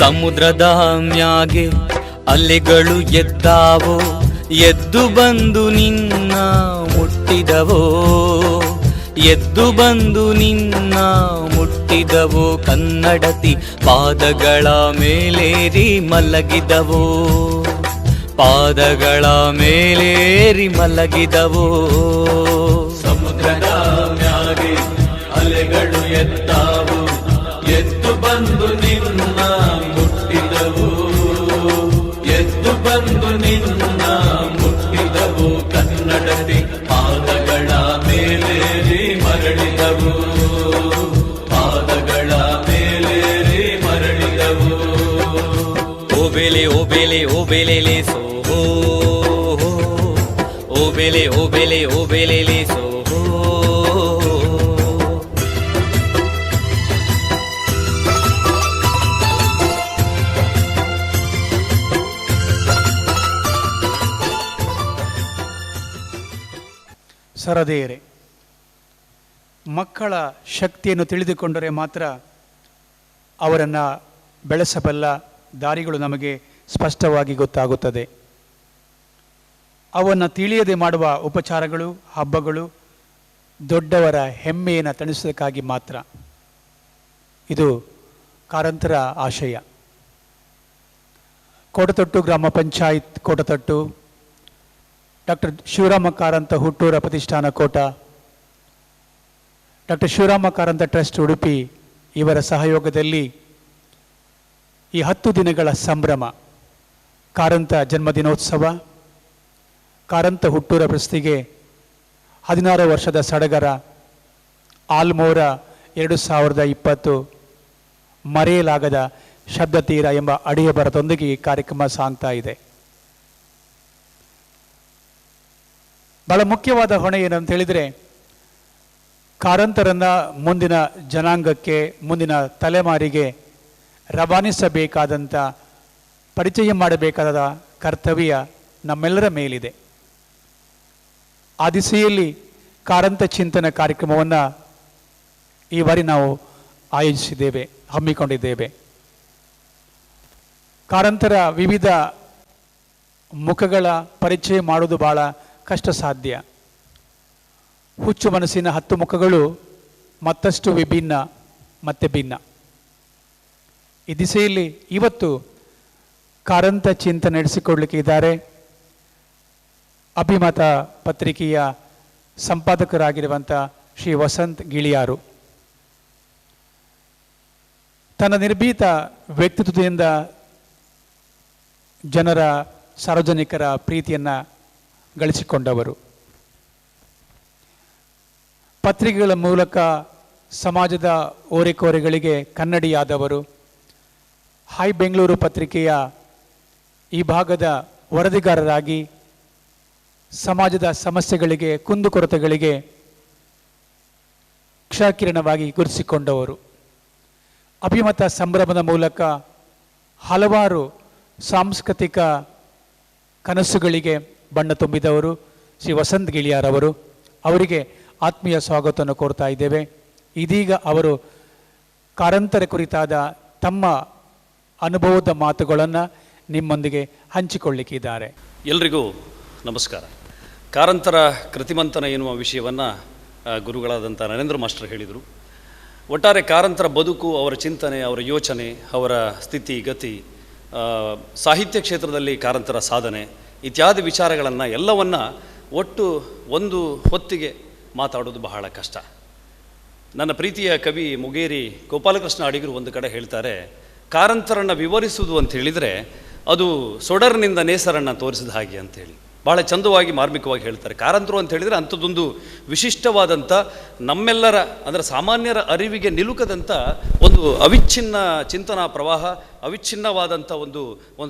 ಸಮುದ್ರದ ಮ್ಯಾಗೆ ಅಲೆಗಳು ಎದ್ದಾವೋ, ಎದ್ದು ಬಂದು ನಿನ್ನ ಮುಟ್ಟಿದವೋ, ಎದ್ದು ಬಂದು ನಿನ್ನ ಮುಟ್ಟಿದವೋ. ಕನ್ನಡತಿ ಪಾದಗಳ ಮೇಲೇರಿ ಮಲಗಿದವೋ, ಪಾದಗಳ ಮೇಲೇರಿ ಮಲಗಿದವೋ. ಸಮುದ್ರದ ಮ್ಯಾಗೆ ಅಲೆಗಳು ಎದ್ದಾವು, ಎದ್ದು ಬಂದು ನಿನ್ನ ಮುಟ್ಟಿದವು, ಎದ್ದು ಬಂದು ನಿನ್ನ ಮುಟ್ಟಿದವು. ಕನ್ನಡತಿ ಪಾದಗಳ ಮೇಲೇರಿ ಮರಳಿದವು, ಪಾದಗಳ ಮೇಲೇರಿ ಮರಳಿದವು. ಓ ಬೇಲೆ ಓ ಬೇಲೆ ಓ ಬೇಲೆ ಲೇಸೋ, ಓ ಬೇಲೆ ಓ ಬೇಲೆ ಓ ಬೇಲೆ ಲೇಸೋ. ಸರದೇರೆ, ಮಕ್ಕಳ ಶಕ್ತಿಯನ್ನು ತಿಳಿದುಕೊಂಡರೆ ಮಾತ್ರ ಅವರನ್ನು ಬೆಳೆಸಬಲ್ಲ ದಾರಿಗಳು ನಮಗೆ ಸ್ಪಷ್ಟವಾಗಿ ಗೊತ್ತಾಗುತ್ತದೆ. ಅವನ್ನು ತಿಳಿಯದೆ ಮಾಡುವ ಉಪಚಾರಗಳು, ಹಬ್ಬಗಳು ದೊಡ್ಡವರ ಹೆಮ್ಮೆಯನ್ನು ತಣಿಸೋದಕ್ಕಾಗಿ ಮಾತ್ರ. ಇದು ಕಾರಂತರ ಆಶಯ. ಕೋಟತೊಟ್ಟು ಗ್ರಾಮ ಪಂಚಾಯತ್ ಕೋಟತೊಟ್ಟು, ಡಾಕ್ಟರ್ ಶಿವರಾಮ ಕಾರಂತ ಹುಟ್ಟೂರ ಪ್ರತಿಷ್ಠಾನ ಕೋಟ, ಡಾಕ್ಟರ್ ಶಿವರಾಮ ಕಾರಂತ ಟ್ರಸ್ಟ್ ಉಡುಪಿ ಇವರ ಸಹಯೋಗದಲ್ಲಿ ಈ 10 ದಿನಗಳ ಸಂಭ್ರಮ, ಕಾರಂತ ಜನ್ಮದಿನೋತ್ಸವ, ಕಾರಂತ ಹುಟ್ಟೂರ ಪ್ರಶಸ್ತಿಗೆ 16 ವರ್ಷದ ಸಡಗರ, ಆಲ್ಮೋರ 2020 ಮರೆಯಲಾಗದ ಶಬ್ದತೀರ ಎಂಬ ಅಡಿಯ ಬರದೊಂದಿಗೆ ಈ ಕಾರ್ಯಕ್ರಮ ಸಾಗ್ತಾ ಇದೆ. ಬಹಳ ಮುಖ್ಯವಾದ ಹೊಣೆ ಏನಂತ ಹೇಳಿದರೆ, ಕಾರಂತರನ್ನು ಮುಂದಿನ ಜನಾಂಗಕ್ಕೆ, ಮುಂದಿನ ತಲೆಮಾರಿಗೆ ರವಾನಿಸಬೇಕಾದಂಥ, ಪರಿಚಯ ಮಾಡಬೇಕಾದ ಕರ್ತವ್ಯ ನಮ್ಮೆಲ್ಲರ ಮೇಲಿದೆ. ಆ ದಿಸೆಯಲ್ಲಿ ಕಾರಂತ ಚಿಂತನ ಕಾರ್ಯಕ್ರಮವನ್ನು ಈ ಬಾರಿ ನಾವು ಆಯೋಜಿಸಿದ್ದೇವೆ, ಹಮ್ಮಿಕೊಂಡಿದ್ದೇವೆ. ಕಾರಂತರ ವಿವಿಧ ಮುಖಗಳ ಪರಿಚಯ ಮಾಡುವುದು ಬಹಳ ಕಷ್ಟ ಸಾಧ್ಯ. ಹುಚ್ಚು ಮನಸ್ಸಿನ 10 ಮುಖಗಳು ಮತ್ತಷ್ಟು ವಿಭಿನ್ನ ಮತ್ತೆ ಭಿನ್ನ. ಈ ದಿಸೆಯಲ್ಲಿ ಇವತ್ತು ಕಾರಂತ ಚಿಂತನೆ ನಡೆಸಿಕೊಡ್ಲಿಕ್ಕೆ ಇದ್ದಾರೆ ಅಭಿಮತ ಪತ್ರಿಕೆಯ ಸಂಪಾದಕರಾಗಿರುವಂಥ ಶ್ರೀ ವಸಂತ್ ಗಿಳಿಯಾರು. ತನ್ನ ನಿರ್ಭೀತ ವ್ಯಕ್ತಿತ್ವದಿಂದ ಜನರ, ಸಾರ್ವಜನಿಕರ ಪ್ರೀತಿಯನ್ನು ಗಳಿಸಿಕೊಂಡವರು. ಪತ್ರಿಕೆಗಳ ಮೂಲಕ ಸಮಾಜದ ಓರೆಕೋರೆಗಳಿಗೆ ಕನ್ನಡಿಯಾದವರು. ಹಾಯ್ ಬೆಂಗಳೂರು ಪತ್ರಿಕೆಯ ಈ ಭಾಗದ ವರದಿಗಾರರಾಗಿ ಸಮಾಜದ ಸಮಸ್ಯೆಗಳಿಗೆ, ಕುಂದುಕೊರತೆಗಳಿಗೆ ಕ್ಷಕಿರಣವಾಗಿ ಗುರುತಿಸಿಕೊಂಡವರು. ಅಭಿಮತ ಸಂಭ್ರಮದ ಮೂಲಕ ಹಲವಾರು ಸಾಂಸ್ಕೃತಿಕ ಕನಸುಗಳಿಗೆ ಬಣ್ಣ ತುಂಬಿದವರು ಶ್ರೀ ವಸಂತ್ ಗಿಳಿಯಾರವರು. ಅವರಿಗೆ ಆತ್ಮೀಯ ಸ್ವಾಗತವನ್ನು ಕೋರ್ತಾ ಇದ್ದೇವೆ. ಇದೀಗ ಅವರು ಕಾರಂತರ ಕುರಿತಾದ ತಮ್ಮ ಅನುಭವದ ಮಾತುಗಳನ್ನು ನಿಮ್ಮೊಂದಿಗೆ ಹಂಚಿಕೊಳ್ಳಿಕ್ಕಿದ್ದಾರೆ. ಎಲ್ರಿಗೂ ನಮಸ್ಕಾರ. ಕಾರಂತರ ಕೃತಿಮಂಥನ ಎನ್ನುವ ವಿಷಯವನ್ನು ಗುರುಗಳಾದಂಥ ನರೇಂದ್ರ ಮಾಸ್ಟರ್ ಹೇಳಿದರು. ಒಟ್ಟಾರೆ ಕಾರಂತರ ಬದುಕು, ಅವರ ಚಿಂತನೆ, ಅವರ ಯೋಚನೆ, ಅವರ ಸ್ಥಿತಿ ಗತಿ, ಸಾಹಿತ್ಯ ಕ್ಷೇತ್ರದಲ್ಲಿ ಕಾರಂತರ ಸಾಧನೆ ಇತ್ಯಾದಿ ವಿಚಾರಗಳನ್ನು ಎಲ್ಲವನ್ನು ಒಟ್ಟು ಒಂದು ಹೊತ್ತಿಗೆ ಮಾತಾಡೋದು ಬಹಳ ಕಷ್ಟ. ನನ್ನ ಪ್ರೀತಿಯ ಕವಿ ಮುಗೇರಿ ಗೋಪಾಲಕೃಷ್ಣ ಅಡಿಗರು ಒಂದು ಕಡೆ ಹೇಳ್ತಾರೆ, ಕಾರಂತರನ್ನು ವಿವರಿಸುವುದು ಅಂತ ಹೇಳಿದರೆ ಅದು ಸೊಡರ್ನಿಂದ ನೇಸರನ್ನು ತೋರಿಸಿದ ಹಾಗೆ ಅಂತೇಳಿ ಭಾಳ ಚಂದವಾಗಿ ಮಾರ್ಮಿಕವಾಗಿ ಹೇಳ್ತಾರೆ. ಕಾರಂತರು ಅಂತ ಹೇಳಿದರೆ ಅಂಥದ್ದೊಂದು ವಿಶಿಷ್ಟವಾದಂಥ, ನಮ್ಮೆಲ್ಲರ ಅಂದರೆ ಸಾಮಾನ್ಯರ ಅರಿವಿಗೆ ನಿಲುಕದಂಥ ಒಂದು ಅವಿಚ್ಛಿನ್ನ ಚಿಂತನಾ ಪ್ರವಾಹ, ಅವಿಚ್ಛಿನ್ನವಾದಂಥ ಒಂದು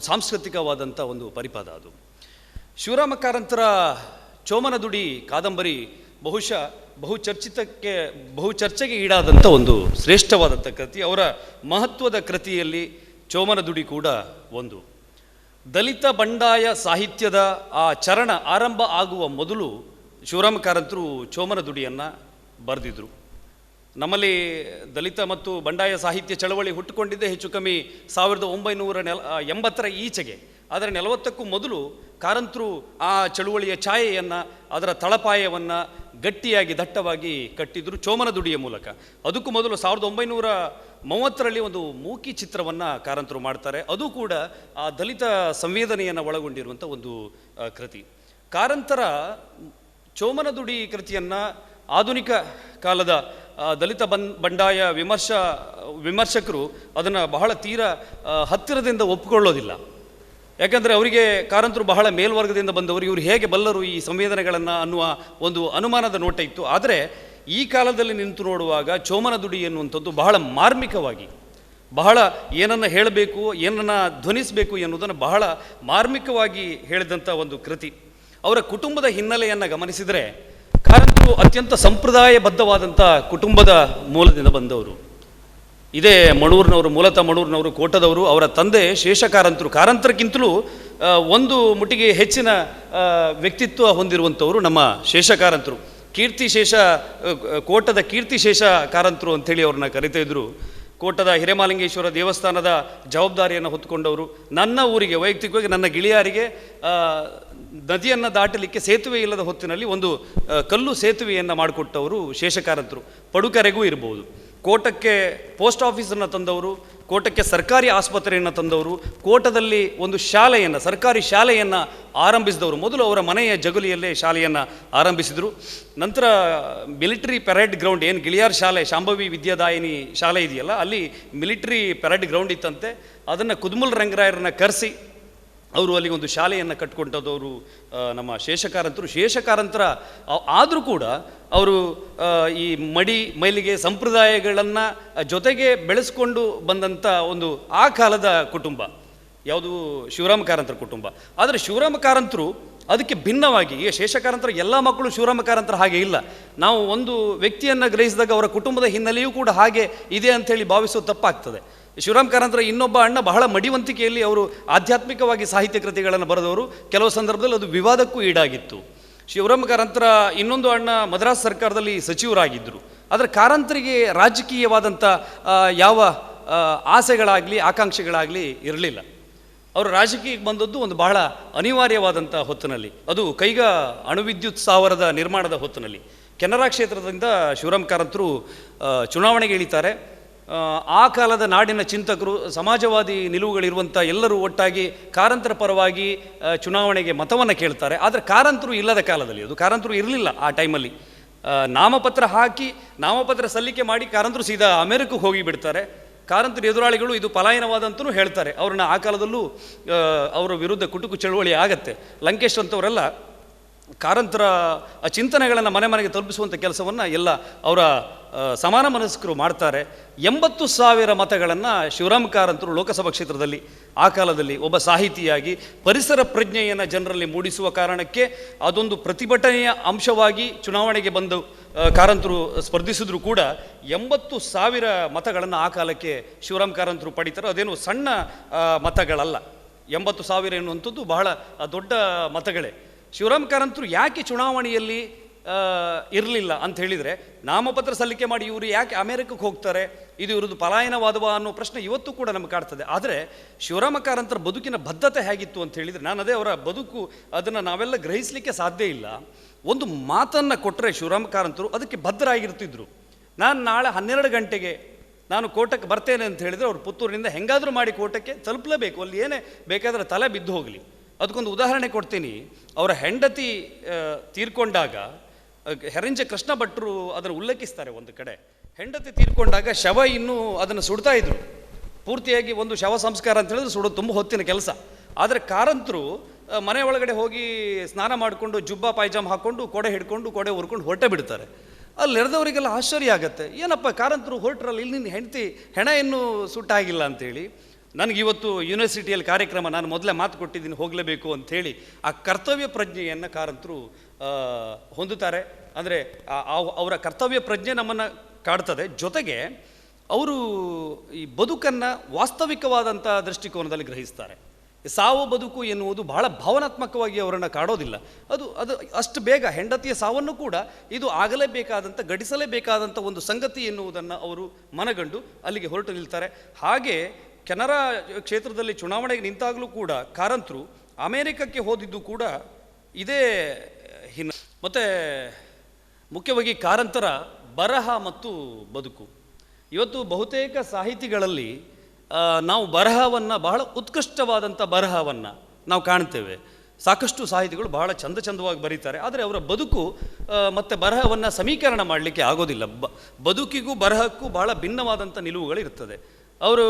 ಸಾಂಸ್ಕೃತಿಕವಾದಂಥ ಒಂದು ಪರಿಪಾದ ಅದು. ಶಿವರಾಮ ಕಾರಂತರ ಚೋಮನದುಡಿ ಕಾದಂಬರಿ ಬಹುಶಃ ಬಹುಚರ್ಚೆಗೆ ಈಡಾದಂಥ ಒಂದು ಶ್ರೇಷ್ಠವಾದಂಥ ಕೃತಿ. ಅವರ ಮಹತ್ವದ ಕೃತಿಯಲ್ಲಿ ಚೋಮನದುಡಿ ಕೂಡ ಒಂದು. ದಲಿತ ಬಂಡಾಯ ಸಾಹಿತ್ಯದ ಆ ಚರಣ ಆರಂಭ ಆಗುವ ಮೊದಲು ಶಿವರಾಮ ಕಾರಂತರು ಚೋಮನದುಡಿಯನ್ನು ಬರೆದಿದ್ರು. ನಮ್ಮಲ್ಲಿ ದಲಿತ ಮತ್ತು ಬಂಡಾಯ ಸಾಹಿತ್ಯ ಚಳವಳಿ ಹುಟ್ಟುಕೊಂಡಿದ್ದೇ ಹೆಚ್ಚು ಕಮ್ಮಿ 1980ರ ಈಚೆಗೆ. ಆದರೆ 40ಕ್ಕೂ ಮೊದಲು ಕಾರಂತರು ಆ ಚಳುವಳಿಯ ಛಾಯೆಯನ್ನು, ಅದರ ತಳಪಾಯವನ್ನು ಗಟ್ಟಿಯಾಗಿ ದಟ್ಟವಾಗಿ ಕಟ್ಟಿದ್ರು ಚೋಮನದುಡಿಯ ಮೂಲಕ. ಅದಕ್ಕೂ ಮೊದಲು 1930ರಲ್ಲಿ ಒಂದು ಮೂಕಿ ಚಿತ್ರವನ್ನು ಕಾರಂತರು ಮಾಡ್ತಾರೆ. ಅದು ಕೂಡ ಆ ದಲಿತ ಸಂವೇದನೆಯನ್ನು ಒಳಗೊಂಡಿರುವಂಥ ಒಂದು ಕೃತಿ. ಕಾರಂತರ ಚೋಮನದುಡಿ ಕೃತಿಯನ್ನು ಆಧುನಿಕ ಕಾಲದ ದಲಿತ ಬಂಡಾಯ ವಿಮರ್ಶಕರು ಅದನ್ನು ಬಹಳ ತೀರ ಹತ್ತಿರದಿಂದ ಒಪ್ಪಿಕೊಳ್ಳೋದಿಲ್ಲ. ಯಾಕಂದರೆ ಅವರಿಗೆ ಕಾರಂತರು ಬಹಳ ಮೇಲ್ವರ್ಗದಿಂದ ಬಂದವರು, ಇವರು ಹೇಗೆ ಬಲ್ಲರು ಈ ಸಂವೇದನೆಗಳನ್ನು ಅನ್ನುವ ಒಂದು ಅನುಮಾನದ ನೋಟ ಇತ್ತು. ಆದರೆ ಈ ಕಾಲದಲ್ಲಿ ನಿಂತು ನೋಡುವಾಗ ಚೋಮನದುಡಿ ಎನ್ನುವಂಥದ್ದು ಬಹಳ ಮಾರ್ಮಿಕವಾಗಿ, ಬಹಳ ಏನನ್ನು ಹೇಳಬೇಕು, ಏನನ್ನು ಧ್ವನಿಸಬೇಕು ಎನ್ನುವುದನ್ನು ಬಹಳ ಮಾರ್ಮಿಕವಾಗಿ ಹೇಳಿದಂಥ ಒಂದು ಕೃತಿ. ಅವರ ಕುಟುಂಬದ ಹಿನ್ನೆಲೆಯನ್ನು ಗಮನಿಸಿದರೆ ಕಾರಂತರು ಅತ್ಯಂತ ಸಂಪ್ರದಾಯಬದ್ಧವಾದಂಥ ಕುಟುಂಬದ ಮೂಲದಿಂದ ಬಂದವರು. ಇದೇ ಮಣೂರಿನವರು, ಮೂಲತಃ ಮಣೂರಿನವರು, ಕೋಟದವರು. ಅವರ ತಂದೆ ಶೇಷಕಾರಂತರು. ಕಾರಂತರಕ್ಕಿಂತಲೂ ಒಂದು ಮುಟ್ಟಿಗೆ ಹೆಚ್ಚಿನ ವ್ಯಕ್ತಿತ್ವ ಹೊಂದಿರುವಂಥವರು ನಮ್ಮ ಶೇಷಕಾರಂತರು. ಕೀರ್ತಿಶೇಷ, ಕೋಟದ ಕೀರ್ತಿಶೇಷ ಕಾರಂತರು ಅಂಥೇಳಿ ಅವ್ರನ್ನ ಕರಿತಾ ಇದ್ರು. ಕೋಟದ ಹಿರೇಮಾಲಿಂಗೇಶ್ವರ ದೇವಸ್ಥಾನದ ಜವಾಬ್ದಾರಿಯನ್ನು ಹೊತ್ತುಕೊಂಡವರು. ನನ್ನ ಊರಿಗೆ ವೈಯಕ್ತಿಕವಾಗಿ, ನನ್ನ ಗಿಳಿಯಾರಿಗೆ ನದಿಯನ್ನು ದಾಟಲಿಕ್ಕೆ ಸೇತುವೆ ಇಲ್ಲದ ಹೊತ್ತಿನಲ್ಲಿ ಒಂದು ಕಲ್ಲು ಸೇತುವೆಯನ್ನು ಮಾಡಿಕೊಟ್ಟವರು ಶೇಷಕಾರಂತರು. ಪಡುಕರೆಗೂ ಇರ್ಬೋದು. ಕೋಟಕ್ಕೆ ಪೋಸ್ಟ್ ಆಫೀಸನ್ನು ತಂದವರು, ಕೋಟಕ್ಕೆ ಸರ್ಕಾರಿ ಆಸ್ಪತ್ರೆಯನ್ನು ತಂದವರು, ಕೋಟದಲ್ಲಿ ಒಂದು ಶಾಲೆಯನ್ನು, ಸರ್ಕಾರಿ ಶಾಲೆಯನ್ನು ಆರಂಭಿಸಿದವರು. ಮೊದಲು ಅವರ ಮನೆಯ ಜಗುಲಿಯಲ್ಲೇ ಶಾಲೆಯನ್ನು ಆರಂಭಿಸಿದರು. ನಂತರ ಮಿಲಿಟರಿ ಪೆರೇಡ್ ಗ್ರೌಂಡ್, ಏನು ಗಿಳಿಯಾರ್ ಶಾಲೆ, ಶಾಂಭವಿ ವಿದ್ಯಾದಾಯಿನಿ ಶಾಲೆ ಇದೆಯಲ್ಲ, ಅಲ್ಲಿ ಮಿಲಿಟರಿ ಪೆರೇಡ್ ಗ್ರೌಂಡ್ ಇತ್ತಂತೆ. ಅದನ್ನು ಕುದ್ಮುಲ್ ರಂಗರಾಯರನ್ನ ಕರೆಸಿ ಅವರು ಅಲ್ಲಿ ಒಂದು ಶಾಲೆಯನ್ನು ಕಟ್ಕೊಂಡದವರು ನಮ್ಮ ಶೇಷಕಾರಂತರು. ಶೇಷಕಾರಂತರ ಆದರೂ ಕೂಡ ಅವರು ಈ ಮೈಲಿಗೆ ಸಂಪ್ರದಾಯಗಳನ್ನು ಜೊತೆಗೆ ಬೆಳೆಸ್ಕೊಂಡು ಬಂದಂಥ ಒಂದು ಆ ಕಾಲದ ಕುಟುಂಬ ಯಾವುದು ಶಿವರಾಮ ಕಾರಂತರ ಕುಟುಂಬ. ಆದರೆ ಶಿವರಾಮ ಕಾರಂತರು ಅದಕ್ಕೆ ಭಿನ್ನವಾಗಿ, ಈಗ ಶೇಷಕಾರಂತರ ಎಲ್ಲ ಮಕ್ಕಳು ಶಿವರಾಮ ಕಾರಂತರ ಹಾಗೆ ಇಲ್ಲ. ನಾವು ಒಂದು ವ್ಯಕ್ತಿಯನ್ನು ಗ್ರಹಿಸಿದಾಗ ಅವರ ಕುಟುಂಬದ ಹಿನ್ನೆಲೆಯೂ ಕೂಡ ಹಾಗೆ ಇದೆ ಅಂಥೇಳಿ ಭಾವಿಸೋದು ತಪ್ಪಾಗ್ತದೆ. ಶಿವರಾಮ ಕಾರಂತರ ಇನ್ನೊಬ್ಬ ಅಣ್ಣ ಬಹಳ ಮಡಿವಂತಿಕೆಯಲ್ಲಿ ಅವರು ಆಧ್ಯಾತ್ಮಿಕವಾಗಿ ಸಾಹಿತ್ಯ ಕೃತಿಗಳನ್ನು ಬರೆದವರು. ಕೆಲವು ಸಂದರ್ಭದಲ್ಲಿ ಅದು ವಿವಾದಕ್ಕೂ ಈಡಾಗಿತ್ತು. ಶಿವರಾಮ ಕಾರಂತರ ಇನ್ನೊಂದು ಅಣ್ಣ ಮದ್ರಾಸ್ ಸರ್ಕಾರದಲ್ಲಿ ಸಚಿವರಾಗಿದ್ದರು. ಆದರೆ ಕಾರಂತರಿಗೆ ರಾಜಕೀಯವಾದಂಥ ಯಾವ ಆಸೆಗಳಾಗಲಿ ಆಕಾಂಕ್ಷೆಗಳಾಗಲಿ ಇರಲಿಲ್ಲ. ಅವರು ರಾಜಕೀಯಕ್ಕೆ ಬಂದದ್ದು ಒಂದು ಬಹಳ ಅನಿವಾರ್ಯವಾದಂಥ ಹೊತ್ತಿನಲ್ಲಿ, ಅದು ಕೈಗಾ ಅಣುವಿದ್ಯುತ್ ಸ್ಥಾವರದ ನಿರ್ಮಾಣದ ಹೊತ್ತಿನಲ್ಲಿ. ಕೆನರಾ ಕ್ಷೇತ್ರದಿಂದ ಶಿವರಾಮ ಕಾರಂತರು ಚುನಾವಣೆಗೆ ಇಳಿತಾರೆ. ಆ ಕಾಲದ ನಾಡಿನ ಚಿಂತಕರು, ಸಮಾಜವಾದಿ ನಿಲುವುಗಳಿರುವಂಥ ಎಲ್ಲರೂ ಒಟ್ಟಾಗಿ ಕಾರಂತರ ಪರವಾಗಿ ಚುನಾವಣೆಗೆ ಮತವನ್ನು ಕೇಳ್ತಾರೆ. ಆದರೆ ಕಾರಂತರು ಇಲ್ಲದ ಕಾಲದಲ್ಲಿ, ಅದು ಕಾರಂತರು ಇರಲಿಲ್ಲ ಆ ಟೈಮಲ್ಲಿ, ನಾಮಪತ್ರ ಹಾಕಿ ನಾಮಪತ್ರ ಸಲ್ಲಿಕೆ ಮಾಡಿ ಕಾರಂತರು ಸೀದಾ ಅಮೆರಿಕಕ್ಕೆ ಹೋಗಿ ಬಿಡ್ತಾರೆ. ಕಾರಂತರ ಎದುರಾಳಿಗಳು ಇದು ಪಲಾಯನವಾದಂತೂ ಹೇಳ್ತಾರೆ. ಅವ್ರನ್ನ ಆ ಕಾಲದಲ್ಲೂ ಅವರ ವಿರುದ್ಧ ಕುಟುಕು ಚಳುವಳಿ ಆಗತ್ತೆ. ಲಂಕೇಶ್ ಅಂತವರೆಲ್ಲ ಕಾರಂತರ ಚಿಂತನೆಗಳನ್ನು ಮನೆ ಮನೆಗೆ ತಲುಪಿಸುವಂಥ ಕೆಲಸವನ್ನು ಎಲ್ಲ ಅವರ ಸಮಾನ ಮನಸ್ಕರು ಮಾಡ್ತಾರೆ. 80,000 ಮತಗಳನ್ನು ಶಿವರಾಮ ಕಾರಂತರು ಲೋಕಸಭಾ ಕ್ಷೇತ್ರದಲ್ಲಿ ಆ ಕಾಲದಲ್ಲಿ ಒಬ್ಬ ಸಾಹಿತಿಯಾಗಿ ಪರಿಸರ ಪ್ರಜ್ಞೆಯನ್ನು ಜನರಲ್ಲಿ ಮೂಡಿಸುವ ಕಾರಣಕ್ಕೆ ಅದೊಂದು ಪ್ರತಿಭಟನೆಯ ಅಂಶವಾಗಿ ಚುನಾವಣೆಗೆ ಬಂದು ಕಾರಂತರು ಸ್ಪರ್ಧಿಸಿದ್ರು ಕೂಡ 80,000 ಮತಗಳನ್ನು ಆ ಕಾಲಕ್ಕೆ ಶಿವರಾಮ ಕಾರಂತರು ಪಡಿತಾರೆ. ಅದೇನು ಸಣ್ಣ ಮತಗಳಲ್ಲ. 80,000 ಎನ್ನುವಂಥದ್ದು ಬಹಳ ದೊಡ್ಡ ಮತಗಳೇ. ಶಿವರಾಮ ಕಾರಂತರು ಯಾಕೆ ಚುನಾವಣೆಯಲ್ಲಿ ಇರಲಿಲ್ಲ ಅಂತ ಹೇಳಿದರೆ, ನಾಮಪತ್ರ ಸಲ್ಲಿಕೆ ಮಾಡಿ ಇವರು ಯಾಕೆ ಅಮೆರಿಕಕ್ಕೆ ಹೋಗ್ತಾರೆ, ಇದು ಇವ್ರದ್ದು ಪಲಾಯನವಾದವ ಅನ್ನೋ ಪ್ರಶ್ನೆ ಇವತ್ತು ಕೂಡ ನಮಗೆ ಕಾಡ್ತದೆ. ಆದರೆ ಶಿವರಾಮ ಕಾರಂತರ ಬದುಕಿನ ಬದ್ಧತೆ ಹೇಗಿತ್ತು ಅಂತ ಹೇಳಿದರೆ, ನಾನು ಅದೇ ಅವರ ಬದುಕು ಅದನ್ನು ನಾವೆಲ್ಲ ಗ್ರಹಿಸಲಿಕ್ಕೆ ಸಾಧ್ಯ ಇಲ್ಲ. ಒಂದು ಮಾತನ್ನು ಕೊಟ್ಟರೆ ಶಿವರಾಮ ಕಾರಂತರು ಅದಕ್ಕೆ ಬದ್ಧರಾಗಿರ್ತಿದ್ರು. ನಾನು ನಾಳೆ 12 ಗಂಟೆಗೆ ನಾನು ಕೋಟಕ್ಕೆ ಬರ್ತೇನೆ ಅಂತ ಹೇಳಿದರೆ ಅವ್ರು ಪುತ್ತೂರಿನಿಂದ ಹೆಂಗಾದರೂ ಮಾಡಿ ಕೋಟಕ್ಕೆ ತಲುಪಲೇಬೇಕು. ಅಲ್ಲಿ ಏನೇ ಬೇಕಾದರೆ ತಲೆ ಬಿದ್ದು ಹೋಗಲಿ. ಅದಕ್ಕೊಂದು ಉದಾಹರಣೆ ಕೊಡ್ತೀನಿ. ಅವರ ಹೆಂಡತಿ ತೀರ್ಕೊಂಡಾಗ ಹೆರಂಜೆ ಕೃಷ್ಣ ಭಟ್ರು ಅದನ್ನು ಉಲ್ಲೇಖಿಸ್ತಾರೆ. ಒಂದು ಕಡೆ ಹೆಂಡತಿ ತೀರ್ಕೊಂಡಾಗ ಶವ ಇನ್ನೂ ಅದನ್ನು ಸುಡ್ತಾ ಇದ್ರು. ಪೂರ್ತಿಯಾಗಿ ಒಂದು ಶವ ಸಂಸ್ಕಾರ ಅಂತ ಹೇಳಿದ್ರೆ ಸುಡೋದು ತುಂಬ ಹೊತ್ತಿನ ಕೆಲಸ. ಆದರೆ ಕಾರಂತರು ಮನೆ ಒಳಗಡೆ ಹೋಗಿ ಸ್ನಾನ ಮಾಡಿಕೊಂಡು ಜುಬ್ಬಾ ಪಾಯ್ಜಾಮ್ ಹಾಕ್ಕೊಂಡು ಕೊಡೆ ಹಿಡ್ಕೊಂಡು ಕೊಡೆ ಹುರ್ಕೊಂಡು ಹೊರಟೆ ಬಿಡ್ತಾರೆ. ಅಲ್ಲಿ ನೆರೆದವರಿಗೆಲ್ಲ ಆಶ್ಚರ್ಯ ಆಗುತ್ತೆ, ಏನಪ್ಪ ಕಾರಂತರು ಹೊರಟ್ರಲ್ಲಿ, ಇಲ್ಲಿ ನಿನ್ನ ಹೆಂಡತಿ ಹೆಣ ಇನ್ನೂ ಸುಟ್ಟಾಗಿಲ್ಲ ಅಂತೇಳಿ. ನನಗಿವತ್ತು ಯೂನಿವರ್ಸಿಟಿಯಲ್ಲಿ ಕಾರ್ಯಕ್ರಮ, ನಾನು ಮೊದಲೇ ಮಾತು ಕೊಟ್ಟಿದ್ದೀನಿ ಹೋಗಲೇಬೇಕು ಅಂಥೇಳಿ ಆ ಕರ್ತವ್ಯ ಪ್ರಜ್ಞೆಯನ್ನು ಕಾರಂತರು ಹೊಂದುತ್ತಾರೆ. ಅಂದರೆ ಅವರ ಕರ್ತವ್ಯ ಪ್ರಜ್ಞೆ ನಮ್ಮನ್ನು ಕಾಡ್ತದೆ. ಜೊತೆಗೆ ಅವರು ಈ ಬದುಕನ್ನು ವಾಸ್ತವಿಕವಾದಂಥ ದೃಷ್ಟಿಕೋನದಲ್ಲಿ ಗ್ರಹಿಸ್ತಾರೆ. ಸಾವು ಬದುಕು ಎನ್ನುವುದು ಬಹಳ ಭಾವನಾತ್ಮಕವಾಗಿ ಅವರನ್ನು ಕಾಡೋದಿಲ್ಲ. ಅದು ಅಷ್ಟು ಬೇಗ ಹೆಂಡತಿಯ ಸಾವನ್ನು ಕೂಡ ಇದು ಆಗಲೇಬೇಕಾದಂಥ, ಘಟಿಸಲೇಬೇಕಾದಂಥ ಒಂದು ಸಂಗತಿ ಎನ್ನುವುದನ್ನು ಅವರು ಮನಗಂಡು ಅಲ್ಲಿಗೆ ಹೊರಟು ನಿಲ್ತಾರೆ. ಹಾಗೆ ಕೆನರಾ ಕ್ಷೇತ್ರದಲ್ಲಿ ಚುನಾವಣೆಗೆ ನಿಂತಾಗಲೂ ಕೂಡ ಕಾರಂತರು ಅಮೇರಿಕಕ್ಕೆ ಹೋದಿದ್ದು ಕೂಡ ಇದೇ ಮತ್ತು ಮುಖ್ಯವಾಗಿ ಕಾರಂತರ ಬರಹ ಮತ್ತು ಬದುಕು. ಇವತ್ತು ಬಹುತೇಕ ಸಾಹಿತಿಗಳಲ್ಲಿ ನಾವು ಬರಹವನ್ನು, ಬಹಳ ಉತ್ಕೃಷ್ಟವಾದಂಥ ಬರಹವನ್ನು ನಾವು ಕಾಣ್ತೇವೆ. ಸಾಕಷ್ಟು ಸಾಹಿತಿಗಳು ಬಹಳ ಚಂದವಾಗಿ ಬರೀತಾರೆ, ಆದರೆ ಅವರ ಬದುಕು ಮತ್ತು ಬರಹವನ್ನು ಸಮೀಕರಣ ಮಾಡಲಿಕ್ಕೆ ಆಗೋದಿಲ್ಲ. ಬದುಕಿಗೂ ಬರಹಕ್ಕೂ ಬಹಳ ಭಿನ್ನವಾದಂಥ ನಿಲುವುಗಳಿರ್ತದೆ. ಅವರು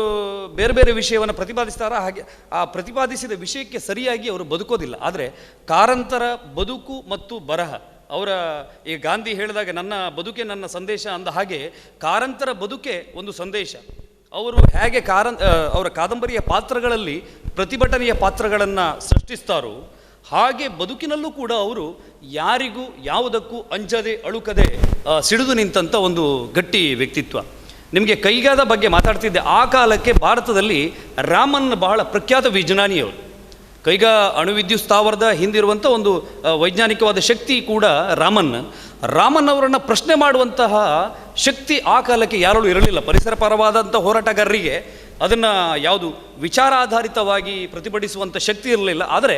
ಬೇರೆ ಬೇರೆ ವಿಷಯವನ್ನು ಪ್ರತಿಪಾದಿಸ್ತಾರೆ, ಹಾಗೆ ಆ ಪ್ರತಿಪಾದಿಸಿದ ವಿಷಯಕ್ಕೆ ಸರಿಯಾಗಿ ಅವರು ಬದುಕೋದಿಲ್ಲ. ಆದರೆ ಕಾರಂತರ ಬದುಕು ಮತ್ತು ಬರಹ, ಅವರ ಈ ಗಾಂಧಿ ಹೇಳಿದಾಗ ನನ್ನ ಬದುಕೆ ನನ್ನ ಸಂದೇಶ ಅಂದ ಹಾಗೆ ಕಾರಂತರ ಬದುಕೆ ಒಂದು ಸಂದೇಶ. ಅವರು ಹೇಗೆ ಅವರ ಕಾದಂಬರಿಯ ಪಾತ್ರಗಳಲ್ಲಿ ಪ್ರತಿಭಟನೆಯ ಪಾತ್ರಗಳನ್ನು ಸೃಷ್ಟಿಸ್ತಾರೋ ಹಾಗೆ ಬದುಕಿನಲ್ಲೂ ಕೂಡ ಅವರು ಯಾರಿಗೂ ಯಾವುದಕ್ಕೂ ಅಂಜದೆ ಅಳುಕದೆ ಸಿಡಿದು ನಿಂತಂಥ ಒಂದು ಗಟ್ಟಿ ವ್ಯಕ್ತಿತ್ವ. ನಿಮಗೆ ಕೈಗಾದ ಬಗ್ಗೆ ಮಾತಾಡ್ತಿದ್ದೆ. ಆ ಕಾಲಕ್ಕೆ ಭಾರತದಲ್ಲಿ ರಾಮನ್ ಬಹಳ ಪ್ರಖ್ಯಾತ ವಿಜ್ಞಾನಿಯವರು. ಕೈಗಾ ಅಣುವಿದ್ಯುತ್ ಸ್ಥಾವರದ ಹಿಂದಿರುವಂಥ ಒಂದು ವೈಜ್ಞಾನಿಕವಾದ ಶಕ್ತಿ ಕೂಡ ರಾಮನ್ ಅವರನ್ನು ಪ್ರಶ್ನೆ ಮಾಡುವಂತಹ ಶಕ್ತಿ ಆ ಕಾಲಕ್ಕೆ ಯಾರಲ್ಲೂ ಇರಲಿಲ್ಲ. ಪರಿಸರ ಪರವಾದಂಥ ಹೋರಾಟಗಾರರಿಗೆ ಅದನ್ನು ಯಾವುದು ವಿಚಾರಾಧಾರಿತವಾಗಿ ಪ್ರತಿಭಟಿಸುವಂಥ ಶಕ್ತಿ ಇರಲಿಲ್ಲ. ಆದರೆ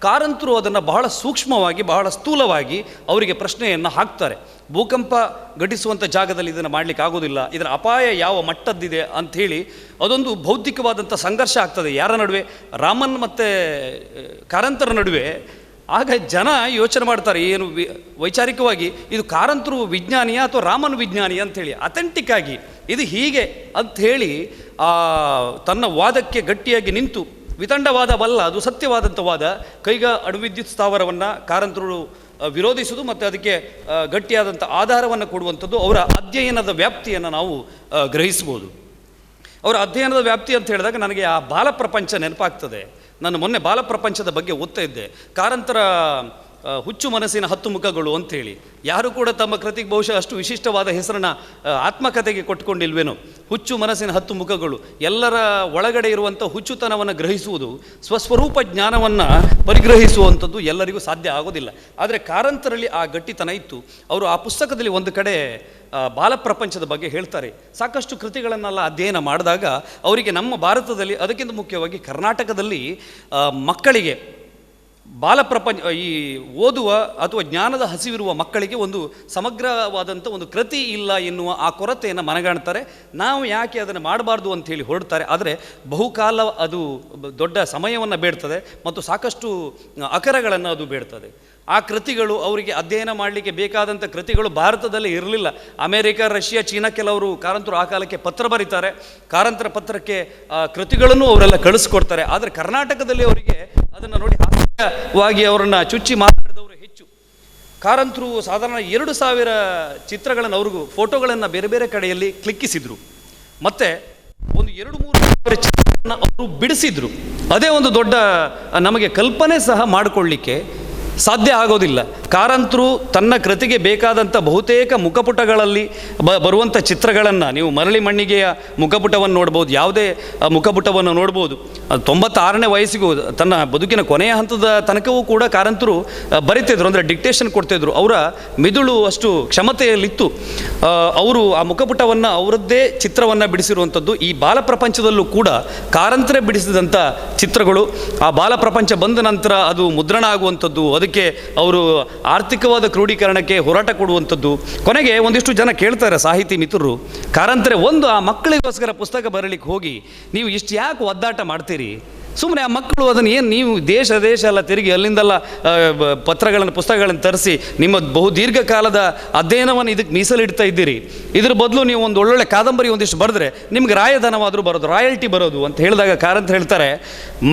ಕಾರಂತರು ಅದನ್ನು ಬಹಳ ಸೂಕ್ಷ್ಮವಾಗಿ, ಬಹಳ ಸ್ಥೂಲವಾಗಿ ಅವರಿಗೆ ಪ್ರಶ್ನೆಯನ್ನು ಹಾಕ್ತಾರೆ. ಭೂಕಂಪ ಘಟಿಸುವಂಥ ಜಾಗದಲ್ಲಿ ಇದನ್ನು ಮಾಡಲಿಕ್ಕೆ ಆಗೋದಿಲ್ಲ, ಇದರ ಅಪಾಯ ಯಾವ ಮಟ್ಟದ್ದಿದೆ ಅಂಥೇಳಿ ಅದೊಂದು ಬೌದ್ಧಿಕವಾದಂಥ ಸಂಘರ್ಷ ಆಗ್ತದೆ ಯಾರ ನಡುವೆ, ರಾಮನ್ ಮತ್ತು ಕಾರಂತರ ನಡುವೆ. ಆಗ ಜನ ಯೋಚನೆ ಮಾಡ್ತಾರೆ, ಏನು ವೈಚಾರಿಕವಾಗಿ ಇದು ಕಾರಂತರು ವಿಜ್ಞಾನಿಯ ಅಥವಾ ರಾಮನ್ ವಿಜ್ಞಾನಿ ಅಂಥೇಳಿ, ಅಥೆಂಟಿಕ್ ಆಗಿ ಇದು ಹೀಗೆ ಅಂಥೇಳಿ ತನ್ನ ವಾದಕ್ಕೆ ಗಟ್ಟಿಯಾಗಿ ನಿಂತು, ವಿತಂಡವಾದವಲ್ಲ, ಅದು ಸತ್ಯವಾದಂಥ ವಾದ, ಕೈಗಾ ಅಣುವಿದ್ಯುತ್ ಸ್ಥಾವರವನ್ನು ಕಾರಂತರು ವಿರೋಧಿಸುವುದು ಮತ್ತು ಅದಕ್ಕೆ ಗಟ್ಟಿಯಾದಂಥ ಆಧಾರವನ್ನು ಕೊಡುವಂಥದ್ದು ಅವರ ಅಧ್ಯಯನದ ವ್ಯಾಪ್ತಿಯನ್ನು ನಾವು ಗ್ರಹಿಸ್ಬೋದು. ಅವರ ಅಧ್ಯಯನದ ವ್ಯಾಪ್ತಿ ಅಂತ ಹೇಳಿದಾಗ ನನಗೆ ಆ ಬಾಲಪ್ರಪಂಚ ನೆನಪಾಗ್ತದೆ. ನಾನು ಮೊನ್ನೆ ಬಾಲಪ್ರಪಂಚದ ಬಗ್ಗೆ ಓದ್ತಾ ಇದ್ದೆ. ಕಾರಂತರ ಹುಚ್ಚು ಮನಸ್ಸಿನ 10 ಮುಖಗಳು ಅಂಥೇಳಿ. ಯಾರು ಕೂಡ ತಮ್ಮ ಕೃತಿಗೆ ಬಹುಶಃ ಅಷ್ಟು ವಿಶಿಷ್ಟವಾದ ಹೆಸರನ್ನು ಆತ್ಮಕಥೆಗೆ ಕೊಟ್ಟುಕೊಂಡಿಲ್ವೇನೋ. ಹುಚ್ಚು ಮನಸ್ಸಿನ 10 ಮುಖಗಳು, ಎಲ್ಲರ ಒಳಗಡೆ ಇರುವಂಥ ಹುಚ್ಚುತನವನ್ನು ಗ್ರಹಿಸುವುದು, ಸ್ವಸ್ವರೂಪ ಜ್ಞಾನವನ್ನು ಪರಿಗ್ರಹಿಸುವಂಥದ್ದು ಎಲ್ಲರಿಗೂ ಸಾಧ್ಯ ಆಗೋದಿಲ್ಲ. ಆದರೆ ಕಾರಂತರಲ್ಲಿ ಆ ಗಟ್ಟಿತನ ಇತ್ತು. ಅವರು ಆ ಪುಸ್ತಕದಲ್ಲಿ ಒಂದು ಕಡೆ ಬಾಲಪ್ರಪಂಚದ ಬಗ್ಗೆ ಹೇಳ್ತಾರೆ. ಸಾಕಷ್ಟು ಕೃತಿಗಳನ್ನೆಲ್ಲ ಅಧ್ಯಯನ ಮಾಡಿದಾಗ ಅವರಿಗೆ ನಮ್ಮ ಭಾರತದಲ್ಲಿ, ಅದಕ್ಕಿಂತ ಮುಖ್ಯವಾಗಿ ಕರ್ನಾಟಕದಲ್ಲಿ ಮಕ್ಕಳಿಗೆ ಬಾಲಪ್ರಪಂಚ, ಈ ಓದುವ ಅಥವಾ ಜ್ಞಾನದ ಹಸಿವಿರುವ ಮಕ್ಕಳಿಗೆ ಒಂದು ಸಮಗ್ರವಾದಂಥ ಒಂದು ಕೃತಿ ಇಲ್ಲ ಎನ್ನುವ ಆ ಕೊರತೆಯನ್ನು ಮನಗಾಣ್ತಾರೆ. ನಾವು ಯಾಕೆ ಅದನ್ನು ಮಾಡಬಾರ್ದು ಅಂಥೇಳಿ ಹೊರಡ್ತಾರೆ. ಆದರೆ ಬಹುಕಾಲ ಅದು ದೊಡ್ಡ ಸಮಯವನ್ನು ಬೇಡ್ತದೆ ಮತ್ತು ಸಾಕಷ್ಟು ಅಕರಗಳನ್ನು ಅದು ಬೇಡ್ತದೆ. ಆ ಕೃತಿಗಳು ಅವರಿಗೆ ಅಧ್ಯಯನ ಮಾಡಲಿಕ್ಕೆ ಬೇಕಾದಂಥ ಕೃತಿಗಳು ಭಾರತದಲ್ಲಿ ಇರಲಿಲ್ಲ. ಅಮೇರಿಕ, ರಷ್ಯಾ, ಚೀನಾ ಕೆಲವರು ಕಾರಂತರು ಆ ಕಾಲಕ್ಕೆ ಪತ್ರ ಬರೀತಾರೆ. ಕಾರಂತರ ಪತ್ರಕ್ಕೆ ಕೃತಿಗಳನ್ನು ಅವರೆಲ್ಲ ಕಳಿಸ್ಕೊಡ್ತಾರೆ. ಆದರೆ ಕರ್ನಾಟಕದಲ್ಲಿ ಅವರಿಗೆ ಅದನ್ನು ನೋಡಿ ಹಾಸ್ಯವಾಗಿ ಅವರನ್ನು ಚುಚ್ಚಿ ಮಾತಾಡಿದವರು ಹೆಚ್ಚು. ಕಾರಂತರು ಸಾಧಾರಣ 2000 ಚಿತ್ರಗಳನ್ನು, ಅವ್ರಿಗೂ ಫೋಟೋಗಳನ್ನು ಬೇರೆ ಬೇರೆ ಕಡೆಯಲ್ಲಿ ಕ್ಲಿಕ್ಕಿಸಿದ್ರು. ಮತ್ತು ಒಂದು 2-3 ಚಿತ್ರಗಳನ್ನು ಅವರು ಬಿಡಿಸಿದ್ರು. ಅದೇ ಒಂದು ದೊಡ್ಡ ನಮಗೆ ಕಲ್ಪನೆ ಸಹ ಮಾಡಿಕೊಳ್ಳಿಕ್ಕೆ ಸಾಧ್ಯ ಆಗೋದಿಲ್ಲ. ಕಾರಂತರು ತನ್ನ ಕೃತಿಗೆ ಬೇಕಾದಂಥ ಬಹುತೇಕ ಮುಖಪುಟಗಳಲ್ಲಿ ಬರುವಂಥ ಚಿತ್ರಗಳನ್ನು ನೀವು ಮರಳಿ ಮಣ್ಣಿಗೆಯ ಮುಖಪುಟವನ್ನು ನೋಡ್ಬೋದು, ಯಾವುದೇ ಮುಖಪುಟವನ್ನು ನೋಡ್ಬೋದು. 96ನೇ ವಯಸ್ಸಿಗೂ ತನ್ನ ಬದುಕಿನ ಕೊನೆಯ ಹಂತದ ತನಕವೂ ಕೂಡ ಕಾರಂತರು ಬರಿತಿದ್ರು, ಅಂದರೆ ಡಿಕ್ಟೇಷನ್ ಕೊಡ್ತಿದ್ರು. ಅವರ ಮಿದುಳು ಅಷ್ಟು ಕ್ಷಮತೆಯಲ್ಲಿತ್ತು. ಅವರು ಆ ಮುಖಪುಟವನ್ನು ಅವರದ್ದೇ ಚಿತ್ರವನ್ನು ಬಿಡಿಸಿರುವಂಥದ್ದು. ಈ ಬಾಲಪ್ರಪಂಚದಲ್ಲೂ ಕೂಡ ಕಾರಂತರೇ ಬಿಡಿಸಿದಂಥ ಚಿತ್ರಗಳು. ಆ ಬಾಲಪ್ರಪಂಚ ಬಂದ ನಂತರ ಅದು ಮುದ್ರಣ ಆಗುವಂಥದ್ದು, ಅದಕ್ಕೆ ಅವರು ಆರ್ಥಿಕವಾದ ಕ್ರೋಢೀಕರಣಕ್ಕೆ ಹೋರಾಟ ಕೊಡುವಂಥದ್ದು. ಕೊನೆಗೆ ಒಂದಿಷ್ಟು ಜನ ಕೇಳ್ತಾರೆ, ಸಾಹಿತಿ ಮಿತ್ರರು, ಕಾರಂತರೆ ಒಂದು ಆ ಮಕ್ಕಳಿಗೋಸ್ಕರ ಪುಸ್ತಕ ಬರಲಿಕ್ಕೆ ಹೋಗಿ ನೀವು ಇಷ್ಟು ಯಾಕೆ ಒದ್ದಾಟ ಮಾಡ್ತೀರಿ? ಸುಮ್ಮನೆ ಆ ಮಕ್ಕಳು ಅದನ್ನು ಏನು ನೀವು ದೇಶ ಎಲ್ಲ ತಿರುಗಿ ಅಲ್ಲಿಂದೆಲ್ಲ ಪುಸ್ತಕಗಳನ್ನು ತರಿಸಿ ನಿಮ್ಮ ಬಹು ದೀರ್ಘಕಾಲದ ಅಧ್ಯಯನವನ್ನು ಇದಕ್ಕೆ ಮೀಸಲಿಡ್ತಾ ಇದ್ದೀರಿ. ಇದ್ರ ಬದಲು ನೀವು ಒಂದು ಒಳ್ಳೊಳ್ಳೆ ಕಾದಂಬರಿ ಒಂದಿಷ್ಟು ಬರೆದ್ರೆ ನಿಮ್ಗೆ ರಾಯಧನವಾದರೂ ಬರೋದು, ರಾಯಲ್ಟಿ ಬರೋದು ಅಂತ ಹೇಳಿದಾಗ ಕಾರಂತ ಹೇಳ್ತಾರೆ,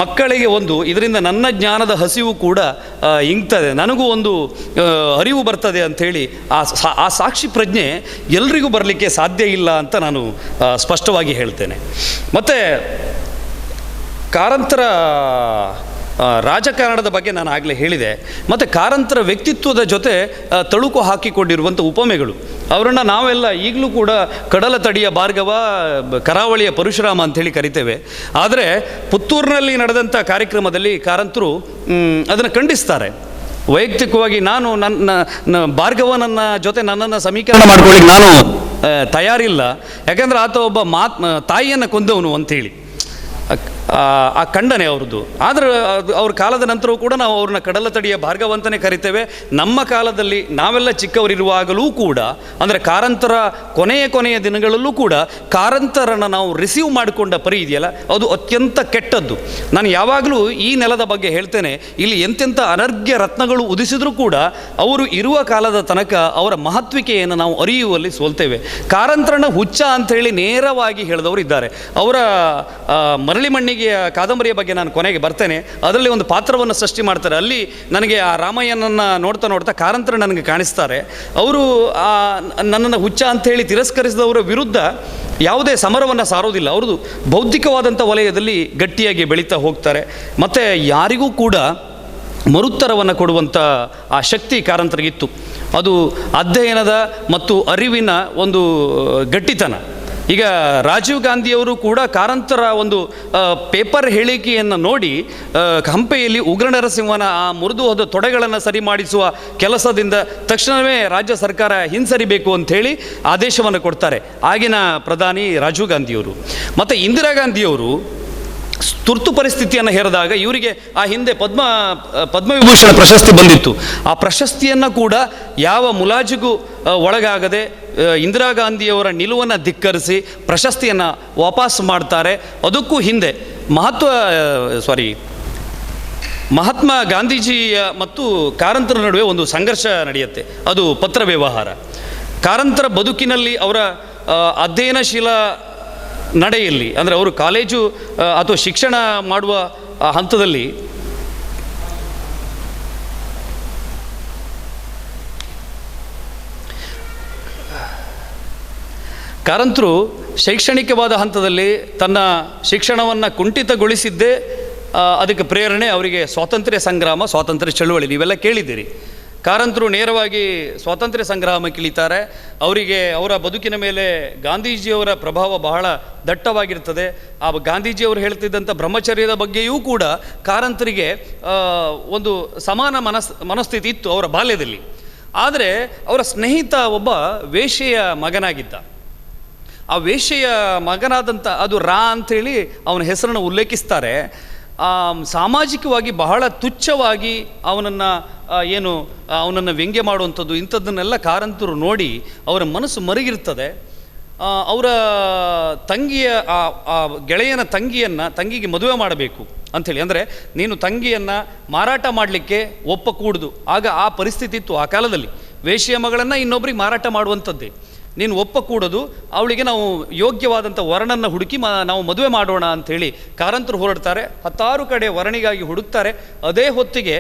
ಮಕ್ಕಳಿಗೆ ಇದರಿಂದ ನನ್ನ ಜ್ಞಾನದ ಹಸಿವು ಕೂಡ ಇಂಗ್ತದೆ, ನನಗೂ ಒಂದು ಅರಿವು ಬರ್ತದೆ ಅಂಥೇಳಿ ಆ ಸಾಕ್ಷಿ ಪ್ರಜ್ಞೆ ಎಲ್ರಿಗೂ ಬರಲಿಕ್ಕೆ ಸಾಧ್ಯ ಇಲ್ಲ ಅಂತ ನಾನು ಸ್ಪಷ್ಟವಾಗಿ ಹೇಳ್ತೇನೆ. ಮತ್ತು ಕಾರಂತರ ರಾಜಕಾರಣದ ಬಗ್ಗೆ ನಾನು ಆಗಲೇ ಹೇಳಿದೆ. ಮತ್ತು ಕಾರಂತರ ವ್ಯಕ್ತಿತ್ವದ ಜೊತೆ ತಳುಕು ಹಾಕಿಕೊಂಡಿರುವಂಥ ಉಪಮೆಗಳು, ಅವರನ್ನು ನಾವೆಲ್ಲ ಈಗಲೂ ಕೂಡ ಕಡಲ ತಡಿಯ ಭಾರ್ಗವ, ಕರಾವಳಿಯ ಪರಶುರಾಮ ಅಂಥೇಳಿ ಕರಿತೇವೆ. ಆದರೆ ಪುತ್ತೂರಿನಲ್ಲಿ ನಡೆದಂಥ ಕಾರ್ಯಕ್ರಮದಲ್ಲಿ ಕಾರಂತರು ಅದನ್ನು ಖಂಡಿಸ್ತಾರೆ. ವೈಯಕ್ತಿಕವಾಗಿ ನಾನು ನನ್ನ ಭಾರ್ಗವನನ್ನ ಜೊತೆ ನನ್ನನ್ನು ಸಮೀಕರಣ ಮಾಡ್ಕೊಳ್ಳಿಕ್ಕೆ ನಾನು ತಯಾರಿಲ್ಲ, ಯಾಕೆಂದರೆ ಆತ ಒಬ್ಬ ತಾಯಿಯನ್ನು ಕೊಂದವನು ಅಂಥೇಳಿ ಆ ಖಂಡನೆ ಅವ್ರದ್ದು. ಆದರೆ ಅವ್ರ ಕಾಲದ ನಂತರವೂ ಕೂಡ ನಾವು ಅವ್ರನ್ನ ಕಡಲ ತಡಿಯ ಭಾರ್ಗವ ಅಂತಲೇ ಕರಿತೇವೆ. ನಮ್ಮ ಕಾಲದಲ್ಲಿ ನಾವೆಲ್ಲ ಚಿಕ್ಕವರಿರುವಾಗಲೂ ಕೂಡ, ಅಂದರೆ ಕಾರಂತರ ಕೊನೆಯ ದಿನಗಳಲ್ಲೂ ಕೂಡ ಕಾರಂತರನ್ನು ನಾವು ರಿಸೀವ್ ಮಾಡಿಕೊಂಡ ಪರಿ ಇದೆಯಲ್ಲ, ಅದು ಅತ್ಯಂತ ಕೆಟ್ಟದ್ದು. ನಾನು ಯಾವಾಗಲೂ ಈ ನೆಲದ ಬಗ್ಗೆ ಹೇಳ್ತೇನೆ, ಇಲ್ಲಿ ಎಂತೆಂಥ ಅನರ್ಘ್ಯ ರತ್ನಗಳು ಉದಿಸಿದರೂ ಕೂಡ ಅವರು ಇರುವ ಕಾಲದ ತನಕ ಅವರ ಮಹತ್ವಿಕೆಯನ್ನು ನಾವು ಅರಿಯುವಲ್ಲಿ ಸೋಲ್ತೇವೆ. ಕಾರಂತರನ್ನ ಹುಚ್ಚ ಅಂಥೇಳಿ ನೇರವಾಗಿ ಹೇಳಿದವರು ಇದ್ದಾರೆ. ಅವರ ಮರಳಿ ಮಣ್ಣಿಗೆ ಕಾದಂಬರಿಯ ಬಗ್ಗೆ ನಾನು ಕೊನೆಗೆ ಬರ್ತೇನೆ. ಅದರಲ್ಲಿ ಒಂದು ಪಾತ್ರವನ್ನು ಸೃಷ್ಟಿ ಮಾಡ್ತಾರೆ. ಅಲ್ಲಿ ನನಗೆ ಆ ರಾಮಯ್ಯನನ್ನು ನೋಡ್ತಾ ಕಾರಂತರು ನನಗೆ ಕಾಣಿಸ್ತಾರೆ. ಅವರು ನನ್ನನ್ನು ಹುಚ್ಚ ಅಂಥೇಳಿ ತಿರಸ್ಕರಿಸಿದವರ ವಿರುದ್ಧ ಯಾವುದೇ ಸಮರವನ್ನು ಸಾರೋದಿಲ್ಲ. ಅವ್ರದ್ದು ಬೌದ್ಧಿಕವಾದಂಥ ವಲಯದಲ್ಲಿ ಗಟ್ಟಿಯಾಗಿ ಬೆಳೀತಾ ಹೋಗ್ತಾರೆ. ಮತ್ತು ಯಾರಿಗೂ ಕೂಡ ಮರುತ್ತರವನ್ನು ಕೊಡುವಂಥ ಆ ಶಕ್ತಿ ಕಾರಂತರಿಗಿತ್ತು. ಅದು ಅಧ್ಯಯನದ ಮತ್ತು ಅರಿವಿನ ಒಂದು ಗಟ್ಟಿತನ. ಈಗ ರಾಜೀವ್ ಗಾಂಧಿಯವರು ಕೂಡ ಕಾರಂತರ ಒಂದು ಪೇಪರ್ ಹೇಳಿಕೆಯನ್ನು ನೋಡಿ ಹಂಪೆಯಲ್ಲಿ ಉಗ್ರ ನರಸಿಂಹನ ಆ ಮುರಿದು ಹೋದ ತೊಡೆಗಳನ್ನು ಸರಿ ಮಾಡಿಸುವ ಕೆಲಸದಿಂದ ತಕ್ಷಣವೇ ರಾಜ್ಯ ಸರ್ಕಾರ ಹಿಂಸರಿಬೇಕು ಅಂಥೇಳಿ ಆದೇಶವನ್ನು ಕೊಡ್ತಾರೆ ಆಗಿನ ಪ್ರಧಾನಿ ರಾಜೀವ್ ಗಾಂಧಿಯವರು. ಮತ್ತು ಇಂದಿರಾ ಗಾಂಧಿಯವರು ತುರ್ತು ಪರಿಸ್ಥಿತಿಯನ್ನು ಹೇರಿದಾಗ ಇವರಿಗೆ ಆ ಹಿಂದೆ ಪದ್ಮವಿಭೂಷಣ ಪ್ರಶಸ್ತಿ ಬಂದಿತ್ತು. ಆ ಪ್ರಶಸ್ತಿಯನ್ನು ಕೂಡ ಯಾವ ಮುಲಾಜಿಗೂ ಒಳಗಾಗದೆ ಇಂದಿರಾ ಗಾಂಧಿಯವರ ನಿಲುವನ್ನು ಧಿಕ್ಕರಿಸಿ ಪ್ರಶಸ್ತಿಯನ್ನು ವಾಪಸ್ ಮಾಡ್ತಾರೆ. ಅದಕ್ಕೂ ಹಿಂದೆ ಮಹಾತ್ಮ ಗಾಂಧೀಜಿಯ ಮತ್ತು ಕಾರಂತರ ನಡುವೆ ಒಂದು ಸಂಘರ್ಷ ನಡೆಯುತ್ತೆ. ಅದು ಪತ್ರ ವ್ಯವಹಾರ. ಕಾರಂತರ ಬದುಕಿನಲ್ಲಿ ಅವರ ಅಧ್ಯಯನಶೀಲ ನಡೆಯಲ್ಲಿ, ಅಂದರೆ ಅವರು ಕಾಲೇಜು ಅಥವಾ ಶಿಕ್ಷಣ ಮಾಡುವ ಹಂತದಲ್ಲಿ ಕಾರಂತರು ಶೈಕ್ಷಣಿಕವಾದ ಹಂತದಲ್ಲಿ ತನ್ನ ಶಿಕ್ಷಣವನ್ನು ಕುಂಠಿತಗೊಳಿಸಿದ್ದೇ ಅದಕ್ಕೆ ಪ್ರೇರಣೆ ಅವರಿಗೆ ಸ್ವಾತಂತ್ರ್ಯ ಸಂಗ್ರಾಮ, ಸ್ವಾತಂತ್ರ್ಯ ಚಳುವಳಿ ನೀವೆಲ್ಲ ಕೇಳಿದ್ದೀರಿ. ಕಾರಂತರು ನೇರವಾಗಿ ಸ್ವಾತಂತ್ರ್ಯ ಸಂಗ್ರಾಮಕ್ಕೆ ಇಳಿತಾರೆ. ಅವರಿಗೆ ಅವರ ಬದುಕಿನ ಮೇಲೆ ಗಾಂಧೀಜಿಯವರ ಪ್ರಭಾವ ಬಹಳ ದಟ್ಟವಾಗಿರ್ತದೆ. ಆ ಗಾಂಧೀಜಿಯವರು ಹೇಳ್ತಿದ್ದಂಥ ಬ್ರಹ್ಮಚರ್ಯದ ಬಗ್ಗೆಯೂ ಕೂಡ ಕಾರಂತರಿಗೆ ಒಂದು ಸಮಾನ ಮನಸ್ಥಿತಿ ಇತ್ತು ಅವರ ಬಾಲ್ಯದಲ್ಲಿ. ಆದರೆ ಅವರ ಸ್ನೇಹಿತ ಒಬ್ಬ ವೇಶ್ಯೆಯ ಮಗನಾಗಿದ್ದ. ಆ ವೇಶ್ಯೆಯ ಮಗನಾದಂಥ ಅದು ಅಂಥೇಳಿ ಅವನ ಹೆಸರನ್ನು ಉಲ್ಲೇಖಿಸ್ತಾರೆ. ಸಾಮಾಜಿಕವಾಗಿ ಬಹಳ ತುಚ್ಛವಾಗಿ ಅವನನ್ನು ವ್ಯಂಗ್ಯ ಮಾಡುವಂಥದ್ದು ಇಂಥದ್ದನ್ನೆಲ್ಲ ಕಾರಂತರು ನೋಡಿ ಅವರ ಮನಸ್ಸು ಮರುಗಿರ್ತದೆ. ಅವರ ತಂಗಿಯ ಆ ಗೆಳೆಯನ ತಂಗಿಗೆ ಮದುವೆ ಮಾಡಬೇಕು ಅಂಥೇಳಿ, ಅಂದರೆ ನೀನು ತಂಗಿಯನ್ನು ಮಾರಾಟ ಮಾಡಲಿಕ್ಕೆ ಒಪ್ಪಕೂಡ್ದು. ಆಗ ಆ ಪರಿಸ್ಥಿತಿ ಇತ್ತು ಆ ಕಾಲದಲ್ಲಿ. ವೇಶ್ಯೆಯ ಮಗಳನ್ನು ಇನ್ನೊಬ್ರಿಗೆ ಮಾರಾಟ ಮಾಡುವಂಥದ್ದೇ. ನೀನು ಒಪ್ಪಕೂಡದು, ಅವಳಿಗೆ ನಾವು ಯೋಗ್ಯವಾದಂಥ ವರನನ್ನು ಹುಡುಕಿ ನಾವು ಮದುವೆ ಮಾಡೋಣ ಅಂಥೇಳಿ ಕಾರಂತರು ಹೊರಡ್ತಾರೆ. 10 ಕಡೆ ವರನಿಗಾಗಿ ಹುಡುಕ್ತಾರೆ. ಅದೇ ಹೊತ್ತಿಗೆ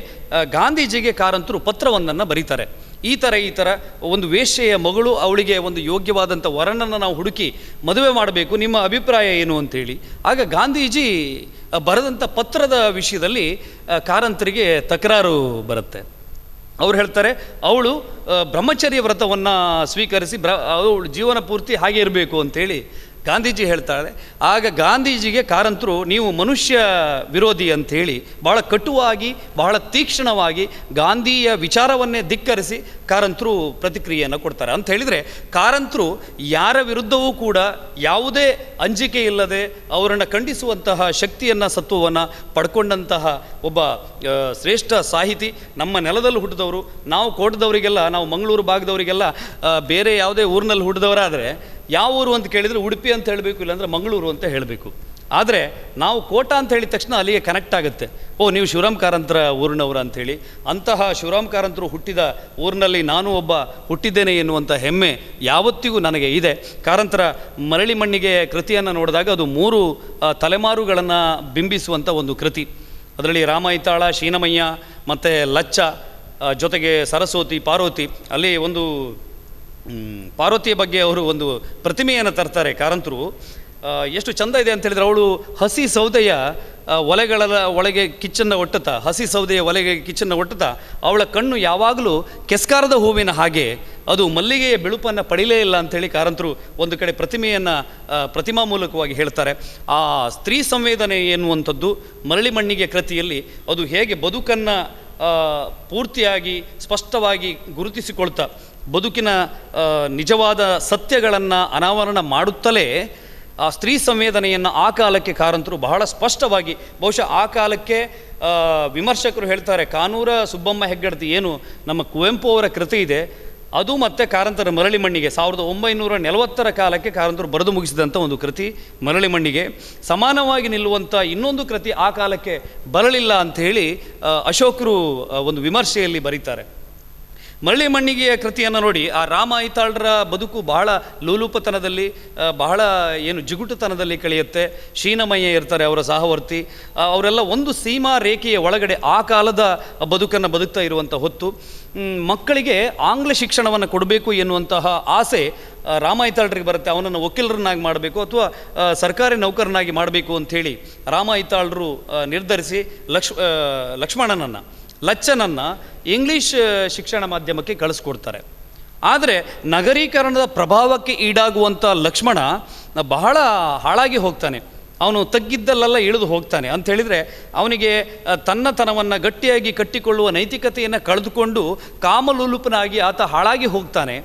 ಗಾಂಧೀಜಿಗೆ ಕಾರಂತರು ಪತ್ರವೊಂದನ್ನು ಬರೀತಾರೆ. ಈ ಥರ ಒಂದು ವೇಶ್ಯೆಯ ಮಗಳು, ಅವಳಿಗೆ ಒಂದು ಯೋಗ್ಯವಾದಂಥ ವರನನ್ನು ನಾವು ಹುಡುಕಿ ಮದುವೆ ಮಾಡಬೇಕು, ನಿಮ್ಮ ಅಭಿಪ್ರಾಯ ಏನು ಅಂಥೇಳಿ. ಆಗ ಗಾಂಧೀಜಿ ಬರೆದಂಥ ಪತ್ರದ ವಿಷಯದಲ್ಲಿ ಕಾರಂತರಿಗೆ ತಕರಾರು ಬರುತ್ತೆ. ಅವ್ರು ಹೇಳ್ತಾರೆ, ಅವಳು ಬ್ರಹ್ಮಚರ್ಯ ವ್ರತವನ್ನು ಸ್ವೀಕರಿಸಿ ಅವಳು ಜೀವನ ಪೂರ್ತಿ ಹಾಗೆ ಇರಬೇಕು ಅಂಥೇಳಿ ಗಾಂಧೀಜಿ ಹೇಳ್ತಾಳೆ. ಆಗ ಗಾಂಧೀಜಿಗೆ ಕಾರಂತರು ನೀವು ಮನುಷ್ಯ ವಿರೋಧಿ ಅಂಥೇಳಿ ಭಾಳ ಕಟುವಾಗಿ, ಬಹಳ ತೀಕ್ಷ್ಣವಾಗಿ ಗಾಂಧಿಯ ವಿಚಾರವನ್ನೇ ಧಿಕ್ಕರಿಸಿ ಕಾರಂತರು ಪ್ರತಿಕ್ರಿಯೆಯನ್ನು ಕೊಡ್ತಾರೆ. ಅಂತ ಹೇಳಿದರೆ ಕಾರಂತರು ಯಾರ ವಿರುದ್ಧವೂ ಕೂಡ ಯಾವುದೇ ಅಂಜಿಕೆ ಇಲ್ಲದೆ ಅವರನ್ನು ಖಂಡಿಸುವಂತಹ ಶಕ್ತಿಯನ್ನು, ಸತ್ವವನ್ನು ಪಡ್ಕೊಂಡಂತಹ ಒಬ್ಬ ಶ್ರೇಷ್ಠ ಸಾಹಿತಿ. ನಮ್ಮ ನೆಲದಲ್ಲಿ ಹುಟ್ಟಿದವರು. ನಾವು ಕೋಟದವರಿಗೆಲ್ಲ, ನಾವು ಮಂಗಳೂರು ಭಾಗದವರಿಗೆಲ್ಲ ಬೇರೆ ಯಾವುದೇ ಊರಿನಲ್ಲಿ ಹುಟ್ಟಿದವರಾದರೆ ಯಾವ ಊರು ಅಂತ ಕೇಳಿದರೆ ಉಡುಪಿ ಅಂತ ಹೇಳಬೇಕು, ಇಲ್ಲಾಂದರೆ ಮಂಗಳೂರು ಅಂತ ಹೇಳಬೇಕು. ಆದರೆ ನಾವು ಕೋಟ ಅಂತ ಹೇಳಿದ ತಕ್ಷಣ ಅಲ್ಲಿಗೆ ಕನೆಕ್ಟ್ ಆಗುತ್ತೆ. ನೀವು ಶಿವರಾಮ್ ಕಾರಂತರ ಊರಿನವರು ಅಂಥೇಳಿ. ಅಂತಹ ಶಿವರಾಮ್ ಕಾರಂತರು ಹುಟ್ಟಿದ ಊರಿನಲ್ಲಿ ನಾನು ಒಬ್ಬ ಹುಟ್ಟಿದ್ದೇನೆ ಎನ್ನುವಂಥ ಹೆಮ್ಮೆ ಯಾವತ್ತಿಗೂ ನನಗೆ ಇದೆ. ಕಾರಂತರ ಮರಳಿ ಮಣ್ಣಿಗೆ ಕೃತಿಯನ್ನು ನೋಡಿದಾಗ ಅದು 3 ತಲೆಮಾರುಗಳನ್ನು ಬಿಂಬಿಸುವಂಥ ಒಂದು ಕೃತಿ. ಅದರಲ್ಲಿ ರಾಮಾಯಿತಾಳ, ಶೀನಮಯ್ಯ ಮತ್ತು ಲಚ್ಚ, ಜೊತೆಗೆ ಸರಸ್ವತಿ, ಪಾರ್ವತಿ. ಅಲ್ಲಿ ಒಂದು ಪಾರ್ವತಿಯ ಬಗ್ಗೆ ಅವರು ಒಂದು ಪ್ರತಿಮೆಯನ್ನು ತರ್ತಾರೆ ಕಾರಂತರು. ಎಷ್ಟು ಚಂದ ಇದೆ ಅಂತ ಹೇಳಿದರೆ, ಅವಳು ಹಸಿ ಸೌದೆಯ ಒಲೆಗಳ ಒಳಗೆ ಕಿಚ್ಚನ್ನು ಒಟ್ಟುತ್ತಾ, ಹಸಿ ಸೌದೆಯ ಒಲೆಗೆ ಕಿಚ್ಚನ್ನು ಒಟ್ಟುತ್ತಾ ಅವಳ ಕಣ್ಣು ಯಾವಾಗಲೂ ಕೆಸ್ಕಾರದ ಹೂವಿನ ಹಾಗೆ ಅದು ಮಲ್ಲಿಗೆಯ ಬಿಳುಪನ್ನು ಪಡಿಲೇ ಇಲ್ಲ ಅಂಥೇಳಿ ಕಾರಂತರು ಒಂದು ಕಡೆ ಪ್ರತಿಮಾ ಮೂಲಕವಾಗಿ ಹೇಳ್ತಾರೆ. ಆ ಸ್ತ್ರೀ ಸಂವೇದನೆ ಎನ್ನುವಂಥದ್ದು ಮರಳಿ ಮಣ್ಣಿಗೆ ಕೃತಿಯಲ್ಲಿ ಅದು ಹೇಗೆ ಬದುಕನ್ನು ಪೂರ್ತಿಯಾಗಿ ಸ್ಪಷ್ಟವಾಗಿ ಗುರುತಿಸಿಕೊಳ್ತಾ ಬದುಕಿನ ನಿಜವಾದ ಸತ್ಯಗಳನ್ನು ಅನಾವರಣ ಮಾಡುತ್ತಲೇ ಆ ಸ್ತ್ರೀ ಸಂವೇದನೆಯನ್ನು ಆ ಕಾಲಕ್ಕೆ ಕಾರಂತರು ಬಹಳ ಸ್ಪಷ್ಟವಾಗಿ, ಬಹುಶಃ ಆ ಕಾಲಕ್ಕೆ ವಿಮರ್ಶಕರು ಹೇಳ್ತಾರೆ ಕಾನೂರ ಸುಬ್ಬಮ್ಮ ಹೆಗ್ಗಡತಿ ಏನು ನಮ್ಮ ಕುವೆಂಪು ಅವರ ಕೃತಿ ಇದೆ ಅದು ಮತ್ತು ಕಾರಂತರ ಮರಳಿ ಮಣ್ಣಿಗೆ 1940 ಕಾಲಕ್ಕೆ ಕಾರಂತರು ಬರೆದು ಮುಗಿಸಿದಂಥ ಒಂದು ಕೃತಿ ಮರಳಿ ಮಣ್ಣಿಗೆ ಸಮಾನವಾಗಿ ನಿಲ್ಲುವಂಥ ಇನ್ನೊಂದು ಕೃತಿ ಆ ಕಾಲಕ್ಕೆ ಬರಲಿಲ್ಲ ಅಂಥೇಳಿ ಅಶೋಕರು ಒಂದು ವಿಮರ್ಶೆಯಲ್ಲಿ ಬರೀತಾರೆ. ಮರಳಿ ಮಣ್ಣಿಗೆಯ ಕೃತಿಯನ್ನು ನೋಡಿ ಆ ರಾಮ ಐತಾಳರ ಬದುಕು ಬಹಳ ಲೋಲುಪತನದಲ್ಲಿ, ಬಹಳ ಜಿಗುಟುತನದಲ್ಲಿ ಕಳೆಯುತ್ತೆ. ಶೀನಮಯ್ಯ ಇರ್ತಾರೆ ಅವರ ಸಹವರ್ತಿ, ಅವರೆಲ್ಲ ಒಂದು ಸೀಮಾ ರೇಖೆಯ ಒಳಗಡೆ ಆ ಕಾಲದ ಬದುಕನ್ನು ಬದುಕ್ತಾ ಇರುವಂಥ ಹೊತ್ತು ಮಕ್ಕಳಿಗೆ ಆಂಗ್ಲ ಶಿಕ್ಷಣವನ್ನು ಕೊಡಬೇಕು ಎನ್ನುವಂತಹ ಆಸೆ ರಾಮ ಐತಾಳರಿಗೆ ಬರುತ್ತೆ. ಅವನನ್ನು ವಕೀಲರನ್ನಾಗಿ ಮಾಡಬೇಕು ಅಥವಾ ಸರ್ಕಾರಿ ನೌಕರನಾಗಿ ಮಾಡಬೇಕು ಅಂಥೇಳಿ ರಾಮ ಐತಾಳರು ನಿರ್ಧರಿಸಿ ಲಚ್ಚನನ್ನು ಇಂಗ್ಲೀಷ್ ಶಿಕ್ಷಣ ಮಾಧ್ಯಮಕ್ಕೆ ಕಳಿಸ್ಕೊಡ್ತಾರೆ. ಆದರೆ ನಗರೀಕರಣದ ಪ್ರಭಾವಕ್ಕೆ ಈಡಾಗುವಂಥ ಲಕ್ಷ್ಮಣ ಬಹಳ ಹಾಳಾಗಿ ಹೋಗ್ತಾನೆ. ಅವನು ತಗ್ಗಿದ್ದಲ್ಲೆಲ್ಲ ಇಳಿದು ಹೋಗ್ತಾನೆ ಅಂಥೇಳಿದರೆ ಅವನಿಗೆ ತನ್ನತನವನ್ನು ಗಟ್ಟಿಯಾಗಿ ಕಟ್ಟಿಕೊಳ್ಳುವ ನೈತಿಕತೆಯನ್ನು ಕಳೆದುಕೊಂಡು ಕಾಮಲೋಲುಪನಾಗಿ ಆತ ಹಾಳಾಗಿ ಹೋಗ್ತಾನೆ.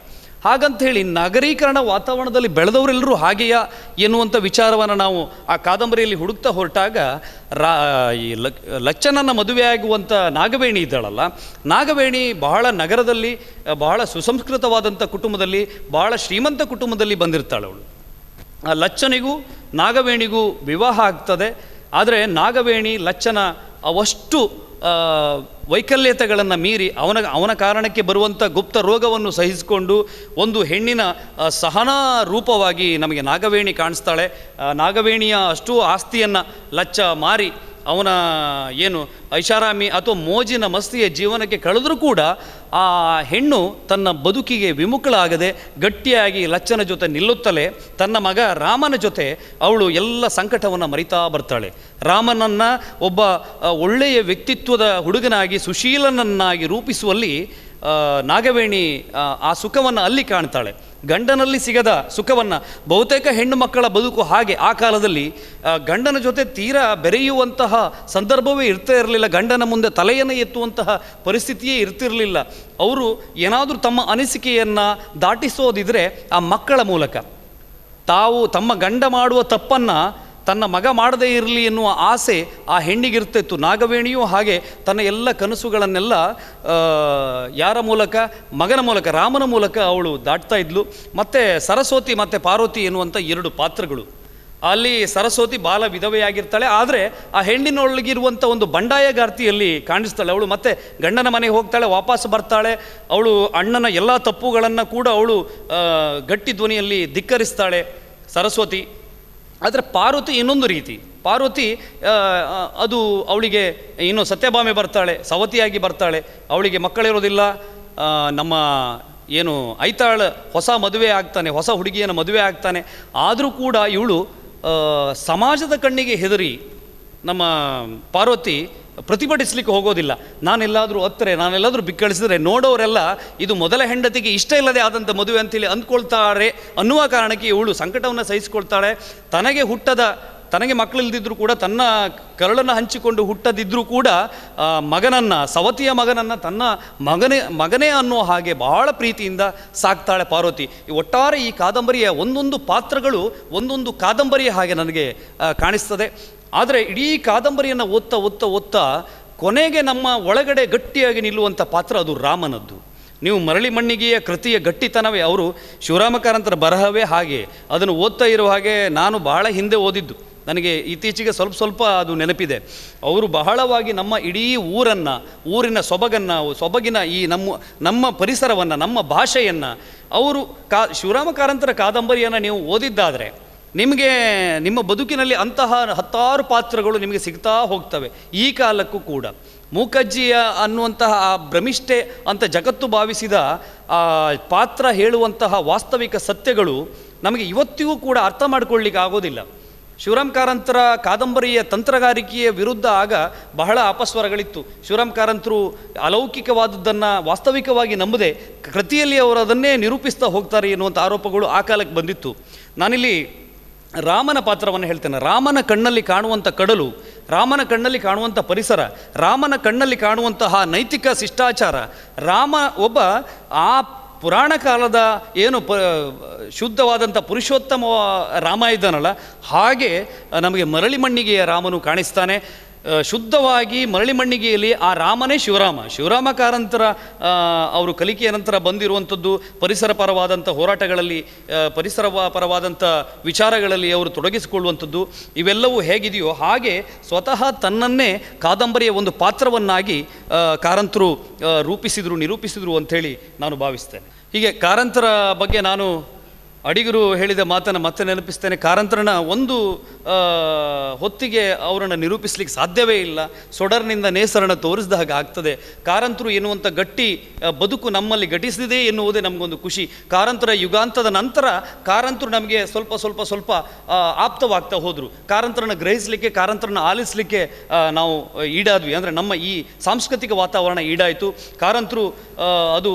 ಹಾಗಂಥೇಳಿ ನಗರೀಕರಣ ವಾತಾವರಣದಲ್ಲಿ ಬೆಳೆದವರೆಲ್ಲರೂ ಹಾಗೆಯಾ ಎನ್ನುವಂಥ ವಿಚಾರವನ್ನು ನಾವು ಆ ಕಾದಂಬರಿಯಲ್ಲಿ ಹುಡುಕ್ತಾ ಹೊರಟಾಗ ಈ ಲಚ್ಚನನ್ನು ಮದುವೆಯಾಗುವಂಥ ನಾಗವೇಣಿ ಇದ್ದಾಳಲ್ಲ, ನಾಗವೇಣಿ ಬಹಳ ನಗರದಲ್ಲಿ ಬಹಳ ಸುಸಂಸ್ಕೃತವಾದಂಥ ಕುಟುಂಬದಲ್ಲಿ, ಬಹಳ ಶ್ರೀಮಂತ ಕುಟುಂಬದಲ್ಲಿ ಬಂದಿರ್ತಾಳೆ ಅವಳು. ಆ ಲಚ್ಚನಿಗೂ ನಾಗವೇಣಿಗೂ ವಿವಾಹ ಆಗ್ತದೆ. ಆದರೆ ನಾಗವೇಣಿ ಲಚ್ಚನ ಅವಷ್ಟು ವೈಕಲ್ಯತೆಗಳನ್ನು ಮೀರಿ ಅವನ ಕಾರಣಕ್ಕೆ ಬರುವಂಥ ಗುಪ್ತ ರೋಗವನ್ನು ಸಹಿಸಿಕೊಂಡು ಒಂದು ಹೆಣ್ಣಿನ ಸಹನಾ ರೂಪವಾಗಿ ನಮಗೆ ನಾಗವೇಣಿ ಕಾಣಿಸ್ತಾಳೆ. ನಾಗವೇಣಿಯ ಅಷ್ಟೂ ಆಸ್ತಿಯನ್ನು ಲಚ್ಚ ಮಾರಿ ಅವನ ಐಷಾರಾಮಿ ಅಥವಾ ಮೋಜಿನ ಮಸ್ತಿಯ ಜೀವನಕ್ಕೆ ಕಳೆದರೂ ಕೂಡ ಆ ಹೆಣ್ಣು ತನ್ನ ಬದುಕಿಗೆ ವಿಮುಖಳಾಗದೆ ಗಟ್ಟಿಯಾಗಿ ಲಚ್ಚನ ಜೊತೆ ನಿಲ್ಲುತ್ತಲೇ ತನ್ನ ಮಗ ರಾಮನ ಜೊತೆ ಅವಳು ಎಲ್ಲ ಸಂಕಟವನ್ನು ಮರಿತಾ ಬರ್ತಾಳೆ. ರಾಮನನ್ನು ಒಬ್ಬ ಒಳ್ಳೆಯ ವ್ಯಕ್ತಿತ್ವದ ಹುಡುಗನಾಗಿ ಸುಶೀಲನನ್ನಾಗಿ ರೂಪಿಸುವಲ್ಲಿ ನಾಗವೇಣಿ ಆ ಸುಖವನ್ನು ಅಲ್ಲಿ ಕಾಣ್ತಾಳೆ. ಗಂಡನಲ್ಲಿ ಸಿಗದ ಸುಖವನ್ನು ಬಹುತೇಕ ಹೆಣ್ಣು ಮಕ್ಕಳ ಬದುಕು ಹಾಗೆ. ಆ ಕಾಲದಲ್ಲಿ ಗಂಡನ ಜೊತೆ ತೀರಾ ಬೆರೆಯುವಂತಹ ಸಂದರ್ಭವೇ ಇರ್ತಾ ಇರಲಿಲ್ಲ. ಗಂಡನ ಮುಂದೆ ತಲೆಯನ್ನು ಎತ್ತುವಂತಹ ಪರಿಸ್ಥಿತಿಯೇ ಇರ್ತಿರಲಿಲ್ಲ. ಅವರು ಏನಾದರೂ ತಮ್ಮ ಅನಿಸಿಕೆಯನ್ನು ದಾಟಿಸೋದಿದ್ರೆ ಆ ಮಕ್ಕಳ ಮೂಲಕ. ತಾವು ತಮ್ಮ ಗಂಡ ಮಾಡುವ ತಪ್ಪನ್ನು ತನ್ನ ಮಗ ಮಾಡದೇ ಇರಲಿ ಎನ್ನುವ ಆಸೆ ಆ ಹೆಣ್ಣಿಗಿರ್ತಿತ್ತು. ನಾಗವೇಣಿಯೂ ಹಾಗೆ ತನ್ನ ಎಲ್ಲ ಕನಸುಗಳನ್ನೆಲ್ಲ ಯಾರ ಮೂಲಕ? ಮಗನ ಮೂಲಕ, ರಾಮನ ಮೂಲಕ ಅವಳು ದಾಟ್ತಾ ಇದ್ಲು. ಮತ್ತು ಸರಸ್ವತಿ ಮತ್ತು ಪಾರ್ವತಿ ಎನ್ನುವಂಥ ಎರಡು ಪಾತ್ರಗಳು. ಅಲ್ಲಿ ಸರಸ್ವತಿ ಬಾಲ ವಿಧವೆಯಾಗಿರ್ತಾಳೆ, ಆದರೆ ಆ ಹೆಣ್ಣಿನೊಳಗಿರುವಂಥ ಒಂದು ಬಂಡಾಯಗಾರ್ತಿಯಲ್ಲಿ ಕಾಣಿಸ್ತಾಳೆ. ಅವಳು ಮತ್ತೆ ಗಂಡನ ಮನೆಗೆ ಹೋಗ್ತಾಳೆ, ವಾಪಸ್ ಬರ್ತಾಳೆ. ಅವಳು ಅಣ್ಣನ ಎಲ್ಲ ತಪ್ಪುಗಳನ್ನು ಕೂಡ ಅವಳು ಗಟ್ಟಿ ಧ್ವನಿಯಲ್ಲಿ ಧಿಕ್ಕರಿಸ್ತಾಳೆ ಸರಸ್ವತಿ. ಆದರೆ ಪಾರ್ವತಿ ಇನ್ನೊಂದು ರೀತಿ. ಪಾರ್ವತಿ ಅದು ಅವಳಿಗೆ ಇನ್ನು ಸತ್ಯಭಾಮೆ ಬರ್ತಾಳೆ, ಸವತಿಯಾಗಿ ಬರ್ತಾಳೆ. ಅವಳಿಗೆ ಮಕ್ಕಳಿರೋದಿಲ್ಲ. ನಮ್ಮ ಐತಾಳ ಹೊಸ ಮದುವೆ ಆಗ್ತಾನೆ, ಹೊಸ ಹುಡುಗಿಯನ್ನು ಮದುವೆ ಆಗ್ತಾನೆ. ಆದರೂ ಕೂಡ ಇವಳು ಸಮಾಜದ ಕಣ್ಣಿಗೆ ಹೆದರಿ ನಮ್ಮ ಪಾರ್ವತಿ ಪ್ರತಿಭಟಿಸಲಿಕ್ಕೆ ಹೋಗೋದಿಲ್ಲ. ನಾನೆಲ್ಲಾದರೂ ಅತ್ತರೆ, ನಾನೆಲ್ಲಾದರೂ ಬಿಕ್ಕಳಿಸಿದ್ರೆ ನೋಡೋರೆಲ್ಲ ಇದು ಮೊದಲ ಹೆಂಡತಿಗೆ ಇಷ್ಟ ಇಲ್ಲದೆ ಆದಂಥ ಮದುವೆ ಅಂತೇಳಿ ಅಂದ್ಕೊಳ್ತಾರೆ ಅನ್ನುವ ಕಾರಣಕ್ಕೆ ಇವಳು ಸಂಕಟವನ್ನು ಸಹಿಸಿಕೊಳ್ತಾಳೆ. ತನಗೆ ಮಕ್ಕಳಿಲ್ದಿದ್ರೂ ಕೂಡ, ತನ್ನ ಕರಳನ್ನು ಹಂಚಿಕೊಂಡು ಹುಟ್ಟದಿದ್ದರೂ ಕೂಡ ಮಗನನ್ನು, ಸವತಿಯ ಮಗನನ್ನು ತನ್ನ ಮಗನೇ ಅನ್ನೋ ಹಾಗೆ ಬಹಳ ಪ್ರೀತಿಯಿಂದ ಸಾಕ್ತಾಳೆ ಪಾರ್ವತಿ. ಒಟ್ಟಾರೆ ಈ ಕಾದಂಬರಿಯ ಒಂದೊಂದು ಪಾತ್ರಗಳು ಒಂದೊಂದು ಕಾದಂಬರಿಯ ಹಾಗೆ ನನಗೆ ಕಾಣಿಸ್ತದೆ. ಆದರೆ ಇಡೀ ಕಾದಂಬರಿಯನ್ನು ಓದ್ತಾ ಕೊನೆಗೆ ನಮ್ಮ ಒಳಗಡೆ ಗಟ್ಟಿಯಾಗಿ ನಿಲ್ಲುವಂಥ ಪಾತ್ರ ಅದು ರಾಮನದ್ದು. ನೀವು ಮರಳಿ ಮಣ್ಣಿಗೆಯ ಕೃತಿಯ ಗಟ್ಟಿತನವೇ, ಅವರು ಶಿವರಾಮ ಕಾರಂತರ ಬರಹವೇ ಹಾಗೆ. ಅದನ್ನು ಓದ್ತಾ ಇರೋ ಹಾಗೆ ನಾನು ಬಹಳ ಹಿಂದೆ ಓದಿದ್ದು, ನನಗೆ ಇತ್ತೀಚೆಗೆ ಸ್ವಲ್ಪ ಅದು ನೆನಪಿದೆ. ಅವರು ಬಹಳವಾಗಿ ನಮ್ಮ ಇಡೀ ಊರಿನ ಸೊಬಗಿನ ಈ ನಮ್ಮ ಪರಿಸರವನ್ನು, ನಮ್ಮ ಭಾಷೆಯನ್ನು ಅವರು ಶಿವರಾಮ ಕಾರಂತರ ಕಾದಂಬರಿಯನ್ನು ನೀವು ಓದಿದ್ದಾದರೆ ನಿಮಗೆ ನಿಮ್ಮ ಬದುಕಿನಲ್ಲಿ ಅಂತಹ 10 ಪಾತ್ರಗಳು ನಿಮಗೆ ಸಿಗ್ತಾ ಹೋಗ್ತವೆ. ಈ ಕಾಲಕ್ಕೂ ಕೂಡ ಮೂಕಜ್ಜಿಯ ಅನ್ನುವಂತಹ ಆ ಭ್ರಮಿಷ್ಠೆ ಅಂತ ಜಗತ್ತು ಭಾವಿಸಿದ ಆ ಪಾತ್ರ ಹೇಳುವಂತಹ ವಾಸ್ತವಿಕ ಸತ್ಯಗಳು ನಮಗೆ ಇವತ್ತಿಗೂ ಕೂಡ ಅರ್ಥ ಮಾಡ್ಕೊಳ್ಳಿಕ್ಕೆ ಆಗೋದಿಲ್ಲ. ಶಿವರಾಮ್ ಕಾರಂತರ ಕಾದಂಬರಿಯ ತಂತ್ರಗಾರಿಕೆಯ ವಿರುದ್ಧ ಆಗ ಬಹಳ ಅಪಸ್ವರಗಳಿತ್ತು. ಶಿವರಾಮ್ ಕಾರಂತರು ಅಲೌಕಿಕವಾದದ್ದನ್ನು ವಾಸ್ತವಿಕವಾಗಿ ನಂಬದೆ ಕೃತಿಯಲ್ಲಿ ಅವರು ಅದನ್ನೇ ನಿರೂಪಿಸ್ತಾ ಹೋಗ್ತಾರೆ ಎನ್ನುವಂಥ ಆರೋಪಗಳು ಆ ಕಾಲಕ್ಕೆ ಬಂದಿತ್ತು. ನಾನಿಲ್ಲಿ ರಾಮನ ಪಾತ್ರವನ್ನು ಹೇಳ್ತೇನೆ. ರಾಮನ ಕಣ್ಣಲ್ಲಿ ಕಾಣುವಂಥ ಕಡಲು, ರಾಮನ ಕಣ್ಣಲ್ಲಿ ಕಾಣುವಂಥ ಪರಿಸರ, ರಾಮನ ಕಣ್ಣಲ್ಲಿ ಕಾಣುವಂತಹ ನೈತಿಕ ಶಿಷ್ಟಾಚಾರ, ರಾಮ ಒಬ್ಬ ಆ ಪುರಾಣ ಕಾಲದ ಏನು ಶುದ್ಧವಾದಂಥ ಪುರುಷೋತ್ತಮ ರಾಮ ಇದ್ದಾನಲ್ಲ, ಹಾಗೆ ನಮಗೆ ಮರಳಿ ಮಣ್ಣಿಗೆಯ ರಾಮನು ಕಾಣಿಸ್ತಾನೆ. ಶುದ್ಧವಾಗಿ ಮರಳಿ ಮಣ್ಣಿಗೆಯಲ್ಲಿ ಆ ರಾಮನೇ ಶಿವರಾಮ ಕಾರಂತರ ಅವರು ಕಲಿಕೆಯ ನಂತರ ಬಂದಿರುವಂಥದ್ದು ಪರಿಸರ ಪರವಾದಂಥ ಹೋರಾಟಗಳಲ್ಲಿ, ಪರಿಸರ ಪರವಾದಂಥ ವಿಚಾರಗಳಲ್ಲಿ ಅವರು ತೊಡಗಿಸಿಕೊಳ್ಳುವಂಥದ್ದು, ಇವೆಲ್ಲವೂ ಹೇಗಿದೆಯೋ ಹಾಗೆ ಸ್ವತಃ ತನ್ನನ್ನೇ ಕಾದಂಬರಿಯ ಒಂದು ಪಾತ್ರವನ್ನಾಗಿ ಕಾರಂತರು ನಿರೂಪಿಸಿದರು ಅಂಥೇಳಿ ನಾನು ಭಾವಿಸ್ತೇನೆ. ಹೀಗೆ ಕಾರಂತರ ಬಗ್ಗೆ ನಾನು ಅಡಿಗರು ಹೇಳಿದ ಮಾತನ್ನು ಮತ್ತೆ ನೆನಪಿಸ್ತೇನೆ. ಕಾರಂತರನ ಒಂದು ಹೊತ್ತಿಗೆ ಅವರನ್ನು ನಿರೂಪಿಸಲಿಕ್ಕೆ ಸಾಧ್ಯವೇ ಇಲ್ಲ. ಸೊಡರ್ನಿಂದ ನೇಸರನ್ನು ತೋರಿಸಿದ ಹಾಗೆ ಆಗ್ತದೆ. ಕಾರಂತರು ಎನ್ನುವಂಥ ಗಟ್ಟಿ ಬದುಕು ನಮ್ಮಲ್ಲಿ ಘಟಿಸಿದೆ ಎನ್ನುವುದೇ ನಮಗೊಂದು ಖುಷಿ. ಕಾರಂತರ ಯುಗಾಂತದ ನಂತರ ಕಾರಂತರು ನಮಗೆ ಸ್ವಲ್ಪ ಆಪ್ತವಾಗ್ತಾ ಹೋದರು. ಕಾರಂತರನ್ನು ಗ್ರಹಿಸಲಿಕ್ಕೆ, ಕಾರಂತರನ್ನು ಆಲಿಸಲಿಕ್ಕೆ ನಾವು ಈಡಾದ್ವಿ. ಅಂದರೆ ನಮ್ಮ ಈ ಸಾಂಸ್ಕೃತಿಕ ವಾತಾವರಣ ಈಡಾಯಿತು. ಕಾರಂತರು ಅದು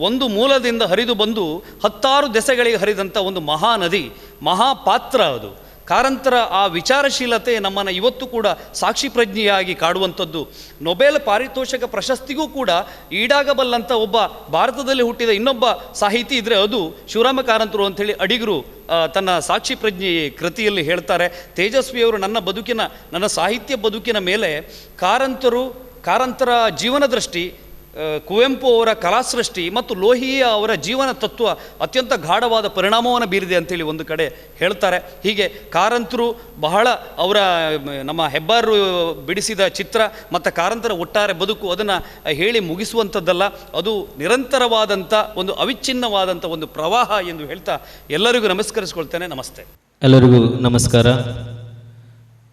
ಒಂದು ಮೂಲದಿಂದ ಹರಿದು ಬಂದು 10 ದೆಸೆಗಳಿಗೆ ಹರಿದಂಥ ಒಂದು ಮಹಾನದಿ, ಮಹಾಪಾತ್ರ ಅದು. ಕಾರಂತರ ಆ ವಿಚಾರಶೀಲತೆ ನಮ್ಮನ್ನು ಇವತ್ತು ಕೂಡ ಸಾಕ್ಷಿ ಪ್ರಜ್ಞೆಯಾಗಿ ಕಾಡುವಂಥದ್ದು. ನೊಬೆಲ್ ಪಾರಿತೋಷಕ ಪ್ರಶಸ್ತಿಗೂ ಕೂಡ ಈಡಾಗಬಲ್ಲಂಥ ಒಬ್ಬ ಭಾರತದಲ್ಲಿ ಹುಟ್ಟಿದ ಇನ್ನೊಬ್ಬ ಸಾಹಿತಿ ಇದ್ದರೆ ಅದು ಶಿವರಾಮ ಕಾರಂತರು ಅಂಥೇಳಿ ಅಡಿಗರು ತನ್ನ ಸಾಕ್ಷಿ ಪ್ರಜ್ಞೆ ಕೃತಿಯಲ್ಲಿ ಹೇಳ್ತಾರೆ. ತೇಜಸ್ವಿಯವರು ನನ್ನ ಸಾಹಿತ್ಯ ಬದುಕಿನ ಮೇಲೆ ಕಾರಂತರ ಜೀವನ ದೃಷ್ಟಿ, ಕುವೆಂಪು ಅವರ ಕಲಾಸೃಷ್ಟಿ ಮತ್ತು ಲೋಹಿಯ ಅವರ ಜೀವನ ತತ್ವ ಅತ್ಯಂತ ಗಾಢವಾದ ಪರಿಣಾಮವನ್ನು ಬೀರಿದೆ ಅಂತೇಳಿ ಒಂದು ಕಡೆ ಹೇಳ್ತಾರೆ. ಹೀಗೆ ಕಾರಂತರು ಬಹಳ ನಮ್ಮ ಹೆಬ್ಬಾರರು ಬಿಡಿಸಿದ ಚಿತ್ರ ಮತ್ತು ಕಾರಂತರ ಒಟ್ಟಾರೆ ಬದುಕು ಅದನ್ನು ಹೇಳಿ ಮುಗಿಸುವಂಥದ್ದಲ್ಲ, ಅದು ನಿರಂತರವಾದಂಥ ಒಂದು ಅವಿಚ್ಛಿನ್ನವಾದಂಥ ಒಂದು ಪ್ರವಾಹ ಎಂದು ಹೇಳ್ತಾ ಎಲ್ಲರಿಗೂ ನಮಸ್ಕರಿಸ್ಕೊಳ್ತೇನೆ. ನಮಸ್ತೆ. ಎಲ್ಲರಿಗೂ ನಮಸ್ಕಾರ.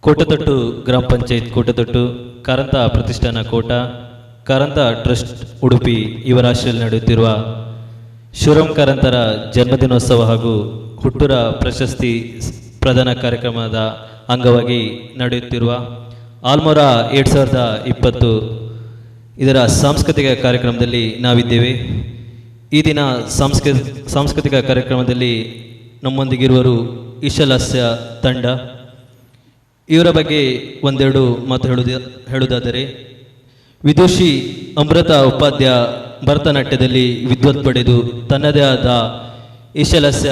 ಕೋಟತಟ್ಟು ಗ್ರಾಮ ಪಂಚಾಯತ್ ಕೋಟತಟ್ಟು, ಕಾರಂತ ಪ್ರತಿಷ್ಠಾನ ಕೋಟ, ಕಾರಂತ ಟ್ರಸ್ಟ್ ಉಡುಪಿ ಇವರ ಆಶ್ರಯದಲ್ಲಿ ನಡೆಯುತ್ತಿರುವ ಶಿವರಾಮ್ ಕಾರಂತರ ಜನ್ಮದಿನೋತ್ಸವ ಹಾಗೂ ಹುಟ್ಟೂರ ಪ್ರಶಸ್ತಿ ಪ್ರದಾನ ಕಾರ್ಯಕ್ರಮದ ಅಂಗವಾಗಿ ನಡೆಯುತ್ತಿರುವ ಆಲ್ಮೋರ 2020 ಇದರ ಸಾಂಸ್ಕೃತಿಕ ಕಾರ್ಯಕ್ರಮದಲ್ಲಿ ನಾವಿದ್ದೇವೆ. ಈ ದಿನ ಸಾಂಸ್ಕೃತಿಕ ಕಾರ್ಯಕ್ರಮದಲ್ಲಿ ನಮ್ಮೊಂದಿಗಿರುವರು ಈಶಲಾಸ್ಯ ತಂಡ. ಇವರ ಬಗ್ಗೆ ಒಂದೆರಡು ಮಾತು ಹೇಳುವುದಾದರೆ, ವಿದುಷಿ ಅಮೃತ ಉಪಾಧ್ಯ ಭರತನಾಟ್ಯದಲ್ಲಿ ವಿದ್ವತ್ ಪಡೆದು ತನ್ನದೇ ಆದ ಈಶಲಾಸ್ಯ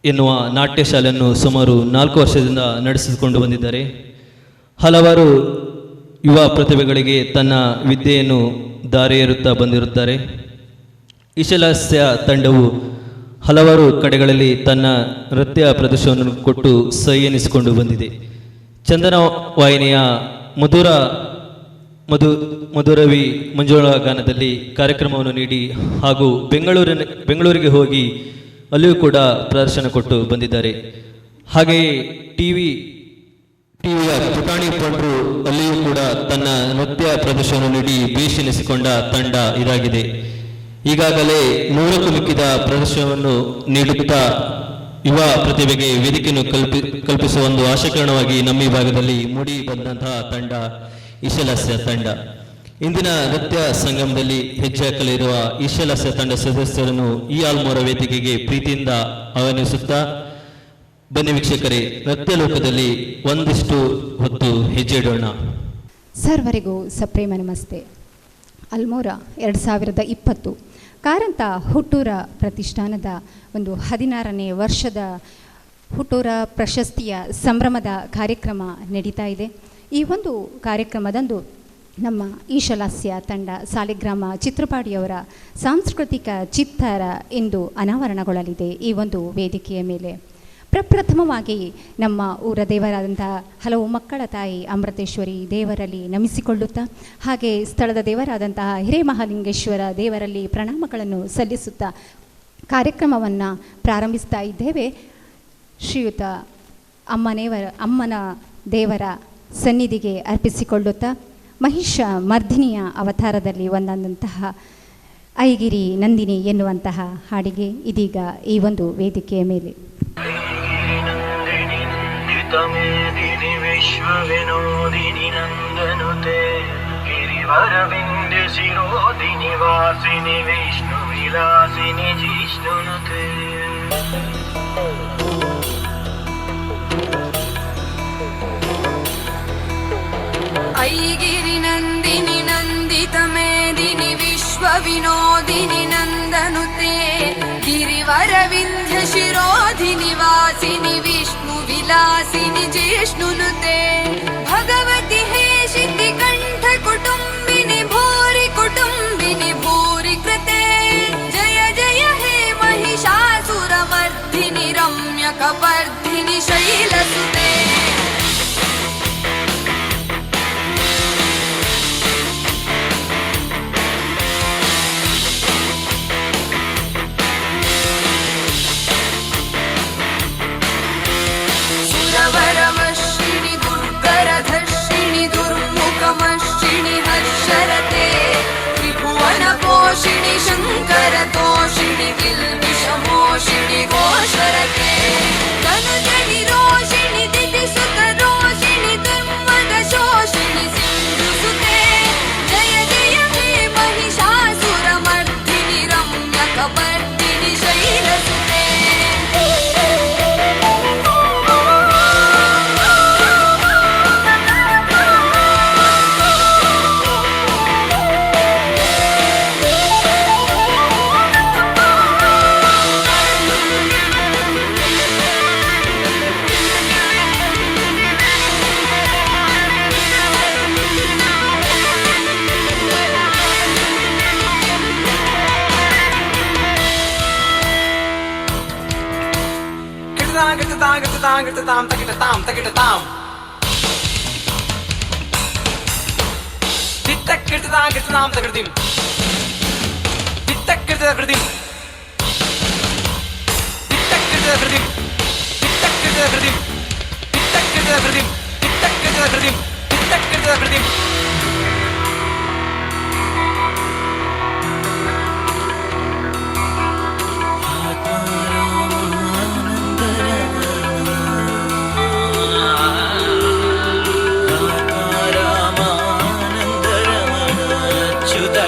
ಎನ್ನುವ ನಾಟ್ಯ ಶಾಲೆಯನ್ನು ಸುಮಾರು 4 ವರ್ಷದಿಂದ ನಡೆಸಿಕೊಂಡು ಬಂದಿದ್ದಾರೆ. ಹಲವಾರು ಯುವ ಪ್ರತಿಭೆಗಳಿಗೆ ತನ್ನ ವಿದ್ಯೆಯನ್ನು ದಾರಿಯೇರುತ್ತಾ ಬಂದಿರುತ್ತಾರೆ. ಈಶಲಾಸ್ಯ ತಂಡವು ಹಲವಾರು ಕಡೆಗಳಲ್ಲಿ ತನ್ನ ನೃತ್ಯ ಪ್ರದರ್ಶನವನ್ನು ಕೊಟ್ಟು ಸೈ ಎನಿಸಿಕೊಂಡು ಬಂದಿದೆ. ಚಂದನ ವಾಹಿನಿಯ ಮಧುರವಿ ಮಂಜುಳಾ ಗಾನದಲ್ಲಿ ಕಾರ್ಯಕ್ರಮವನ್ನು ನೀಡಿ ಹಾಗೂ ಬೆಂಗಳೂರಿಗೆ ಹೋಗಿ ಅಲ್ಲಿಯೂ ಕೂಡ ಪ್ರದರ್ಶನ ಕೊಟ್ಟು ಬಂದಿದ್ದಾರೆ. ಹಾಗೆಯೇ ಟಿವಿಯ ಪುಟಾಣಿ ಪಂಡ್ರು ಅಲ್ಲಿಯೂ ಕೂಡ ತನ್ನ ನೃತ್ಯ ಪ್ರದರ್ಶನ ನೀಡಿ ಬೇಷೆನಿಸಿಕೊಂಡ ತಂಡ ಇದಾಗಿದೆ. ಈಗಾಗಲೇ 100ಕ್ಕೂ ಮಿಕ್ಕಿದ ಪ್ರದರ್ಶನವನ್ನು ನೀಡುತ್ತಾ ಯುವ ಪ್ರತಿಭೆಗೆ ವೇದಿಕೆಯನ್ನು ಕಲ್ಪಿಸುವ ಒಂದು ಆಶಾಕಿರಣವಾಗಿ ನಮ್ಮ ಈ ಭಾಗದಲ್ಲಿ ಮೂಡಿ ಬಂದಂತಹ ತಂಡ ಈಶಲಾಸ್ಯ ತಂಡ. ಇಂದಿನ ನೃತ್ಯ ಸಂಗಮದಲ್ಲಿ ಹೆಜ್ಜೆ ಹಾಕಲಿರುವ ಈಶಲಾಸ್ಯ ತಂಡ ಸದಸ್ಯರನ್ನು ಈ ಆಲ್ಮೋರ ವೇದಿಕೆಗೆ ಪ್ರೀತಿಯಿಂದ ಆಹ್ವಾನಿಸುತ್ತಾ, ಬನ್ನಿ ವೀಕ್ಷಕರೇ, ನೃತ್ಯ ಲೋಕದಲ್ಲಿ ಒಂದಿಷ್ಟು ಹೊತ್ತು ಹೆಜ್ಜೆ ಇಡೋಣ. ಸರ್ವರಿಗೂ ಸಪ್ರೇಮ ನಮಸ್ತೆ. ಆಲ್ಮೋರ 2020 ಕಾರಂತ ಹುಟ್ಟೂರ ಪ್ರತಿಷ್ಠಾನದ ಒಂದು 16ನೇ ವರ್ಷದ ಹುಟ್ಟೂರ ಪ್ರಶಸ್ತಿಯ ಸಂಭ್ರಮದ ಕಾರ್ಯಕ್ರಮ ನಡೀತಾ ಇದೆ. ಈ ಒಂದು ಕಾರ್ಯಕ್ರಮದಂದು ನಮ್ಮ ಈಶಲಾಸ್ಯ ತಂಡ ಸಾಲಿಗ್ರಾಮ ಚಿತ್ರಪಾಡಿಯವರ ಸಾಂಸ್ಕೃತಿಕ ಚಿತ್ತಾರ ಎಂದು ಅನಾವರಣಗೊಳ್ಳಲಿದೆ. ಈ ಒಂದು ವೇದಿಕೆಯ ಮೇಲೆ ಪ್ರಪ್ರಥಮವಾಗಿ ನಮ್ಮ ಊರ ದೇವರಾದಂಥ ಹಲವು ಮಕ್ಕಳ ತಾಯಿ ಅಮೃತೇಶ್ವರಿ ದೇವರಲ್ಲಿ ನಮಿಸಿಕೊಳ್ಳುತ್ತಾ, ಹಾಗೆ ಸ್ಥಳದ ದೇವರಾದಂತಹ ಹಿರೇಮಹಾಲಿಂಗೇಶ್ವರ ದೇವರಲ್ಲಿ ಪ್ರಣಾಮಗಳನ್ನು ಸಲ್ಲಿಸುತ್ತಾ ಕಾರ್ಯಕ್ರಮವನ್ನು ಪ್ರಾರಂಭಿಸ್ತಾ ಇದ್ದೇವೆ. ಶ್ರೀಯುತ ಅಮ್ಮನ ದೇವರ ಸನ್ನಿಧಿಗೆ ಅರ್ಪಿಸಿಕೊಳ್ಳುತ್ತಾ ಮಹಿಷ ಮರ್ಧಿನಿಯ ಅವತಾರದಲ್ಲಿ ಒಂದಂತಹ ಐಗಿರಿ ನಂದಿನಿ ಎನ್ನುವಂತಹ ಹಾಡಿಗೆ ಇದೀಗ ಈ ಒಂದು ವೇದಿಕೆಯ ಮೇಲೆ मेदिनि विश्वविनोदिनि नन्दनुते गिरिवरविन्द्य शिरोदिनि वासिनि विष्णुविलासिनि जिष्णुनुते ऐगिरिनन्दिनि नन्दितमेदिनि विश्वविनोदिनि नन्दनुते गिरिवरविन्ध्यशिरोधिनि वासिनि विष्णुविलासिनि जिष्णुनुते भगवति हेशिति कण्ठकुटुम्बिनि भूरि कुटुम्बिनि भूरि कृते जय जय हे महिषासुरमर्दिनि रम्यकपर्दिनि शैलसुते वरमर्षिणि दुर्गरधर्षिणि दुर्मुखमर्षिणि हर्षरते त्रिभुवनपोषिणि शङ्करतोषिणि किल्बिषमोषिणि घोषरते तनुजनिरोषिणि दितिसुतरोषिणि दुर्मदशोषिणि सिन्धुसुते जय जय हे महिषासुरमर्दिनि रम्यकपर्दिनि शैलसुते ताम तकिटताम तकिटताम तित्तक किर्तताम किर्तताम तकिटतिम तित्तक किर्तकृतिम तित्तक किर्तकृतिम तित्तक किर्तकृतिम तित्तक किर्तकृतिम तित्तक किर्तकृतिम तित्तक किर्तकृतिम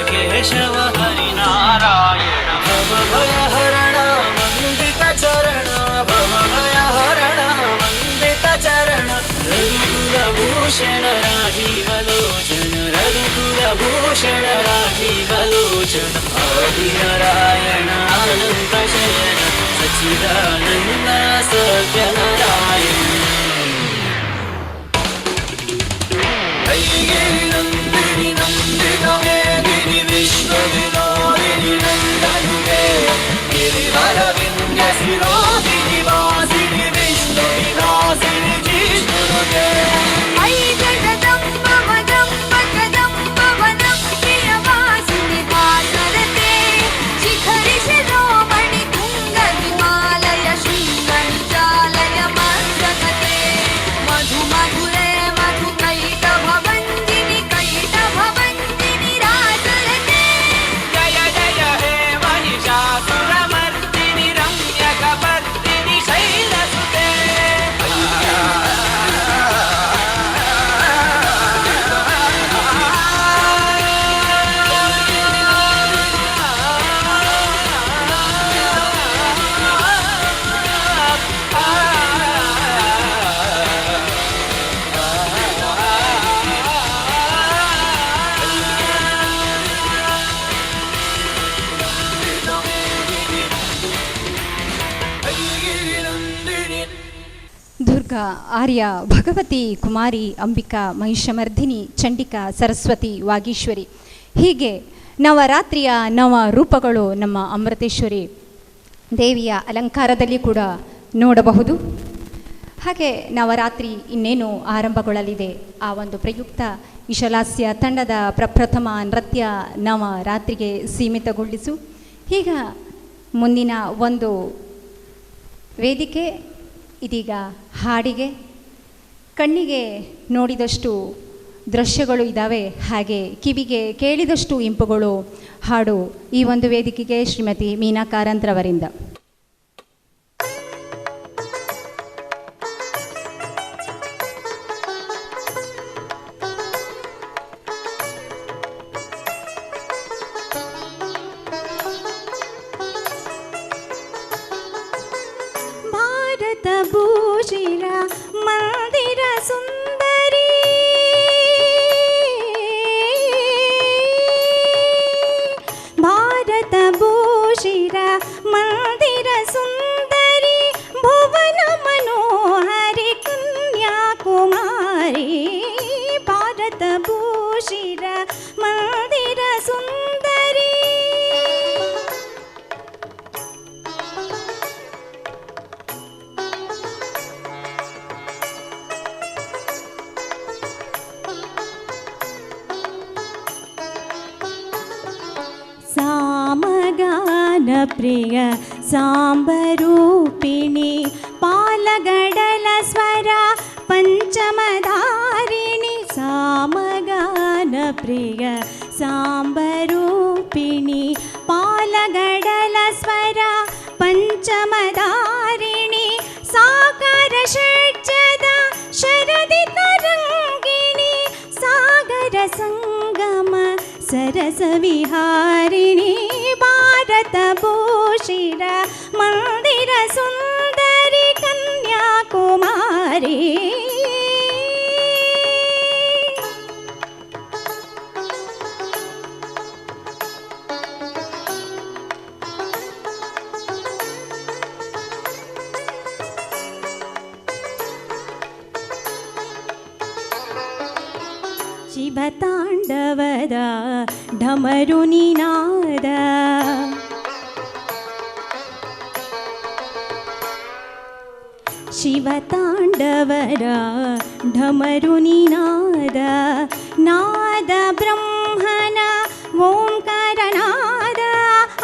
केशव हरिनारायण भवभयहरण वन्दितचरण भवभयहरण वन्दितचरण रघुकुलभूषण राजीवलोचन रघुकुलभूषण राजीवलोचन आदिनारायण अनन्तशयन सच्चिदानन्द सत्यनारायण ऐगिरिनन्दिनि नन्दितमेदिनि विश्वविनोदिनि नन्दनुते गिरिवरविन्द्यशिरोधिनि वासिनि विष्णुविलासिनि जिष्णुनुते ऐ जगदम्ब वदम्ब कदम्ब वनं प्रियवासिनि भासरते शिखरि शिरोमणि तुङ्ग हिमालय शृङ्गनिजालय मस्तकते मधु मधुरे मधु कैटभवन्दिनि कैटभवन्दिनि रासरते जय जय हे महिषासुरमर्दिनि रम्यकपर्दिनि शैलसुते ದುರ್ಗಾ, ಆರ್ಯ, ಭಗವತಿ, ಕುಮಾರಿ, ಅಂಬಿಕಾ, ಮಹಿಷಮರ್ಧಿನಿ, ಚಂಡಿಕಾ, ಸರಸ್ವತಿ, ವಾಗೀಶ್ವರಿ ಹೀಗೆ ನವರಾತ್ರಿಯ ನವ ರೂಪಗಳು ನಮ್ಮ ಅಮೃತೇಶ್ವರಿ ದೇವಿಯ ಅಲಂಕಾರದಲ್ಲಿ ಕೂಡ ನೋಡಬಹುದು. ಹಾಗೆ ನವರಾತ್ರಿ ಇನ್ನೇನು ಆರಂಭಗೊಳ್ಳಲಿದೆ. ಆ ಒಂದು ಪ್ರಯುಕ್ತ ವಿಶಲಾಸ್ಯ ತಂಡದ ಪ್ರಪ್ರಥಮ ನೃತ್ಯ ನವರಾತ್ರಿಗೆ ಸೀಮಿತಗೊಳಿಸು. ಈಗ ಮುಂದಿನ ಒಂದು ವೇದಿಕೆ ಇದೀಗ ಹಾಡಿಗೆ. ಕಣ್ಣಿಗೆ ನೋಡಿದಷ್ಟು ದೃಶ್ಯಗಳು ಇದ್ದಾವೆ, ಹಾಗೆ ಕಿವಿಗೆ ಕೇಳಿದಷ್ಟು ಇಂಪುಗಳು ಹಾಡು. ಈ ಒಂದು ವೇದಿಕೆಗೆ ಶ್ರೀಮತಿ ಮೀನಾ ಕಾರಂತ್ರವರಿಂದ. ಭೂಷಿರ ಮಂದಿರ ಸುಂದರಿ. ಸಾಮಗಾನ ಪ್ರಿಯ ಸಾಂಬರೂಪಿಣಿ ಪಾಲಗಡಲ ಸ್ವರ ಪಂಚಮಧಾರಿಣಿ. ಸಾಮಗಾನ ಪ್ರಿಯ ಸಾಂಬರೂಪಿಣಿ ಪಾಲಗಡಲ ಸ್ವರ ಪಂಚಮಧಾರಿಣಿ. ಸಾಗರ ಷಡ್ಜದ ಶರದಿ ತರಂಗಿಣಿ ಸಾಗರ ಸಂಗಮ ಸರಸ ವಿಹಾರಿಣಿ. ಭಾರತ ಭೂಷಿರ ಮಂದಿರ ಸುಂದರಿ ಕನ್ಯಾಕುಮಾರಿ. ಶಿವತಾಂಡವದ ಢಮರು ನಿನಾದ ಶಿವತಾಂಡವರ ಢಮರು ನಿನಾದ ನಾದ ಬ್ರಹ್ಮನ ಓಂಕಾರ ನಾದ.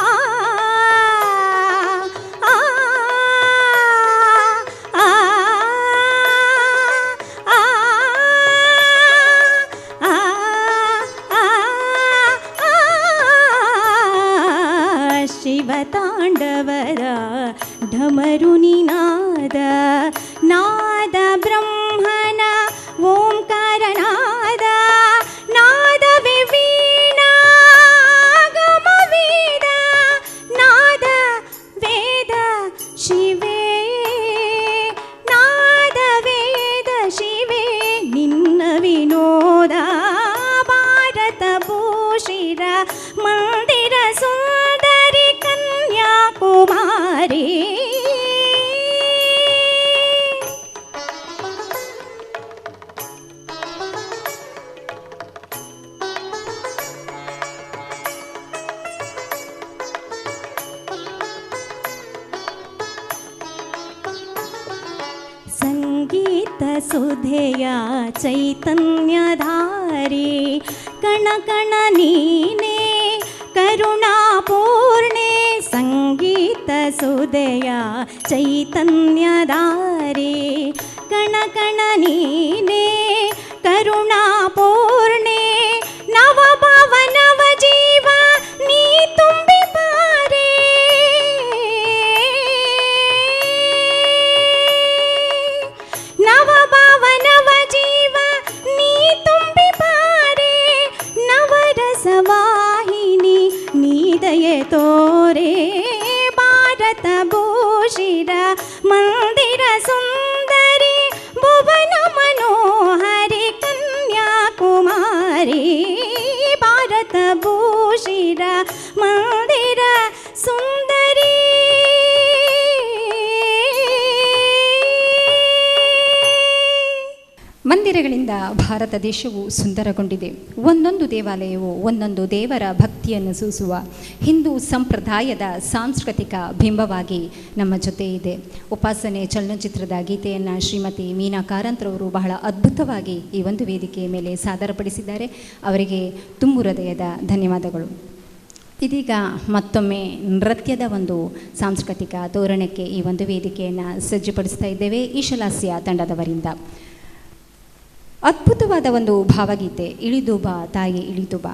ಆ ಆ ಆ ಶಿವತಾಂಡವರ ಢಮರು ನಿನಾದ ನಾದ ಬ್ರಹ್ಮನ ಓಂಕಾರ ನಾದ. ನಾದವೇ ವೀಣಾ ಗಮ ವೇದ ನಾದ ವೇದ ಶಿವೇ. ನಾದ ವೇದ ಶಿವೇ ನಿನ್ನ ವಿನೋದ. ಭಾರತ ಭೂಷಿರ ಮಂದಿರ ಸುಂದರಿ ಕನ್ಯಾಕುಮಾರಿ. ಸಂಗೀತ ಸುಧೆಯ ಚೈತನ್ಯಧಾರಿ ಕಣ ಕಣ ನೀನೇ ಕರುಣಾಪೂರ್ಣೆ. ಸಂಗೀತ ಸುಧೆಯ ಚೈತನ್ಯಧಾರಿ ಕಣ ಕಣ ನೀನೇ ಕರುಣಾಪೂರ್ಣೆ. ನವಭಾವ ನವ ಜೀವ ನೀ ತುಂಬಿ ಬಾರೆ. ನವಭಾವ ನವ ಜೀವ ನೀ ತುಂಬಿ ಬಾರೆ. ನವರಸವಾಹಿನಿ ನೀ ದಯೆ ತೋರೆ. ಭಾರತ ಭೂಷಿರ ಮಂದಿರ ಸುಂದರಿ ಭುವನ ಮನೋಹರಿ ಕನ್ಯಾಕುಮಾರಿ. ಭಾರತ ಭೂಷಿರ ಮಂದಿರ ಸುಂದರಿ. ಮಂದಿರಗಳಿಂದ ಭಾರತ ದೇಶವು ಸುಂದರಗೊಂಡಿದೆ. ಒಂದೊಂದು ದೇವಾಲಯವು ಒಂದೊಂದು ದೇವರ ಭಕ್ತಿಯನ್ನು ಸೂಸುವ ಹಿಂದೂ ಸಂಪ್ರದಾಯದ ಸಾಂಸ್ಕೃತಿಕ ಬಿಂಬವಾಗಿ ನಮ್ಮ ಜೊತೆ ಇದೆ. ಉಪಾಸನೆ ಚಲನಚಿತ್ರದ ಗೀತೆಯನ್ನು ಶ್ರೀಮತಿ ಮೀನಾ ಕಾರಂತ್ರವರು ಬಹಳ ಅದ್ಭುತವಾಗಿ ಈ ಒಂದು ವೇದಿಕೆಯ ಮೇಲೆ ಸಾದರಪಡಿಸಿದ್ದಾರೆ. ಅವರಿಗೆ ತುಂಬು ಹೃದಯದ ಧನ್ಯವಾದಗಳು. ಇದೀಗ ಮತ್ತೊಮ್ಮೆ ನೃತ್ಯದ ಒಂದು ಸಾಂಸ್ಕೃತಿಕ ತೋರಣಕ್ಕೆ ಈ ಒಂದು ವೇದಿಕೆಯನ್ನು ಸಜ್ಜುಪಡಿಸ್ತಾ ಇದ್ದೇವೆ ಈಶಲಾಸ್ಯ ತಂಡದವರಿಂದ. ಅದ್ಭುತವಾದ ಒಂದು ಭಾವಗೀತೆ ಇಳಿದು ಬಾ ತಾಯಿ ಇಳಿದು ಬಾ.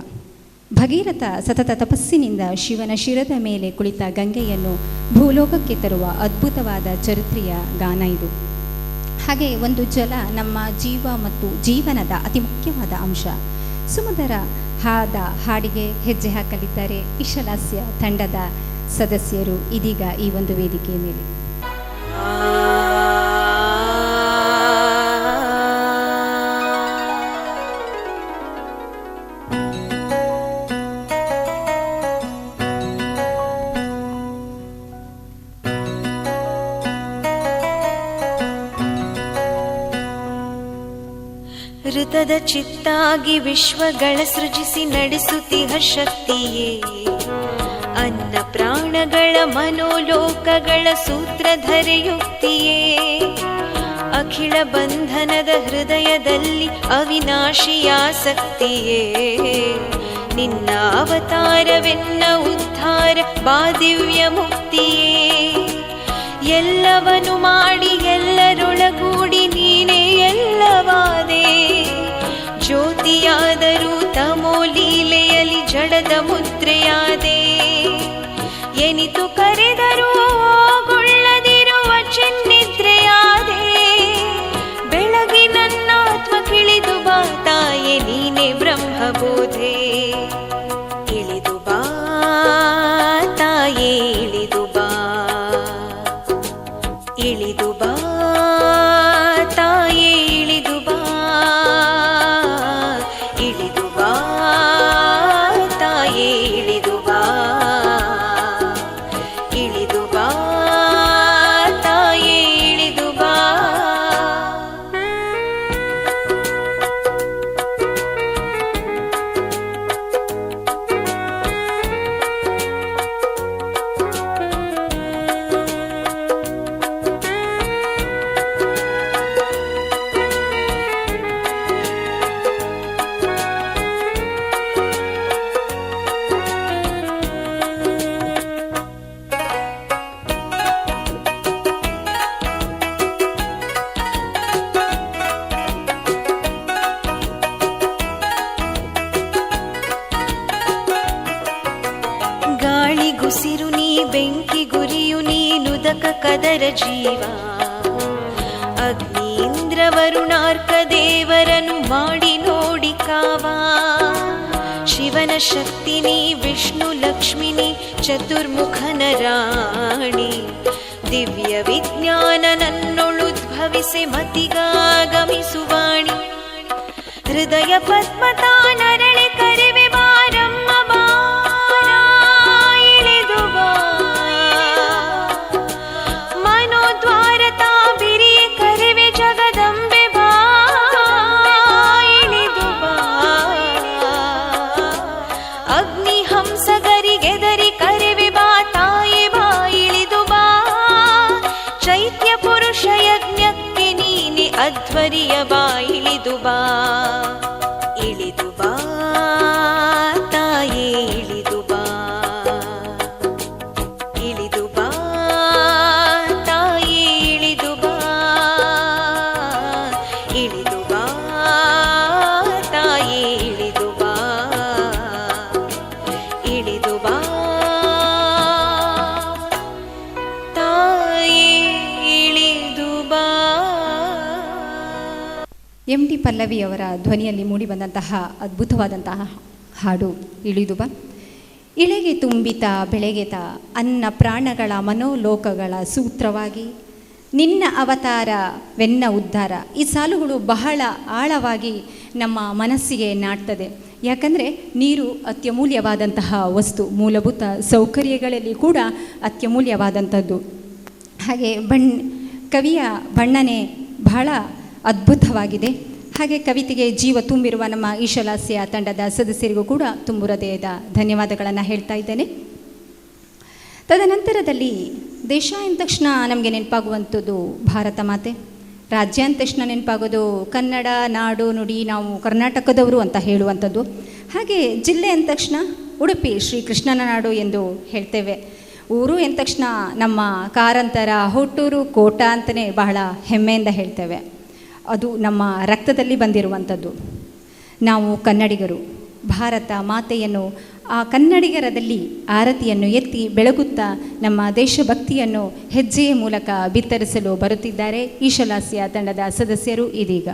ಭಗೀರಥ ಸತತ ತಪಸ್ಸಿನಿಂದ ಶಿವನ ಶಿರದ ಮೇಲೆ ಕುಳಿತ ಗಂಗೆಯನ್ನು ಭೂಲೋಕಕ್ಕೆ ತರುವ ಅದ್ಭುತವಾದ ಚರಿತ್ರೆಯ ಗಾನ ಇದು. ಹಾಗೆ ಒಂದು ಜಲ ನಮ್ಮ ಜೀವ ಮತ್ತು ಜೀವನದ ಅತಿ ಮುಖ್ಯವಾದ ಅಂಶ. ಸುಮಧುರ ಹಾಡಿಗೆ ಹೆಜ್ಜೆ ಹಾಕಲಿದ್ದಾರೆ ಈಶಲಾಸ್ಯ ತಂಡದ ಸದಸ್ಯರು ಇದೀಗ ಈ ಒಂದು ವೇದಿಕೆಯ ಮೇಲೆ. ಋತದ ಚಿತ್ತಾಗಿ ವಿಶ್ವಗಳ ಸೃಜಿಸಿ ನಡೆಸುತ್ತಿಹ ಶಕ್ತಿಯೇ, ಅನ್ನ ಪ್ರಾಣಗಳ ಮನೋಲೋಕಗಳ ಸೂತ್ರಧರೆಯುಕ್ತಿಯೇ, ಅಖಿಲ ಬಂಧನದ ಹೃದಯದಲ್ಲಿ ಅವಿನಾಶಿಯಾಸಕ್ತಿಯೇ, ನಿನ್ನ ಅವತಾರವೆನ್ನ ಉದ್ಧಾರ ಬಾದಿವ್ಯ ಮುಕ್ತಿಯೇ, ಎಲ್ಲವನು ಮಾಡಿ ಎಲ್ಲರೊಳಗೂಡಿ ನೀನೇ ಎಲ್ಲವಾದೆ, ಜ್ಯೋತಿಯಾದರೂ ತಮೋ ಲೀಲೆಯಲ್ಲಿ ಜಡದ ಮುದ್ರೆಯಾದೆ, ಎನಿತು ಕರೆದರೂ ಗೊಳ್ಳದಿರುವ ಚಿನ್ನಿದ್ರೆಯಾದೆ, ಬೆಳಗಿ ನನ್ನ ಆತ್ಮ ಕಿಳಿದು ಬಾ ತಾಯೆ ನೀನೆ ಬ್ರಹ್ಮಬೋಧೆ, ಇಳಿದು ಬಾ ತಾಯೇ ಇಳಿದು ಬಾ, ಇಳಿದು ಬಾ ತಾಯೇ ಇಳಿದು ಬಾ, ಇಳಿದು ಬಾ ತಾಯೇ ಇಳಿದು ಬಾ, ಇಳಿದು ಬಾ ತಾಯೇ ಇಳಿದು ಬಾ. ಗಾಳಿಗುಸಿರು ನೀ ಬೆಂಕಿ ಗುರಿಯು ನೀನುದಕ ಕದರ ಜೀವ, ಅಗ್ನಿ ಇಂದ್ರ ವರುಣಾರ್ಕ ದೇವರನು ಮಾಡಿ ನೋಡಿ ಕಾವ, ಶಿವನ ಶಕ್ತಿ ನೀ ವಿಷ್ಣು ಲಕ್ಷ್ಮಿನಿ ಚತುರ್ಮುಖನ ರಾಣಿ, ದಿವ್ಯ ವಿಜ್ಞಾನ ನನ್ನೊಳುದ್ಭವಿಸಿ ಮತಿಗಾಗಮಿಸುವಾಣಿ, ಹೃದಯ ಪದ್ಮತಾ ನರಳೆ ಕರೆವೆ ಬಾರಮ್ಮ ಬಾ, ಇಳಿದು ಬಾ ಮನೋದ್ವಾರತಾ ಬಿರಿಯೆ ಕರೆವೆ ಜಗದಂಬೆ ಬಾ, ಇಳಿದು ಬಾ ಅಗ್ನಿ ಹಂಸಗರಿಗೆದರಿ ಕರೆವೆ ಬಾ ತಾಯೆ ಬಾ, ಇಳಿದು ಬಾ ಚೈತ್ಯ ಪುರುಷ ಯಜ್ಞಕ್ಕೆ ನೀನೆ ಅಧ್ವರಿಯ ಬಾ, ಇಳಿದು ಬಾ, ಇಳಿದು ಬಾ ತಾಯೇ ಇಳಿದು ಬಾ, ಇಳಿದು ಬಾ ತಾಯೇ ಇಳಿದು ಬಾ, ಇಳಿದು ಬಾ ತಾಯೇ ಇಳಿದು ಬಾ, ಇಳಿದು ಬಾ ತಾಯೇ ಇಳಿದು ಬಾ. ಎಂ ಟಿ ಪಲ್ಲವಿಯವರ ಧ್ವನಿಯಲ್ಲಿ ಮೂಡಿಬಂದಂತಹ ಅದ್ಭುತವಾದಂತಹ ಹಾಡು ಇಳಿದು ಬಾ. ಇಳೆಗೆ ತುಂಬಿತ ಬೆಳೆಗೆತ ಅನ್ನ ಪ್ರಾಣಗಳ ಮನೋಲೋಕಗಳ ಸೂತ್ರವಾಗಿ ನಿನ್ನ ಅವತಾರವೆನ್ನ ಉದ್ಧಾರ. ಈ ಸಾಲುಗಳು ಬಹಳ ಆಳವಾಗಿ ನಮ್ಮ ಮನಸ್ಸಿಗೆ ನಾಟ್ತದೆ. ಯಾಕಂದರೆ ನೀರು ಅತ್ಯಮೂಲ್ಯವಾದಂತಹ ವಸ್ತು, ಮೂಲಭೂತ ಸೌಕರ್ಯಗಳಲ್ಲಿ ಕೂಡ ಅತ್ಯಮೂಲ್ಯವಾದಂಥದ್ದು. ಹಾಗೆ ಕವಿಯ ಬಣ್ಣನೆ ಬಹಳ ಅದ್ಭುತವಾಗಿದೆ. ಹಾಗೆ ಕವಿತೆಗೆ ಜೀವ ತುಂಬಿರುವ ನಮ್ಮ ಈಶಲಾಸ್ಯ ತಂಡದ ಸದಸ್ಯರಿಗೂ ಕೂಡ ತುಂಬು ಹೃದಯದ ಧನ್ಯವಾದಗಳನ್ನು ಹೇಳ್ತಾ ಇದ್ದೇನೆ. ತದನಂತರದಲ್ಲಿ ದೇಶ ಅಂದ ತಕ್ಷಣ ನಮಗೆ ನೆನಪಾಗುವಂಥದ್ದು ಭಾರತ ಮಾತೆ, ರಾಜ್ಯ ಅಂದ ತಕ್ಷಣ ನೆನಪಾಗೋದು ಕನ್ನಡ ನಾಡು ನುಡಿ, ನಾವು ಕರ್ನಾಟಕದವರು ಅಂತ ಹೇಳುವಂಥದ್ದು. ಹಾಗೆ ಜಿಲ್ಲೆ ಅಂದ ತಕ್ಷಣ ಉಡುಪಿ ಶ್ರೀ ಕೃಷ್ಣನ ನಾಡು ಎಂದು ಹೇಳ್ತೇವೆ. ಊರು ಎಂದ ತಕ್ಷಣ ನಮ್ಮ ಕಾರಂತರ ಹುಟ್ಟೂರು ಕೋಟ ಅಂತಲೇ ಬಹಳ ಹೆಮ್ಮೆಯಿಂದ ಹೇಳ್ತೇವೆ. ಅದು ನಮ್ಮ ರಕ್ತದಲ್ಲಿ ಬಂದಿರುವಂಥದ್ದು. ನಾವು ಕನ್ನಡಿಗರು ಭಾರತ ಮಾತೆಯನ್ನು ಆ ಕನ್ನಡಿಗರದಲ್ಲಿ ಆರತಿಯನ್ನು ಎತ್ತಿ ಬೆಳಗುತ್ತಾ ನಮ್ಮ ದೇಶಭಕ್ತಿಯನ್ನು ಹೆಜ್ಜೆಯ ಮೂಲಕ ಬಿತ್ತರಿಸಲು ಬರುತ್ತಿದ್ದಾರೆ ಈಶಲಾಸ್ಯ ತಂಡದ ಸದಸ್ಯರು. ಇದೀಗ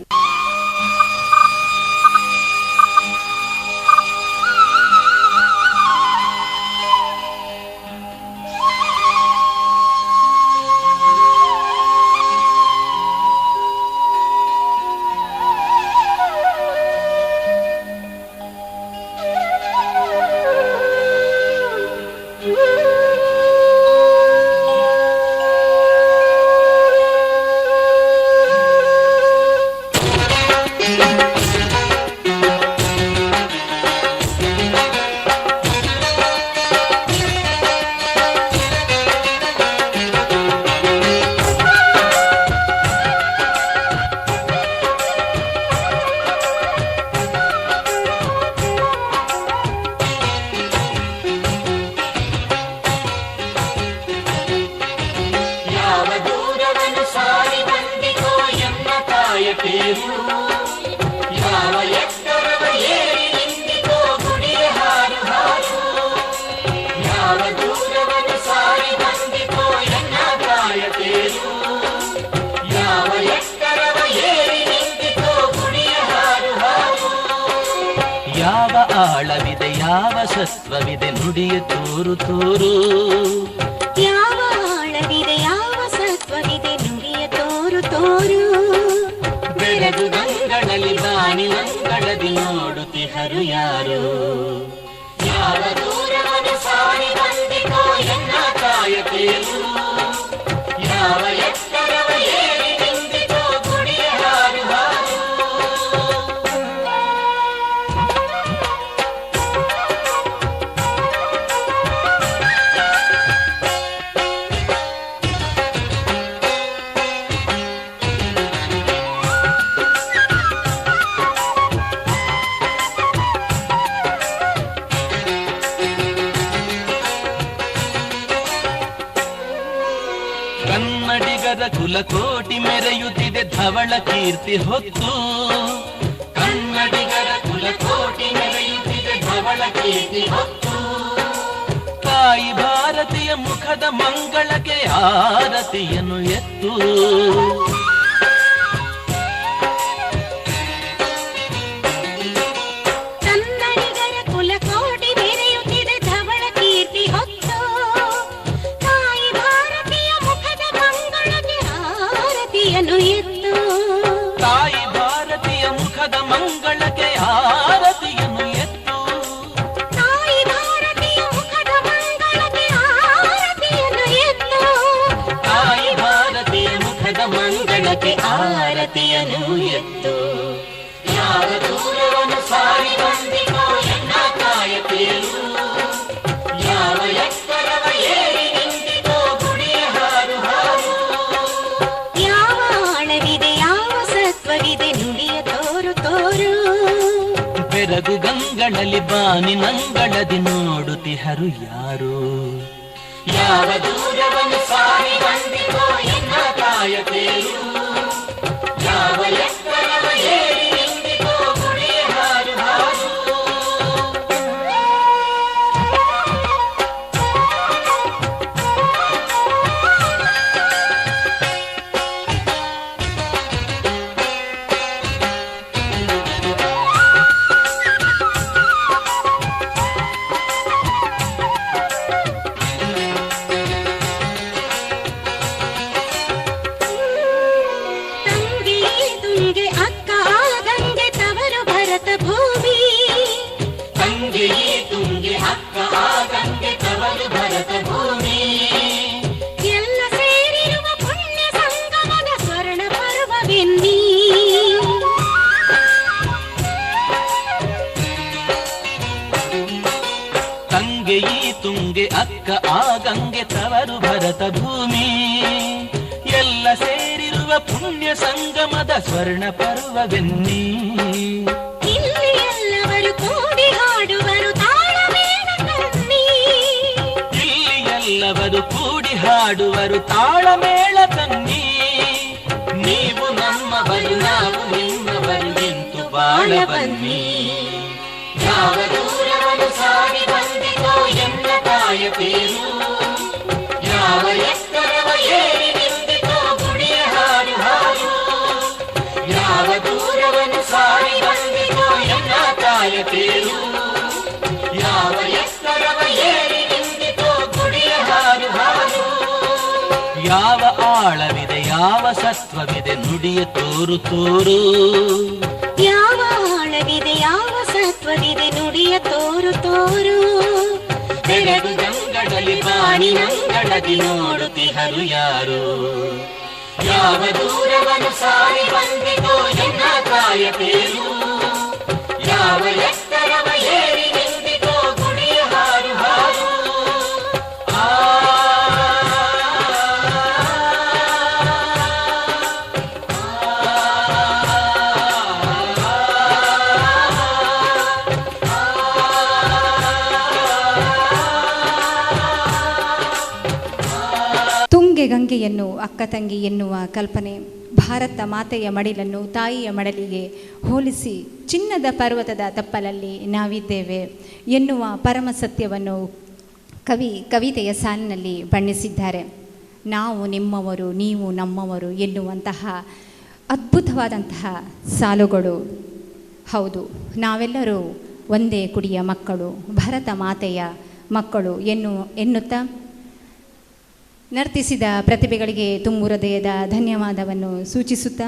ಯಾವ ಆಳವಿದೆ ಯಾವ ಸತ್ವವಿದೆ ನುಡಿಯ ತೋರು ತೋರು. ಯಾವ ಆಳವಿದೆ ಯಾವ ಸತ್ವವಿದೆ ನುಡಿಯ ತೋರು ತೋರು. ಬೆರಗು ಗಂಗಳಲ್ಲಿ ಬಾನಿ ಮಂಗಳದಿ ನೋಡುತ್ತಿಹರು ಯಾರು. ಯಾವ ದೂರವನ್ನು ಸಾರಿ ಬಂದಿಕೋ ಎನ್ನ ಕಾಯಕೇನು. ಯಾವ ಎತ್ತರವ ಏರಿ ನಿಂದಿಕೋ ಗುಡಿಯ ಹಾರು ಹಾರು. ಕನ್ನಡಿಗರ ಕುಲಕೋಟಿ ಮೆರೆಯುತ್ತಿದೆ ಧವಳ ಕೀರ್ತಿ ಹೊತ್ತು. ಕನ್ನಡಿಗರ ಕುಲಕೋಟಿ ಮೆರೆಯುತ್ತಿದೆ ಧವಳ ಕೀರ್ತಿ ಹೊತ್ತು. ತಾಯಿ ಭಾರತೀಯ ಮುಖದ ಮಂಗಳಕ್ಕೆ ಆರತಿಯನ್ನು ಎತ್ತು. ಕನ್ನಡಿಗರ ಕುಲಕೋಟಿ ಮೆರೆಯುತ್ತಿದೆ ಧವಳ ಕೀರ್ತಿ ಹೊತ್ತು. ತಾಯಿ ಭಾರತೀಯ ಮುಖದ ಮಂಗಳಕ್ಕೆ ಆರತಿಯನ್ನು ಎತ್ತು. ತಾಯಿ ಭಾರತೀಯ ಮುಖದ ಮಂಗಳಕ್ಕೆ ಆರತಿಯನ್ನು ಎತ್ತು. ತಾಯಿ ಭಾರತೀಯ ಮುಖದ ಮಂಗಳಕ್ಕೆ ಆರತಿಯನ್ನು ಎತ್ತು. ತಾಯಿ ಭಾರತೀಯ ಮುಖದ ಮಂಗಳಕ್ಕೆ ಆರತಿಯನ್ನು ಎತ್ತು. ಯಾವ ದೂರವನ್ನು ಸಾರಿ ಬಂದಿಕೋ ಎನ್ನ ಕಾಯಕೇನು. ಯಾವ ಎತ್ತರವ ಏರಿ ನಿಂತಿಕೋ ಗುಡಿಯ ಹಾರು ಹಾರು. ಯಾವ ಆಳವಿದೆ ಯಾವ ಸತ್ವವಿದೆ ನುಡಿಯ ತೋರು ತೋರು. ಬೆರಗು ಗಂಗಳಲ್ಲಿ ಬಾನಿ ನಂಗಳದಿ ನೋಡುತ್ತಿಹರು ಯಾರು. ಯಾವ ದೂರವನ್ನು ಸಾರಿ ಬಂದಿಕೋ ಎನ್ನ ಕಾಯಕೇನು. ಯಾವ ಎತ್ತರವ ಏರಿ ನಿಂತಿಕೋ ಗುಡಿಯ ಹಾರು ಹಾರು. ತಂಗಿ ತುಂಗೆ ಅಕ್ಕ ಗಂಗೆ ತವರು ಭರತ ಭೂಮಿ. ತಂಗಿ ತುಂಗೆ ಅಕ್ಕ ಗಂಗೆ ತವರು ಭರತ ಭೂಮಿ. ಎಲ್ಲ ಸೇರಿರುವ ಪುಣ್ಯ ಸಂಗಮದ ಸ್ವರ್ಣ ಪರ್ವವೆನ್ನಿ. ತಂಗೆ ಈ ತುಂಗೆ ಅಕ್ಕ ಆ ಗಂಗೆ ತವರು ಭರತ ಭೂಮಿ. ಎಲ್ಲ ಸೇರಿರುವ ಪುಣ್ಯ ಸಂಗಮದ ಸ್ವರ್ಣ ಪರ್ವವೆನ್ನಿ. ಇಲ್ಲಿ ಎಲ್ಲವರು ಕೂಡಿ ಹಾಡುವರು ತಾಳಮೇಳ ತನ್ನಿ. ಇಲ್ಲಿ ಎಲ್ಲವರು ಕೂಡಿ ಹಾಡುವರು ತಾಳಮೇಳ ತನ್ನಿ. ನೀವು ನಮ್ಮವರು ನಾವು ನಿಮ್ಮವರು ಎಂದು ಬಾಳ ಬನ್ನಿ. ಯಾವ ದೂರವನ್ನು ಸಾರಿ ಬಂದಿಕೋ ಎನ್ನ ಕಾಯಕೇನು. ಯಾವ ಎತ್ತರವ ಏರಿ ನಿಂತಿಕೋ ಗುಡಿಯ ಹಾರು ಹಾರು. ಯಾವ ದೂರವನ್ನು ಸಾರಿ ಬಂದಿಕೋ ಎನ್ನ ಕಾಯಕೇನು. ಯಾವ ಎತ್ತರವ ಏರಿ ನಿಂತಿಕೋ ಗುಡಿಯ ಹಾರು ಹಾರು. ಯಾವ ಆಳವಿದೆ ಯಾವ ಸತ್ವವಿದೆ ನುಡಿಯ ತೋರು ತೋರು. ಯಾವ ಆಳವಿದೆ ಯಾವ ಸತ್ವವಿದೆ ನುಡಿಯ ತೋರು ತೋರು. ಬೆರಗು ಗಂಗಳಲ್ಲಿ ಬಾನಿ ನಂಗಳದಿ ನೋಡುತ್ತಿಹರು ಯಾರು. ಯಾವ ದೂರವನ್ನು ಸಾರಿ ಬಂದಿಕೋ ಎನ್ನ ಕಾಯಕೇನು. ಯಾವ ಎತ್ತರವ ಏರಿ ನಿಂತಿಕೋ ಗುಡಿಯ ಹಾರು ಹಾರು. ಆ ತುಂಗೆ ಗಂಗೆಯನ್ನು ಅಕ್ಕ ತಂಗಿ ಎನ್ನುವ ಕಲ್ಪನೆ ಭಾರತ ಮಾತೆಯ ಮಡಿಲನ್ನು ತಾಯಿಯ ಮಡಲಿಗೆ ಹೋಲಿಸಿ ಚಿನ್ನದ ಪರ್ವತದ ತಪ್ಪಲಲ್ಲಿ ನಾವಿದ್ದೇವೆ ಎನ್ನುವ ಪರಮ ಸತ್ಯವನ್ನು ಕವಿತೆಯ ಸಾಲಿನಲ್ಲಿ ಬಣ್ಣಿಸಿದ್ದಾರೆ. ನಾವು ನಿಮ್ಮವರು ನೀವು ನಮ್ಮವರು ಎನ್ನುವಂತಹ ಅದ್ಭುತವಾದಂತಹ ಸಾಲುಗಳು. ಹೌದು, ನಾವೆಲ್ಲರೂ ಒಂದೇ ಕುಡಿಯ ಮಕ್ಕಳು, ಭರತ ಮಾತೆಯ ಮಕ್ಕಳು ಎನ್ನುತ್ತಾ ನರ್ತಿಸಿದ ಪ್ರತಿಭೆಗಳಿಗೆ ತುಂಬು ಹೃದಯದ ಧನ್ಯವಾದವನ್ನು ಸೂಚಿಸುತ್ತಾ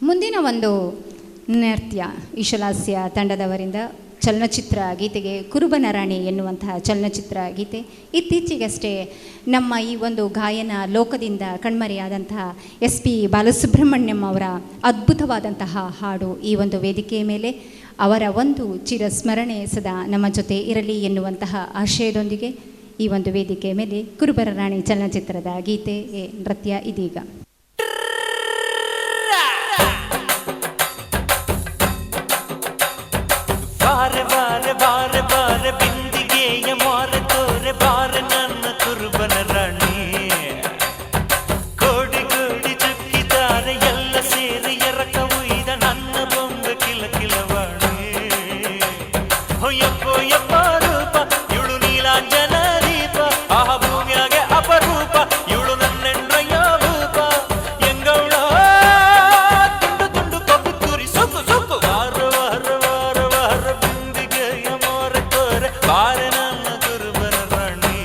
ಮುಂದಿನ ಒಂದು ನೃತ್ಯ ಈಶಲಾಸ್ಯ ತಂಡದವರಿಂದ ಚಲನಚಿತ್ರ ಗೀತೆಗೆ ಕುರುಬನ ರಾಣಿ ಎನ್ನುವಂತಹ ಚಲನಚಿತ್ರ ಗೀತೆ. ಇತ್ತೀಚೆಗಷ್ಟೇ ನಮ್ಮ ಈ ಒಂದು ಗಾಯನ ಲೋಕದಿಂದ ಕಣ್ಮರೆಯಾದಂತಹ SP ಬಾಲಸುಬ್ರಹ್ಮಣ್ಯಂ ಅವರ ಅದ್ಭುತವಾದಂತಹ ಹಾಡು ಈ ಒಂದು ವೇದಿಕೆಯ ಮೇಲೆ ಅವರ ಒಂದು ಚಿರಸ್ಮರಣೆ ಸದಾ ನಮ್ಮ ಜೊತೆ ಇರಲಿ ಎನ್ನುವಂತಹ ಆಶಯದೊಂದಿಗೆ ಈ ಒಂದು ವೇದಿಕೆಯ ಮೇಲೆ ಕುರುಬರ ರಾಣಿ ಚಲನಚಿತ್ರದ ಗೀತೆ ನೃತ್ಯ ಇದೀಗ. ಬಾರೆ ಬಾರೆ ಬಾರೆ ಬಾರೆ ಬಿಂದಿಗೆಯ ಮಾರೆ ತೋರೆ ಬಾರೆ ನನ್ನ ಕುರುಬನ ರಾಣಿ, ಕೋಡಿ ಕೋಡಿ ಚುಕ್ಕಿದ್ದಾರೆ ಎಲ್ಲ ಸೇರಿ ಎರಕ ಉಯ್ದ ನನ್ನ ಬೊಂಬೆ ಕಿಲ ಕಿಲವಾಣಿ. ಹೊಯ್ಯಪ್ಪೋ ಯಪ್ಪ ರೂಪ ಇವಳು ನೀಲಾಂಜನ ದೀಪ, ಆಹ ಭೂಮಿಯಾಗೆ ಅಪರೂಪ ಇವಳು ನನ್ನೆಂಡ್ರಯ್ಯ ಭೂಪ. ಎಂಗೌಳ ತುಂಡು ತುಂಡು ಕಬ್ಬು ತುರಿ ಸೊಕ್ಕು ಸೊಕ್ಕು ವಾರ ವಾರ ವಾರ ವಾರ ಬಿಂದಿಗೆಯ ಮಾರೆ ತೋರೆ ಬಾರೆ ನನ್ನ ಕುರುಬನ ರಾಣಿ.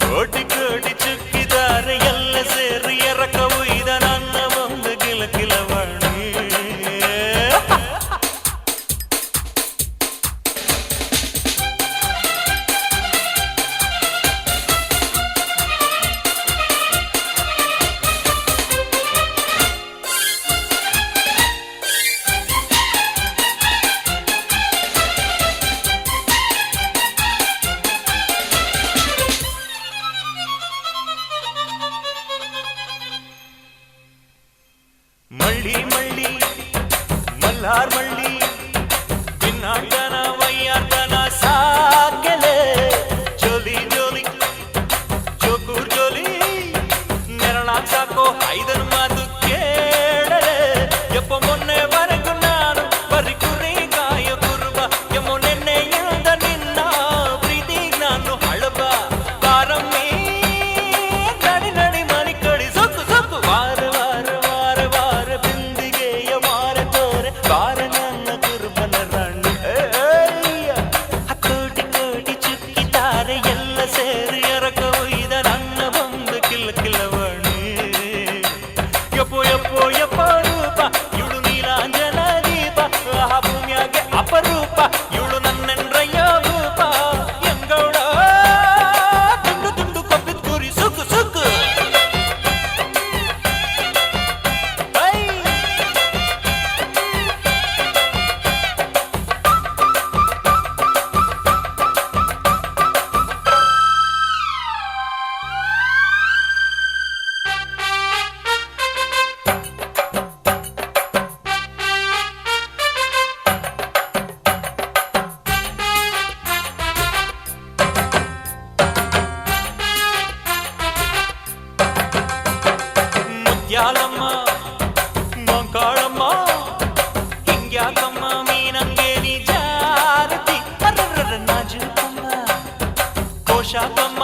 ಕೋಟಿ ಕೋಟಿ ಚುಕ್ಕಿದ್ದಾರೆ ಎಲ್ಲ ಸೇರಿ ಎರಕ ಉಯ್ದ ನನ್ನ ಬೊಂಬೆ ಕಿಲ ಕಿಲವಾಣಿ. ಮಳ್ಳಿ ಮಳ್ಳಿ ಮಲ್ಹಾರ್ ಮಳ್ಳಿ ಭಿನ್ನಾಟನ ವಯ್ಯಾಟನ ಸಾಕೆಲೆ ಜೋಲಿ ಜೋಲಿ ಜೋಕೂರ್ ಜೋಲಿ ನೆರಳಾಗ್ ಸಾಕೋ ಐದನ್ ಮಾತು ಕೇಳಲೆ. ಯಪ್ಪ ಮೊನ್ನೆವರೆಗೂ ನಾನು ಬರಿ ಕುರಿ ಕಾಯ ಕುರುಬ, ಎಮ್ಮೊ ನೆನ್ನೆ ಇಳ್ದ ನಿನ್ನ ಪ್ರೀತಿಗ್ ನಾನು ಹಳಬ. ಬಾರಮ್ಮಿ ನಡಿ ನಡಿ ಮನಿ ಕಡಿ ಸೊಕ್ಕು ಸೊಕ್ಕು ವಾರ ವಾರ ವಾರ ವಾರ ಬಿಂದಿಗೆಯ ಮಾರೆ ತೋರೆ ಬಾರೆ ನನ್ನ ಕುರುಬನ ರಾಣಿ. ಕೋಟಿ ಕೋಟಿ ಚುಕ್ಕಿತಾರೆ ಎಲ್ಲ ಸೇರಿ ಎರಕ ಉಯ್ದ ನನ್ನ ಬೊಂಬೆ ಕಿಲ ಕಿಲವಾಣಿ. ಯಪ್ಪೋ ಯಪ್ಪೋ ಯಪ್ಪ ರೂಪ ಇವಳು ನೀಲಾಂಜನ ದೀಪ, ಆಹ ಭೂಮಿಯಾಗೆ ಅಪರೂಪ ಇವಳು ನನ್ನೆಂಡ್ರಯ್ಯ ಭೂಪ. ಎಂಗೌಡ ತುಂಡು ತುಂಡು ಕಬ್ಬಿದ್ ಕುರಿ ಸುಕ್ಕು ಸುಕ್ಕು. ಐ ಮುತ್ಯಾಲಮ್ಮ ಮಂಕಾಳಮ್ಮ ಹಿಂಗ್ಯಾಕಮ್ಮ ಮೀನಂಗೆ ನೀ ಜಾರತಿ ಅರ್ರರ್ರ ನಾಜೂಕಮ್ಮ ಕೋಶಾಕಮ್ಮ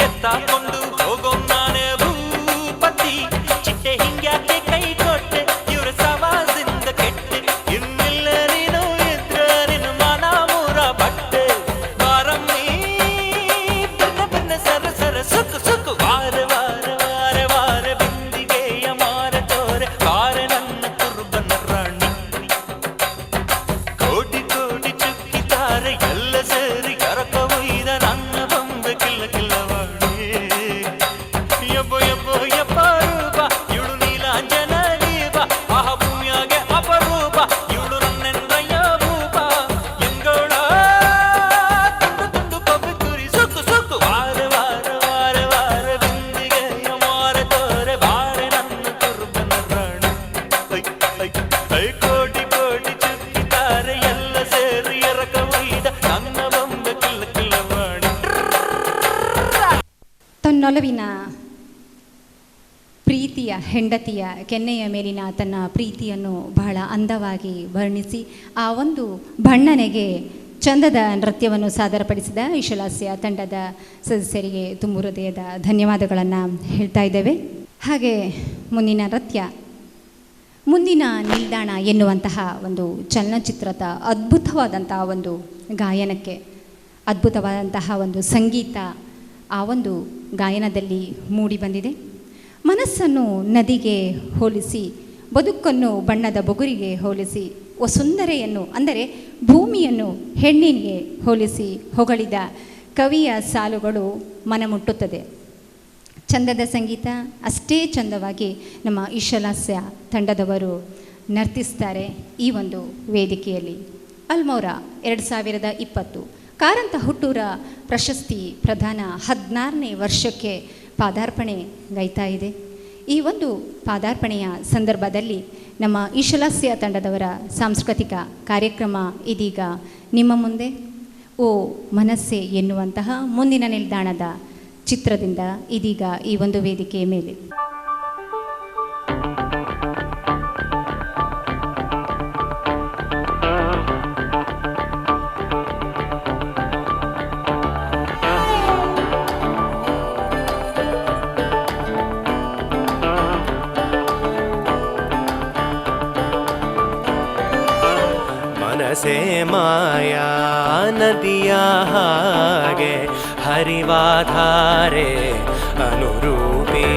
ಎತ್ತಾಕೊಂಡು ಹೋಗೋ ನಾನೇ ಭೂಪತಿ. ಚಿಟ್ಟೆ ಹಿಂಗ್ಯಾಕೆ ಕೈ ಕೊಟ್ಟೆ ಇವ್ರ ಸವಾಸಿಂದ ಕೆಟ್ಟೆ, ಇನ್ನಿಲ್ಲ ನೀನು ಇದ್ರ ನಿನ್ನ ಮಾನ ಮೂರ ಬಟ್ಟೆ. ಬಾರಮ್ಮಿ ಬೆನ್ನ ಬೆನ್ನ ಸರ ಸರ ಸುಕ್ಕು ಸುಕ್ಕು ವಾರ ವಾರ ವಾರ ವಾರ ಬಿಂದಿಗೆಯ ಮಾರೆ ತೋರೆ ಬಾರೆ ನನ್ನ ಕುರುಬನ ರಾಣಿ. ಕೋಟಿ ಕೋಟಿ ಚುಕ್ಕಿತಾರೆ ಎಲ್ಲ ಸೇರಿ ಎರಕ ಉಯ್ದ ನನ್ನ ಬೊಂಬೆ ಕಿಲ ಕಿಲವಾಣಿ. ಯಬ್ಬೋ ಯಬ್ಬೋ ಯಪ್ಪ ರೂಪ ಇವಳು ನೀಲಾಂಜನ ದೀಪ, ಆಹ ಭೂಮಿಯಾಗೆ ಅಪರೂಪ ಇವಳು ನನ್ನೆಂಡ್ರಯ್ಯ ಭೂಪ. ಎಂಗೌಳ ತುಂಡು ತುಂಡು ಕಬ್ಬು ತುರಿ ಸೊಕ್ಕು ಸೊಕ್ಕು ವಾರ ವಾರ ವಾರ ವಾರ ಬಿಂದಿಗೆಯ ಮಾರೆ ತೋರೆ ಬಾರೆ ನನ್ನ ಕುರುಬನ ರಾಣಿ. ಕೋಟಿ ಕೋಟಿ ಚುಕ್ಕಿತಾರೆ ಎಲ್ಲ ಸೇರಿ ಎರಕ ಉಯ್ದ ನನ್ನ ಬೊಂಬೆ ಕಿಲ ಕಿಲವಾಣಿ. ತನ್ನೊಲವಿನ ಪ್ರೀತಿಯ ಹೆಂಡತಿಯ ಕೆನ್ನೆಯ ಮೇಲಿನ ತನ್ನ ಪ್ರೀತಿಯನ್ನು ಬಹಳ ಅಂದವಾಗಿ ವರ್ಣಿಸಿ ಆ ಒಂದು ಬಣ್ಣನೆಗೆ ಚಂದದ ನೃತ್ಯವನ್ನು ಸಾದರಪಡಿಸಿದ ಈಶಲಾಸ್ಯ ತಂಡದ ಸದಸ್ಯರಿಗೆ ತುಂಬು ಹೃದಯದ ಧನ್ಯವಾದಗಳನ್ನು ಹೇಳ್ತಾ ಇದ್ದೇವೆ. ಹಾಗೆ ಮುಂದಿನ ನೃತ್ಯ ಮುಂದಿನ ನಿಲ್ದಾಣ ಎನ್ನುವಂತಹ ಒಂದು ಚಲನಚಿತ್ರದ ಅದ್ಭುತವಾದಂತಹ ಒಂದು ಗಾಯನಕ್ಕೆ, ಅದ್ಭುತವಾದಂತಹ ಒಂದು ಸಂಗೀತ ಆ ಒಂದು ಗಾಯನದಲ್ಲಿ ಮೂಡಿಬಂದಿದೆ. ಮನಸ್ಸನ್ನು ನದಿಗೆ ಹೋಲಿಸಿ, ಬದುಕನ್ನು ಬಣ್ಣದ ಬೊಗುರಿಗೆ ಹೋಲಿಸಿ, ವಸುಂಧರೆಯನ್ನು ಅಂದರೆ ಭೂಮಿಯನ್ನು ಹೆಣ್ಣಿಗೆ ಹೋಲಿಸಿ ಹೊಗಳಿದ ಕವಿಯ ಸಾಲುಗಳು ಮನಮುಟ್ಟುತ್ತದೆ. ಚಂದದ ಸಂಗೀತ ಅಷ್ಟೇ ಚಂದವಾಗಿ ನಮ್ಮ ಈಶಲಾಸ್ಯ ತಂಡದವರು ನರ್ತಿಸ್ತಾರೆ ಈ ಒಂದು ವೇದಿಕೆಯಲ್ಲಿ. ಅಲ್ಮೋರ 2020 ಕಾರಂತ ಹುಟ್ಟೂರ ಪ್ರಶಸ್ತಿ ಪ್ರದಾನ 16ನೇ ವರ್ಷಕ್ಕೆ ಪಾದಾರ್ಪಣೆ ಗೈತಾ ಇದೆ. ಈ ಒಂದು ಪಾದಾರ್ಪಣೆಯ ಸಂದರ್ಭದಲ್ಲಿ ನಮ್ಮ ಈಶಲಾಸ್ಯ ತಂಡದವರ ಸಾಂಸ್ಕೃತಿಕ ಕಾರ್ಯಕ್ರಮ ಇದೀಗ ನಿಮ್ಮ ಮುಂದೆ. ಓ ಮನಸ್ಸೆ ಎನ್ನುವಂತಹ ಮುಂದಿನ ನಿಲ್ದಾಣದ ಚಿತ್ರದಿಂದ ಇದೀಗ ಈ ಒಂದು ವೇದಿಕೆಯ ಮೇಲೆ. ಮನಸೆ ಮಾಯಾ ನದಿಯ ಹಾಗೆ ಹರಿವಾಧಾರೆ ಅನುರೂಪಿ,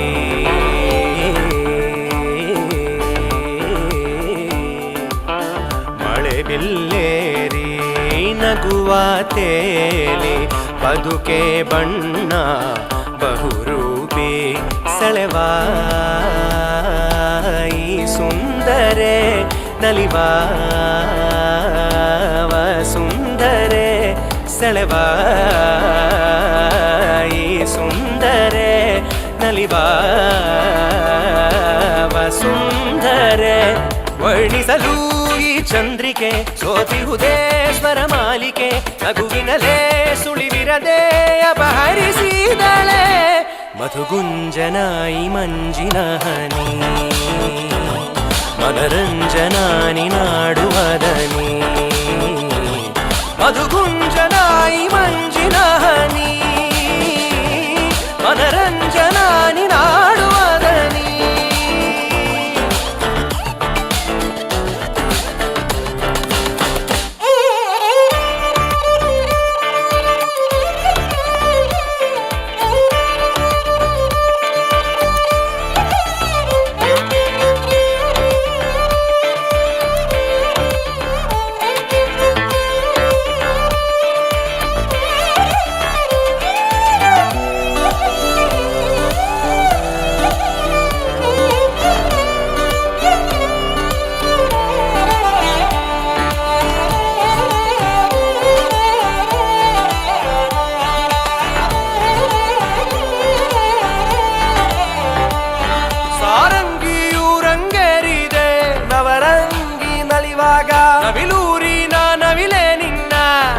ಮಳೆ ಬಿಲ್ಲೇರಿ ನಗುವ ತೇಲಿ ಬದುಕೆ ಬಣ್ಣ ಬಹುರೂಪಿ ಸೆಳೆವಾಯಿ ಸುಂದರೆ ನಲಿವಾ ಸುಂದರೆ ಸೆಳೆವಾಯಿ ಸುಂದರೆ ನಲಿವಾ ಸುಂದರೆ ವರ್ಣಿಸಲು ಈ ಚಂದ್ರಿಕೆ ಸೋತಿಹುದೇ ಸ್ವರ ಮಾಲಿಕೆ ನಗುವಿನಲೇ ಸುಳಿವಿರದೆ ಅಪಹರಿಸಿದಳೆ ಮಧುಗುಂಜನಾಯಿ ಮಂಜಿನ ಹನಿ ಮನರಂಜನಾನಿ ನಾಡುವದನಿ ಮಧುಗುಂಜನಾಯಿ ಮಂಜಿನ ಹನಿ ಮನರಂಜನಾನಿ ನಾಡುವದನಿ. ನವಿಲೂರಿನ ನವಿಲೆ ನಿನ್ನ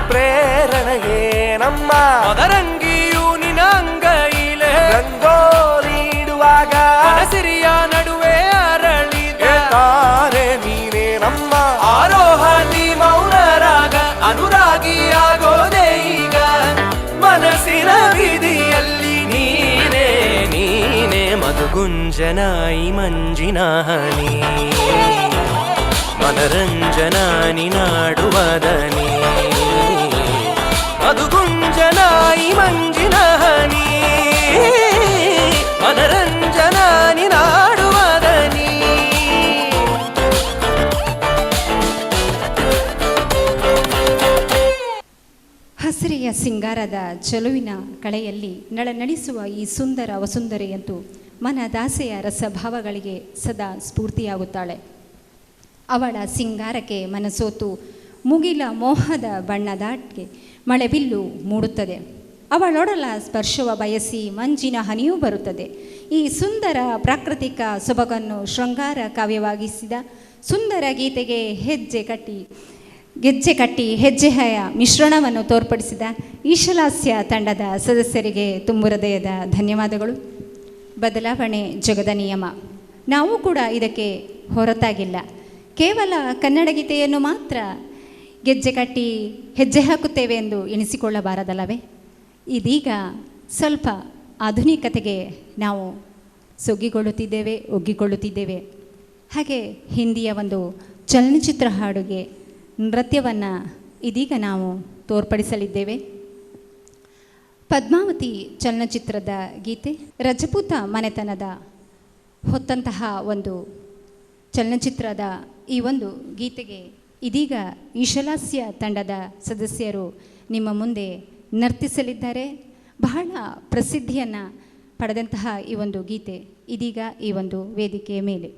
ಪ್ರೇರಣೆಯೇ ನಮ್ಮ ಮದರಂಗಿಯು ನಿನ ಅಂಗೈಲೆ ರಂಗೋಲಿಡುವಾಗ ಸಿರಿಯ ನಡುವೆ ಅರಳಿದೆ ತಾರೆ ನೀನೇ ನಮ್ಮ ಆರೋಹದಿ ಮೌನರಾಗ ಅನುರಾಗಿಯಾಗೋದೆ ಈಗ ಮನಸ್ಸಿನ ಬೀದಿಯಲ್ಲಿ ನೀನೇ ನೀನೇ ಮಧುಗುಂಜನಾಯಿ ಮಂಜಿನ ಹನಿ ಮನರಂಜನಾನಿ ನಾಡುವದನಿ ಮಧುಗುಂಜನಾಯಿ ಮಂಜಿನ ಹನಿ ಮನರಂಜನಾನಿ ನಾಡುವದನಿ. ಹಸಿರೆಯ ಸಿಂಗಾರದ ಚೆಲುವಿನ ಕಳೆಯಲ್ಲಿ ನಳನಳಿಸುವ ಈ ಸುಂದರ ವಸುಂಧರೆಯಂತೂ ಮನದಾಸೆಯ ರಸಭಾವಗಳಿಗೆ ಸದಾ ಸ್ಫೂರ್ತಿಯಾಗುತ್ತಾಳೆ. ಅವಳ ಸಿಂಗಾರಕ್ಕೆ ಮನಸೋತು ಮುಗಿಲ ಮೋಹದ ಬಣ್ಣದಾಟ್ಗೆ ಮಳೆಬಿಲ್ಲು ಮೂಡುತ್ತದೆ. ಅವಳೊಡಲ ಸ್ಪರ್ಶವ ಬಯಸಿ ಮಂಜಿನ ಹನಿಯೂ ಬರುತ್ತದೆ. ಈ ಸುಂದರ ಪ್ರಾಕೃತಿಕ ಸೊಬಗನ್ನು ಶೃಂಗಾರ ಕಾವ್ಯವಾಗಿಸಿದ ಸುಂದರ ಗೀತೆಗೆ ಗೆಜ್ಜೆ ಕಟ್ಟಿ ಹೆಜ್ಜೆಯ ಮಿಶ್ರಣವನ್ನು ತೋರ್ಪಡಿಸಿದ ಈಶಲಾಸ್ಯ ತಂಡದ ಸದಸ್ಯರಿಗೆ ತುಂಬು ಹೃದಯದ ಧನ್ಯವಾದಗಳು. ಬದಲಾವಣೆ ಜಗದ ನಿಯಮ, ನಾವು ಕೂಡ ಇದಕ್ಕೆ ಹೊರತಾಗಿಲ್ಲ. ಕೇವಲ ಕನ್ನಡ ಗೀತೆಯನ್ನು ಮಾತ್ರ ಗೆಜ್ಜೆ ಕಟ್ಟಿ ಹೆಜ್ಜೆ ಹಾಕುತ್ತೇವೆ ಎಂದು ಎಣಿಸಿಕೊಳ್ಳಬಾರದಲ್ಲವೇ? ಇದೀಗ ಸ್ವಲ್ಪ ಆಧುನಿಕತೆಗೆ ನಾವು ಒಗ್ಗಿಕೊಳ್ಳುತ್ತಿದ್ದೇವೆ. ಹಾಗೆ ಹಿಂದಿಯ ಒಂದು ಚಲನಚಿತ್ರ ಹಾಡುಗೆ ನೃತ್ಯವನ್ನು ಇದೀಗ ನಾವು ತೋರ್ಪಡಿಸಲಿದ್ದೇವೆ. ಪದ್ಮಾವತಿ ಚಲನಚಿತ್ರದ ಗೀತೆ ರಜಪೂತ ಮನೆತನದ ಹೊತ್ತಂತಹ ಒಂದು ಚಲನಚಿತ್ರದ ಈ ಒಂದು ಗೀತೆಗೆ ಇದೀಗ ಈಶಲಾಸ್ಯ ತಂಡದ ಸದಸ್ಯರು ನಿಮ್ಮ ಮುಂದೆ ನರ್ತಿಸಲಿದ್ದಾರೆ. ಬಹಳ ಪ್ರಸಿದ್ಧಿಯನ್ನು ಪಡೆದಂತಹ ಈ ಒಂದು ಗೀತೆ ಇದೀಗ ಈ ಒಂದು ವೇದಿಕೆಯ ಮೇಲೆ.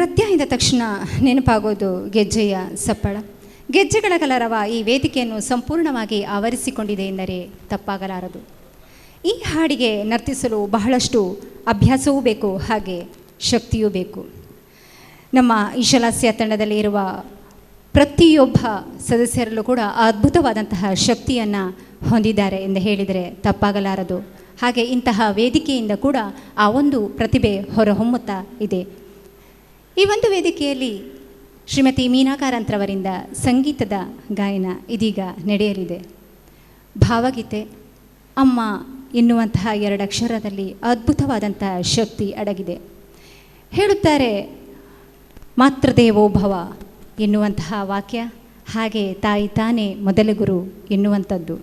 ನೃತ್ಯ ಎಂದ ತಕ್ಷಣ ನೆನಪಾಗೋದು ಗೆಜ್ಜೆಯ ಸಪ್ಪಳ. ಗೆಜ್ಜೆಗಳ ಕಲರವ ಈ ವೇದಿಕೆಯನ್ನು ಸಂಪೂರ್ಣವಾಗಿ ಆವರಿಸಿಕೊಂಡಿದೆ ಎಂದರೆ ತಪ್ಪಾಗಲಾರದು. ಈ ಹಾಡಿಗೆ ನರ್ತಿಸಲು ಬಹಳಷ್ಟು ಅಭ್ಯಾಸವೂ ಬೇಕು, ಹಾಗೆ ಶಕ್ತಿಯೂ ಬೇಕು. ನಮ್ಮ ಈಶಲಾಸ್ಯ ತಂಡದಲ್ಲಿ ಇರುವ ಪ್ರತಿಯೊಬ್ಬ ಸದಸ್ಯರಲ್ಲೂ ಕೂಡ ಅದ್ಭುತವಾದಂತಹ ಶಕ್ತಿಯನ್ನು ಹೊಂದಿದ್ದಾರೆ ಎಂದು ಹೇಳಿದರೆ ತಪ್ಪಾಗಲಾರದು. ಹಾಗೆ ಇಂತಹ ವೇದಿಕೆಯಿಂದ ಕೂಡ ಆ ಒಂದು ಪ್ರತಿಭೆ ಹೊರಹೊಮ್ಮುತ್ತಾ ಇದೆ. ಈ ಒಂದು ವೇದಿಕೆಯಲ್ಲಿ ಶ್ರೀಮತಿ ಮೀನಾ ಕಾರಂತ್ರವರಿಂದ ಸಂಗೀತದ ಗಾಯನ ಇದೀಗ ನಡೆಯಲಿದೆ. ಭಾವಗೀತೆ ಅಮ್ಮ ಎನ್ನುವಂತಹ 2 ಅಕ್ಷರದಲ್ಲಿ ಅದ್ಭುತವಾದಂತಹ ಶಕ್ತಿ ಅಡಗಿದೆ. ಹೇಳುತ್ತಾರೆ ಮಾತೃದೇವೋ ಭವ ಎನ್ನುವಂತಹ ವಾಕ್ಯ, ಹಾಗೆ ತಾಯಿ ತಾನೇ ಮೊದಲ ಗುರು ಎನ್ನುವಂಥದ್ದು.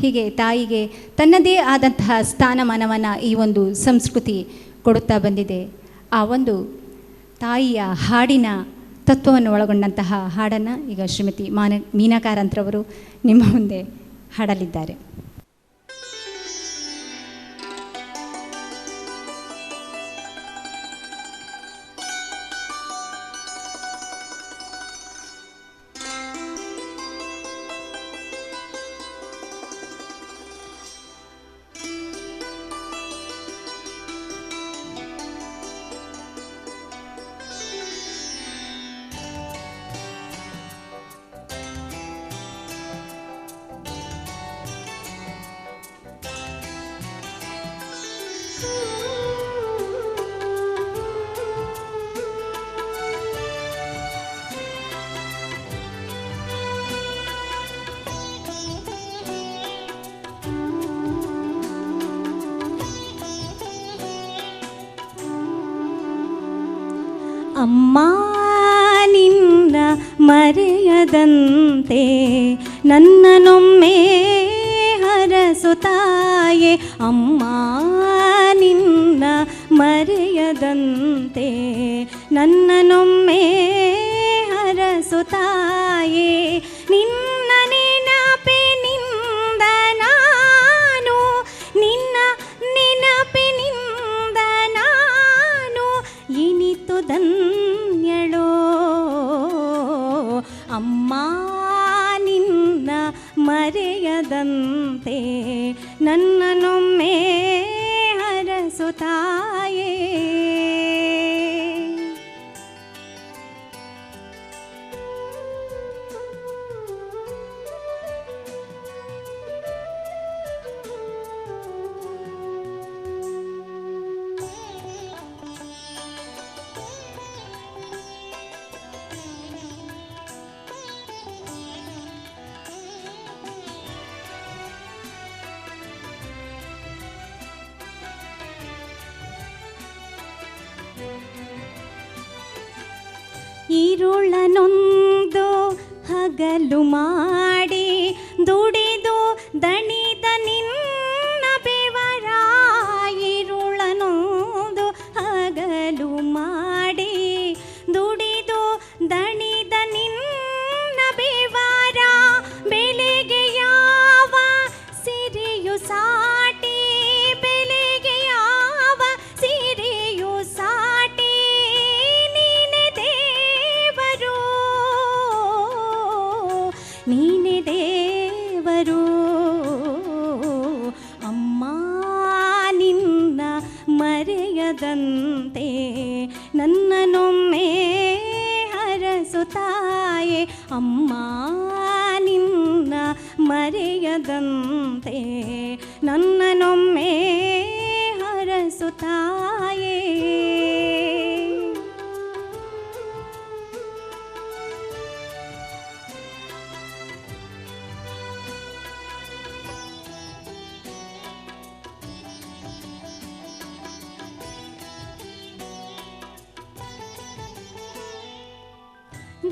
ಹೀಗೆ ತಾಯಿಗೆ ತನ್ನದೇ ಆದಂತಹ ಸ್ಥಾನಮಾನವನ್ನು ಈ ಒಂದು ಸಂಸ್ಕೃತಿ ಕೊಡುತ್ತಾ ಬಂದಿದೆ. ಆ ಒಂದು ತಾಯಿಯ ಹಾಡಿನ ತತ್ವವನ್ನು ಒಳಗೊಂಡಂತಹ ಹಾಡನ್ನು ಈಗ ಶ್ರೀಮತಿ ಮೀನಾ ಕಾರಂತ್ರವರು ನಿಮ್ಮ ಮುಂದೆ ಹಾಡಲಿದ್ದಾರೆ. ಅಮ್ಮ ನಿನ್ನ ಮರೆಯದಂತೆ ನನ್ನನೊಮ್ಮೆ ಹರಸುತ್ತಾಯೆ. ಅಮ್ಮ ನಿನ್ನ ಮರೆಯದಂತೆ ನನ್ನನೊಮ್ಮೆ ಹರಸುತ್ತಾಯೆ. ನಿನ್ನ ನೆನಪಿನಿಂದ ನಾನು, ನಿನ್ನ ನೆನಪಿನಿಂದ ನಾನು ಇನಿತು ಧನ್ಯಳೋ. ಅಮ್ಮ ನಿನ್ನ ಮರೆಯದಂತೆ ನನ್ನನೊಮ್ಮೆ ಹರಸುತ್ತಾಯೆ. ഇരുളനൊന്തു ಹಗಲು ಮಾಡಿ ದುಡಿದು ದಣಿದ ನಿನ್ನ ಬೆವರ. ഇരുളನೊಂದು ಹಗಲು ಮಾಡಿ ದುಡಿದು ದಣಿದ ನಿನ್ನ ಬೆವರ. ಬೆಲೆಗೆ ಯಾವ ಸಿರಿಯು ಸಾಟಿ, ಬೆಲೆಗೆ ಯಾವ ಸಿರಿಯು ಸಾಟಿ. ನೀನೆ ದೇವರು ಅಮ್ಮ ನಿನ್ನ ಮರೆಯದಂತೆ ನನ್ನನೊಮ್ಮೆ ಹರಸುತ್ತಾಯೆ. ಅಮ್ಮ ನಿನ್ನ ಮರೆಯದಂತೆ ನನ್ನನೊಮ್ಮೆ ಹರಸುತ್ತಾಯೆ.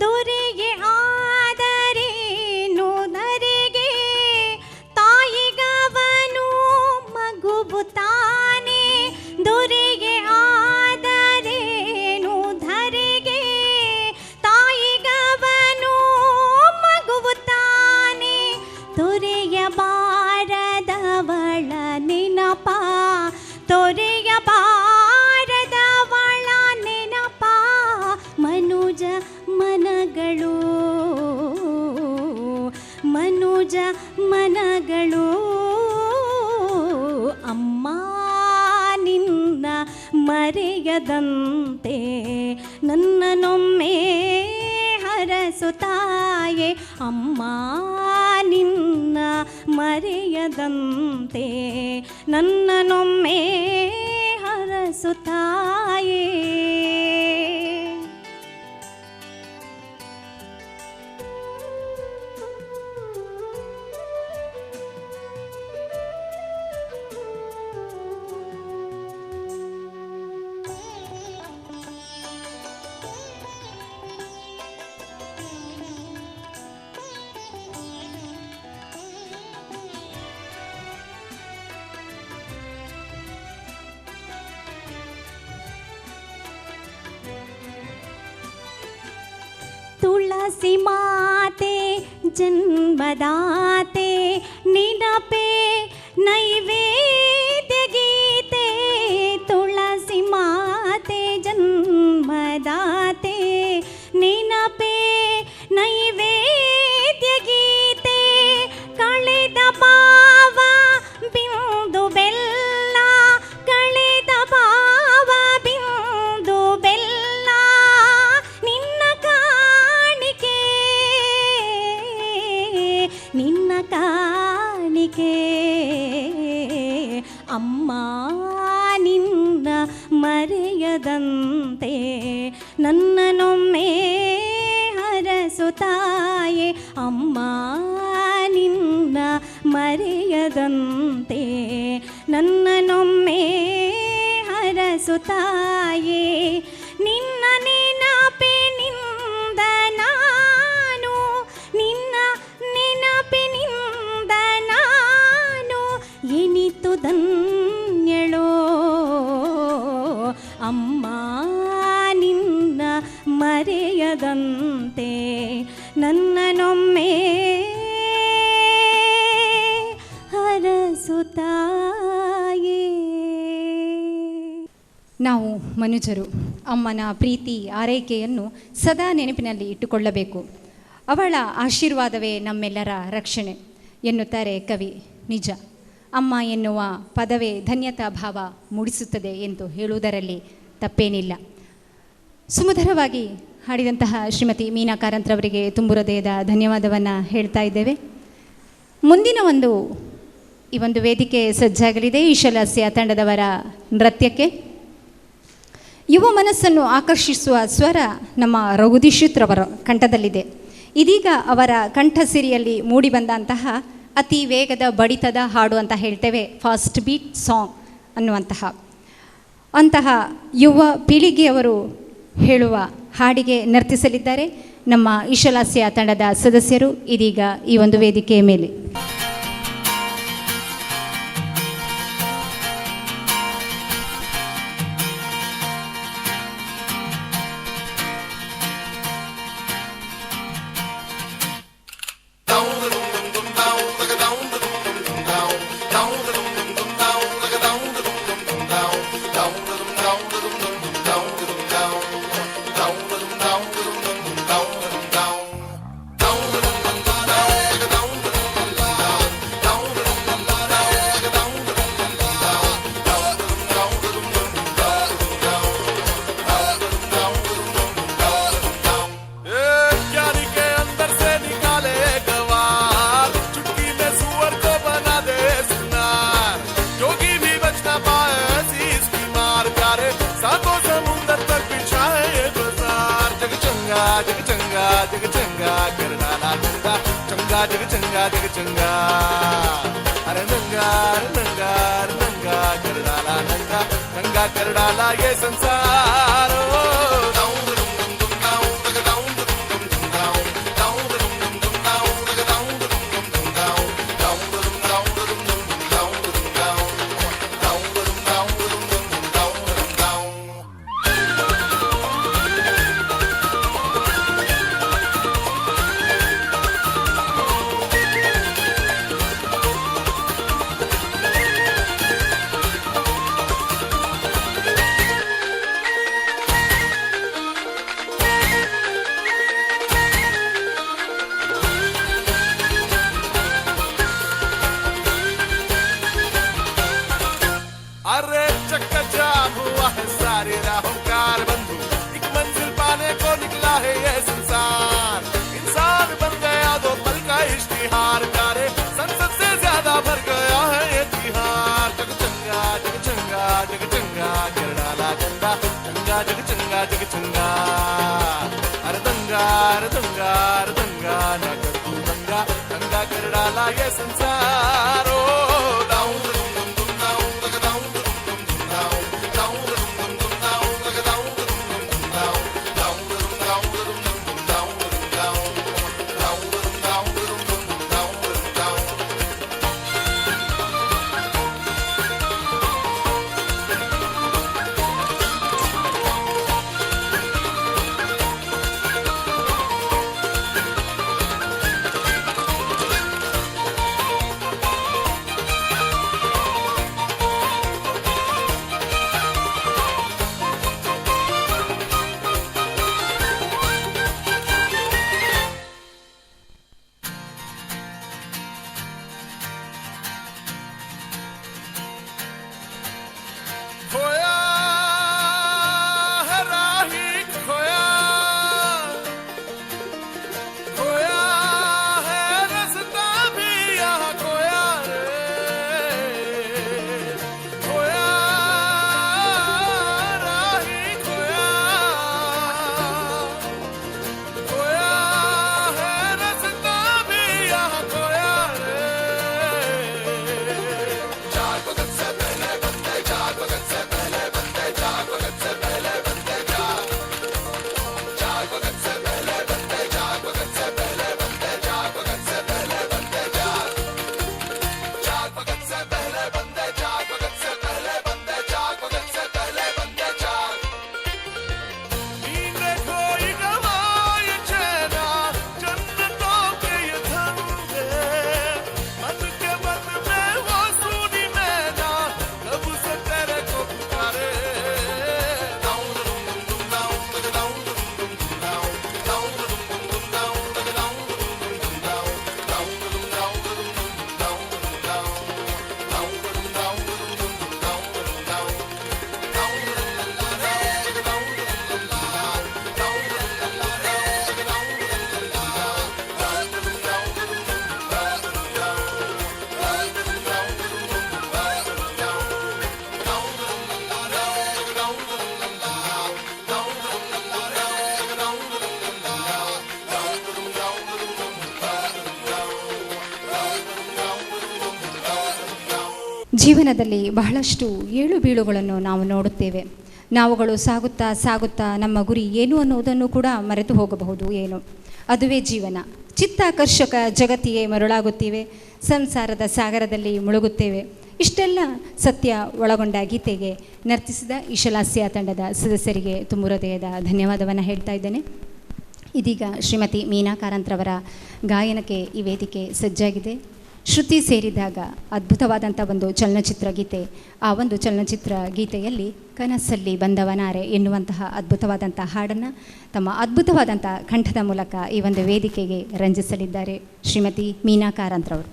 ದೊರೆಗೆ ಆದರೇನು ನರೆಗೆ, ತಾಯಿಗವನು ಮಗುವು ತಾನೆ. ದೊರೆಗೆ ಆದರೇನು ಧರೆಗೆ, ತಾಯಿಗವನು ಮಗುವು ತಾನೆ. ತೊರೆಯಬಾರದವಳ ನೆನಪ, ತೊರೆಯಬಾರದವಳ ನೆನಪ ಮನುಜ ಮನಗಳು ಮನುಜ ಮನಗಳು ಅಮ್ಮ ನಿನ್ನ ಮರೆಯದಂತೆ ನನ್ನನೊಮ್ಮೆ ಹರಸುತ್ತಾಯೆ ಅಮ್ಮ ನಿನ್ನ ಮರೆಯದಂತೆ ನನ್ನನೊಮ್ಮೆ ಹರಸುತ್ತಾಯೆ. ತುಳಸಿ ಮಾತೆ ಜನ್ಮದಾತೆ ನಿನಪೆ ನೈವೇದ್ಯ ಗೀತೆ ತುಳಸಿ ಮಾತೆ ಜನ್ಮದಾತೆ ನಿನಪೆ ನೈವೇದ್ಯ ಗೀತೆ ಕಳೆದ ಭಾವ ಬಿಂದು ಬೆಲ್ಲ ಕಳೆದ ಭಾವ ಬಿಂದು ಬೆಲ್ಲ ನಿನ್ನ ಕಾಣಿಕೆ ನಿನ್ನ ಕಾಣಿಕೆ ಅಮ್ಮ ನಿನ್ನ ಮರೆಯದಂತೆ ನನ್ನನೊಮ್ಮೆ ಹರಸುತ್ತಾಯೆ ಅಮ್ಮ ನಿನ್ನ ಮರೆಯದಂತೆ ನನ್ನನೊಮ್ಮೆ ಹರಸುತ್ತಾಯೆ ನಿನ್ನ ನೆನಪಿನಿಂದ ನಾನು ನಿನ್ನ ನೆನಪಿನಿಂದ ನಾನು ಎನಿತು ಧನ್ಯಳೋ ಅಮ್ಮ ನಿನ್ನ ಮರೆಯದಂತೆ ನನ್ನನೊಮ್ಮೆ ಹರಸುತ್ತಾಯೆ. ನಾವು ಮನುಜರು ಅಮ್ಮನ ಪ್ರೀತಿ ಆರೈಕೆಯನ್ನು ಸದಾ ನೆನಪಿನಲ್ಲಿ ಇಟ್ಟುಕೊಳ್ಳಬೇಕು. ಅವಳ ಆಶೀರ್ವಾದವೇ ನಮ್ಮೆಲ್ಲರ ರಕ್ಷಣೆ ಎನ್ನುತ್ತಾರೆ ಕವಿ. ನಿಜ, ಅಮ್ಮ ಎನ್ನುವ ಪದವೇ ಧನ್ಯತಾ ಭಾವ ಮೂಡಿಸುತ್ತದೆ ಎಂದು ಹೇಳುವುದರಲ್ಲಿ ತಪ್ಪೇನಿಲ್ಲ. ಸುಮಧುರವಾಗಿ ಹಾಡಿದಂತಹ ಶ್ರೀಮತಿ ಮೀನಾ ಕಾರಂತ್ರವರಿಗೆ ತುಂಬು ಹೃದಯದ ಧನ್ಯವಾದವನ್ನು ಹೇಳ್ತಾ ಇದ್ದೇವೆ. ಮುಂದಿನ ಈ ಒಂದು ವೇದಿಕೆ ಸಜ್ಜಾಗಲಿದೆ ಈಶಲಾಸ್ಯ ತಂಡದವರ ನೃತ್ಯಕ್ಕೆ. ಯುವ ಮನಸ್ಸನ್ನು ಆಕರ್ಷಿಸುವ ಸ್ವರ ನಮ್ಮ ರಘುದೀಕ್ಷಿತ್ರವರ ಕಂಠದಲ್ಲಿದೆ. ಇದೀಗ ಅವರ ಕಂಠಸಿರಿಯಲ್ಲಿ ಮೂಡಿಬಂದಂತಹ ಅತಿ ವೇಗದ ಬಡಿತದ ಹಾಡು ಅಂತ ಹೇಳ್ತೇವೆ, ಫಾಸ್ಟ್ ಬೀಟ್ ಸಾಂಗ್ ಅಂತಹ ಯುವ ಪೀಳಿಗೆಯವರು ಹೇಳುವ ಹಾಡಿಗೆ ನರ್ತಿಸಲಿದ್ದಾರೆ ನಮ್ಮ ಈಶಲಾಸ್ಯ ತಂಡದ ಸದಸ್ಯರು ಇದೀಗ ಈ ಒಂದು ವೇದಿಕೆಯ ಮೇಲೆ. जग चंगा अरे नंगा कर डाला ये संसार जग चंगा कर डाला गंदा चंगा जग चंगा जग चंगा अरे दंगा अरे दंगा अरे दंगा ना कर तू दंगा दंगा कर डाला ये संसार ओ डाउन दुम दुम डाउन तक डाउन दुम दुम डाउन डाउन दुम दुम डाउन तक डाउन दुम दुम डाउन डाउन दुम डाउन दुम दुम डाउन डाउन डाउन दुम डाउन दुम दुम डाउन डाउन खोया है राही खोया खोया है रास्ता भी यहाँ खोया रे खोया राही खोया खोया है रास्ता भी यहाँ खोया रे चार भगत से पहले बंदे चार भगत से पहले बंदे चार भगत से पहले बंदे चार भगत से पहले बंदे चार भगत से पहले बंदे चार भगत से पहले बंदे चार भगत से पहले बंदे चार भगत से पहले बंदे चार भगत से पहले बंदे चार नींद कोई गवाए चेना जन्नतों के ये धंधे मन के बद में वो सुनी मैना कब से तेरे को पुकारे डाउन दुम दुम डाउन तक डाउन दुम दुम डाउन डाउन दुम दुम डाउन तक डाउन दुम दुम डाउन डाउन दुम डाउन दुम दुम डाउन डाउन डाउन दुम डाउन दुम दुम डाउन डाउन डाउन तक डाउन दुम दुम डाउन ಜೀವನದಲ್ಲಿ ಬಹಳಷ್ಟು ಏಳು ಬೀಳುಗಳನ್ನು ನಾವು ನೋಡುತ್ತೇವೆ. ನಾವುಗಳು ಸಾಗುತ್ತಾ ಸಾಗುತ್ತಾ ನಮ್ಮ ಗುರಿ ಏನು ಅನ್ನೋದನ್ನು ಕೂಡ ಮರೆತು ಹೋಗಬಹುದು. ಏನು ಅದುವೇ ಜೀವನ. ಚಿತ್ತಾಕರ್ಷಕ ಜಗತ್ತಿಗೆ ಮರುಳಾಗುತ್ತೇವೆ, ಸಂಸಾರದ ಸಾಗರದಲ್ಲಿ ಮುಳುಗುತ್ತೇವೆ. ಇಷ್ಟೆಲ್ಲ ಸತ್ಯ ಒಳಗೊಂಡ ಗೀತೆಗೆ ನರ್ತಿಸಿದ ಈಶಲಾಸ್ಯ ತಂಡದ ಸದಸ್ಯರಿಗೆ ತುಂಬ ಹೃದಯದ ಧನ್ಯವಾದವನ್ನು ಹೇಳ್ತಾ ಇದ್ದೇನೆ. ಇದೀಗ ಶ್ರೀಮತಿ ಮೀನಾ ಕಾರಂತ್ರವರ ಗಾಯನಕ್ಕೆ ಈ ವೇದಿಕೆ ಸಜ್ಜಾಗಿದೆ. ಶ್ರುತಿ ಸೇರಿದಾಗ ಅದ್ಭುತವಾದಂಥ ಒಂದು ಚಲನಚಿತ್ರ ಗೀತೆ. ಆ ಒಂದು ಚಲನಚಿತ್ರ ಗೀತೆಯಲ್ಲಿ ಕನಸಲ್ಲಿ ಬಂದವನಾರೆ ಎನ್ನುವಂತಹ ಅದ್ಭುತವಾದಂಥ ಹಾಡನ್ನು ತಮ್ಮ ಅದ್ಭುತವಾದಂಥ ಕಂಠದ ಮೂಲಕ ಈ ಒಂದು ವೇದಿಕೆಗೆ ರಂಜಿಸಲಿದ್ದಾರೆ ಶ್ರೀಮತಿ ಮೀನಾ ಕಾರಂತ್ರವರು.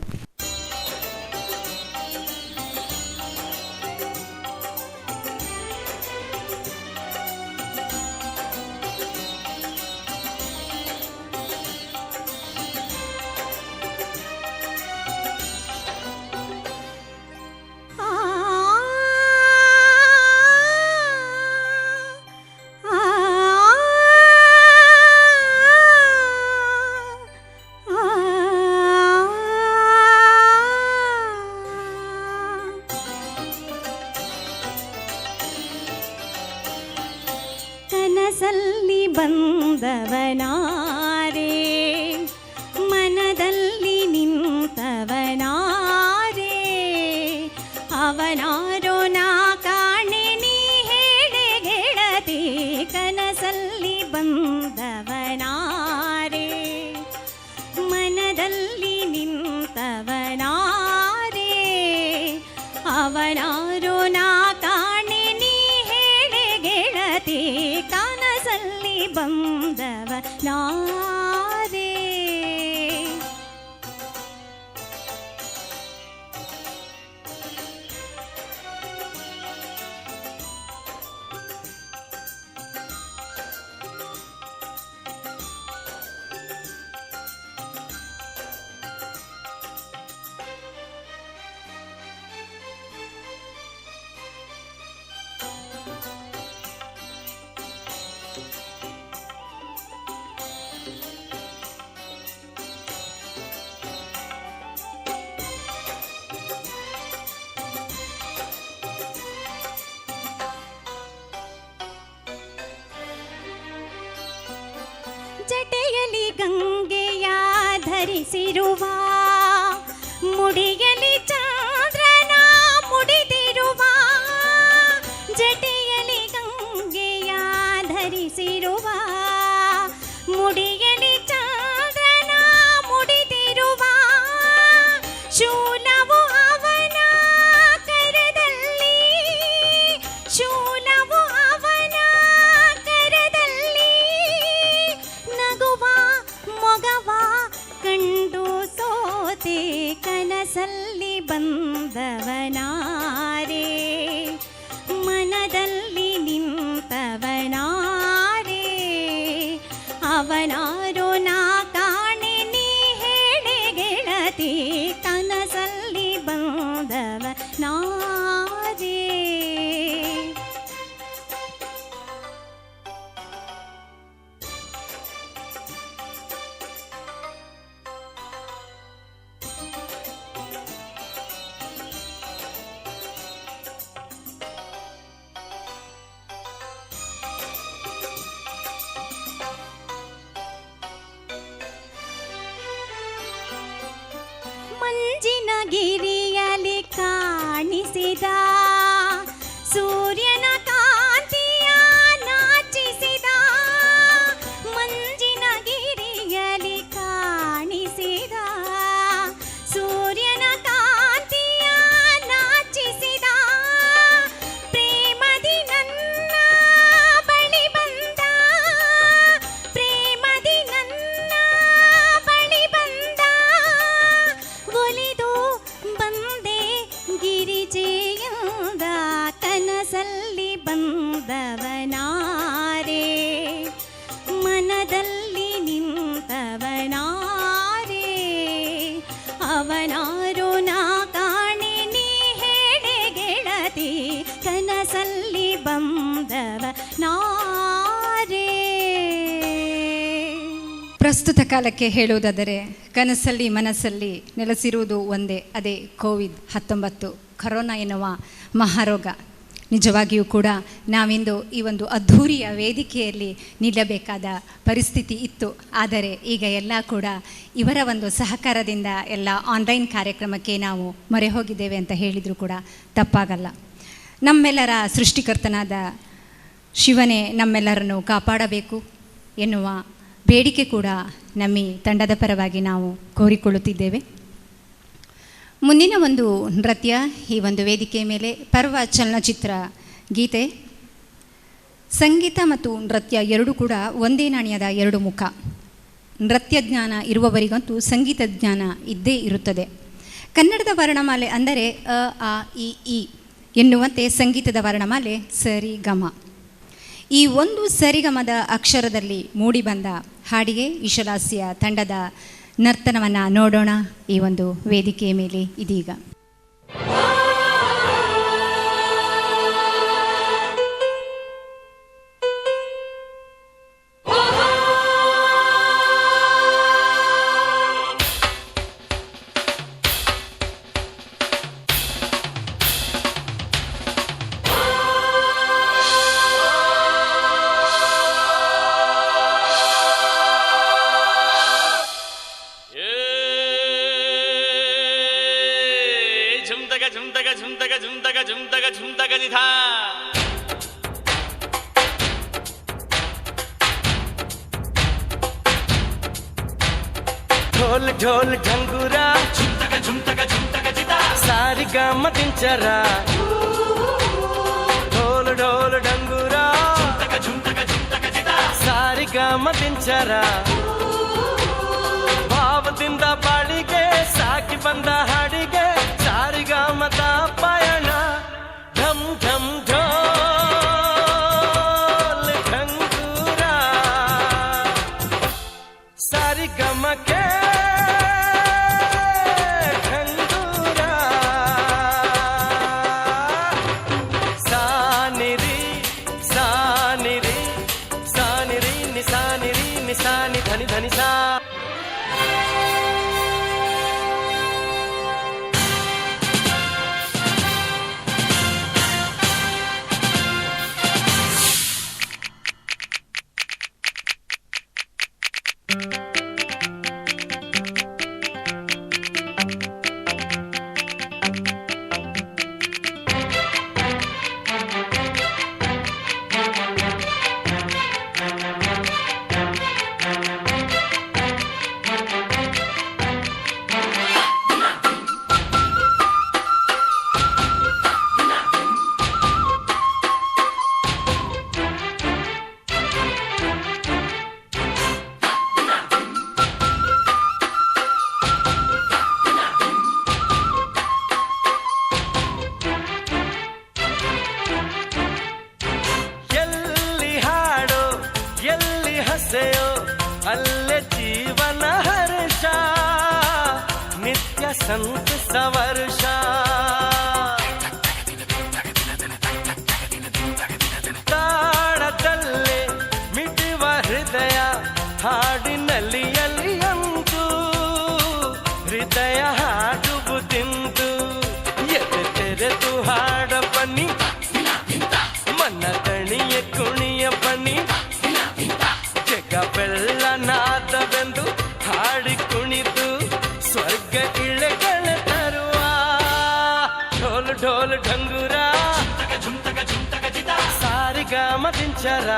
ಕನಸಲ್ಲಿ ಬಂದವನಾರೆ ಮನದಲ್ಲಿ ನಿಂತವನಾರೆ ಅವನಾರೋ ನಾ ಕಾಣೆ ನೀ ಹೇಳೆ ಗೆಳತಿ ಕನಸಲ್ಲಿ ಬಂದವನಾರೆ ಮನದಲ್ಲಿ ನಿಂತವನಾರೆ ಅವನಾರೋ ನಾ ಕಾಣೆ ನೀ ಹೇಳೆ ಗೆಳತಿ ಕನಸಲ್ಲಿ ಬಂದವನಾರೆ. ಜಟೆಯಲಿ ಗಂಗೆಯ ಧರಿಸಿರುವ, ಮುಡಿಯಲಿ ಚಂದ್ರನ ಮುಡಿದಿರುವ, ಜಟೆಯಲಿ ಗಂಗೆಯ ಧರಿಸಿರುವ, ಮುಡಿಯಲಿ ಚಂದ್ರನ ಮುಡಿದಿರುವ, ಶೂಲವು ಅವನ ಕರದಲ್ಲಿ, ಶೂಲವು ಅವನ ಕರದಲ್ಲಿ, ನಗುವ ಮೊಗವ ಕಂಡು ಸೋತೆ ಕನಸಲ್ಲಿ ಬಂದವನಾರೆ, ಮನದಲ್ಲಿ ನಿಂತವನಾರೆ, ಅವನಾರೋ ನಾ ಕಾಣೆ ನೀ ಹೇಳೆ ಗೆಳತಿ, ಕನಸಲ್ಲಿ ಬಂದವನಾರೆ. ಮಂಜಿನ ಗಿರಿಯಲಿ ಕಾಣಿಸಿದ ಸೂರ್ಯನ ಕಾಂತಿಯ ನಾಚಿಸಿದ, ಮಂಜಿನ ಗಿರಿಯಲಿ ಕಾಣಿಸಿದ ಸೂರ್ಯನ ಕಾಂತಿಯ ನಾಚಿಸಿದ, ಪ್ರೇಮದಿ ನನ್ನ ಬಳಿ ಬಂದ, ಪ್ರೇಮದಿ ನನ್ನ ಬಳಿ ಬಂದ, ಒಲಿದು ಬಂದೆ ಗಿರಿಜೆಯಿಂದ ಕನಸಲ್ಲಿ ಬಂದವನಾರೆ, ಮನದಲ್ಲಿ ನಿಂತವನಾರೆ, ಅವನಾರೋ ನಾ ಕಾಣೆ ನೀ ಹೇಳೆ ಗೆಳತಿ, ಕನಸಲ್ಲಿ ಬಂದವನಾರೆ. ಪ್ರಸ್ತುತ ಕಾಲಕ್ಕೆ ಹೇಳುವುದಾದರೆ ಕನಸಲ್ಲಿ ಮನಸ್ಸಲ್ಲಿ ನೆಲೆಸಿರುವುದು ಒಂದೇ, ಅದೇ ಕೋವಿಡ್-19 ಕರೋನಾ ಎನ್ನುವ ಮಹಾರೋಗ. ನಿಜವಾಗಿಯೂ ಕೂಡ ನಾವಿಂದು ಈ ಒಂದು ಅದ್ಧೂರಿಯ ವೇದಿಕೆಯಲ್ಲಿ ನಿಲ್ಲಬೇಕಾದ ಪರಿಸ್ಥಿತಿ ಇತ್ತು. ಆದರೆ ಈಗ ಎಲ್ಲ ಕೂಡ ಇವರ ಒಂದು ಸಹಕಾರದಿಂದ ಎಲ್ಲ ಆನ್ಲೈನ್ ಕಾರ್ಯಕ್ರಮಕ್ಕೆ ನಾವು ಮೊರೆ ಹೋಗಿದ್ದೇವೆ ಅಂತ ಹೇಳಿದರೂ ಕೂಡ ತಪ್ಪಾಗಲ್ಲ. ನಮ್ಮೆಲ್ಲರ ಸೃಷ್ಟಿಕರ್ತನಾದ ಶಿವನೇ ನಮ್ಮೆಲ್ಲರನ್ನು ಕಾಪಾಡಬೇಕು ಎನ್ನುವ ಬೇಡಿಕೆ ಕೂಡ ನಮ್ಮ ತಂಡದ ಪರವಾಗಿ ನಾವು ಕೋರಿಕೊಳ್ಳುತ್ತಿದ್ದೇವೆ. ಮುಂದಿನ ಒಂದು ನೃತ್ಯ ಈ ಒಂದು ವೇದಿಕೆ ಮೇಲೆ ಪರ್ವ ಚಲನಚಿತ್ರ ಗೀತೆ. ಸಂಗೀತ ಮತ್ತು ನೃತ್ಯ ಎರಡೂ ಕೂಡ ಒಂದೇ ನಾಣ್ಯದ ಎರಡು ಮುಖ. ನೃತ್ಯ ಜ್ಞಾನ ಇರುವವರಿಗಂತೂ ಸಂಗೀತ ಜ್ಞಾನ ಇದ್ದೇ ಇರುತ್ತದೆ. ಕನ್ನಡದ ವರ್ಣಮಾಲೆ ಅಂದರೆ ಅ ಆ ಇ ಈ ಎನ್ನುವಂತೆ ಸಂಗೀತದ ವರ್ಣಮಾಲೆ ಸರಿ ಗಮ. ಈ ಒಂದು ಸರಿಗಮದ ಅಕ್ಷರದಲ್ಲಿ ಮೂಡಿಬಂದ ಹಾಡಿಗೆ ಈಶಲಾಸ್ಯ ತಂಡದ ನರ್ತನವನ್ನು ನೋಡೋಣ ಈ ಒಂದು ವೇದಿಕೆಯ ಮೇಲೆ ಇದೀಗ. ढोल ढोल ढंगुरा झुमतका झुमतका झुमतका जिता सारी गाम दिनचरा ढोल ढोल ढंगुरा झुमतका झुमतका झुमतका जिता सारी गाम दिनचरा ಭಾವದಿಂದ ಬಾಳಿಗೆ ಸಾಕಿ ಬಂದ ಹಾಡಿಗೆ ಸಾರಿಗಾಮದ ಪಯಣ ಢಂ ಢಂ ಢೋಲ್ ಢಂಗೂರ ಸಾರಿಗಮಕ್ಕೆ ಢಂಗೂರ ಸಾನಿರಿ ಸಾನಿರಿ ಸಾನಿರಿ ನಿಸಾನಿರಿ ನಿಸಾನಿ ಧನಿ ಧನಿ ಸಾ ಅಲ್ಲೇ ಜೀವನ ಹರ್ಷ ನಿತ್ಯ ಸಂತ ಸವರ್ಷ ತಾಳದಲ್ಲೇ ಮಿಟುವ ಹೃದಯ ಹಾಡಿನಲ್ಲಿ ಎಲ್ಲಿಯಂತೂ ಹೃದಯ ಹಾಡುವುದಿಂದು ಎದೆ ತೆರೆದು ಹಾಡ ಬನ್ನಿ ಮನ ದಣಿಯ ಕುಣಿಯ ಬನ್ನಿ ಬೆಲ್ಲ ನಾದವೆಂದು ಹಾಡಿ ಕುಣಿದು ಸ್ವರ್ಗ ಇಳೆಗಳ ತರುವ ಢೋಲ್ ಢೋಲ್ ಢಂಗುರ ಸಾರಿಗಾಮ ದಿಂಚರ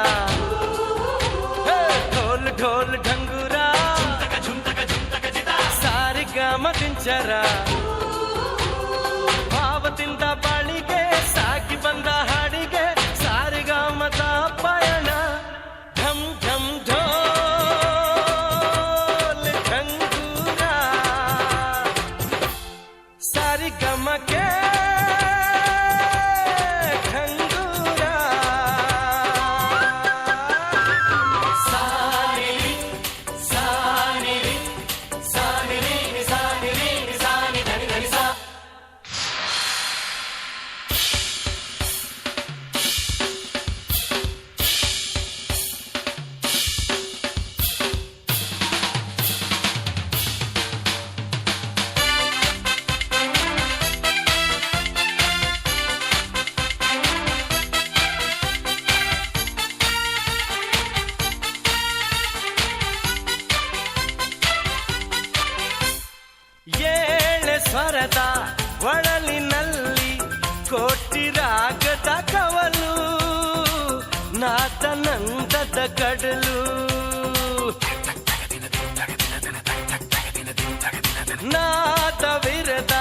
ಢೋಲ್ ಢೋಲ್ ಢಂಗುರ ಸಾರಿಗಾಮ ದಿಂಚರ ಭಾವದಿಂದ ಬಾಳಿಗೆ ಸಾಗಿ ಬಂದ ಹಾಡಿಗೆ ಸಾರಿಗಾಮದ ಪಯಣ ಢಂ ಢಂ ಢೋ ಗಮಕೆ ಢಂಗೂರ ಸಾನಿರಿ ಸಾನಿರಿ ಸಾನಿರಿ ಸಾನಿರಿ ಸಾನಿ ಧನಿ ಧನಿ ಸಾ. ಸ್ವರದ ಒಳಲಿನಲ್ಲಿ ಕೋಟಿ ರಾಗದ ಕವಲು ನಾದನಂದದ ಕಡಲು ನಾದವಿರದ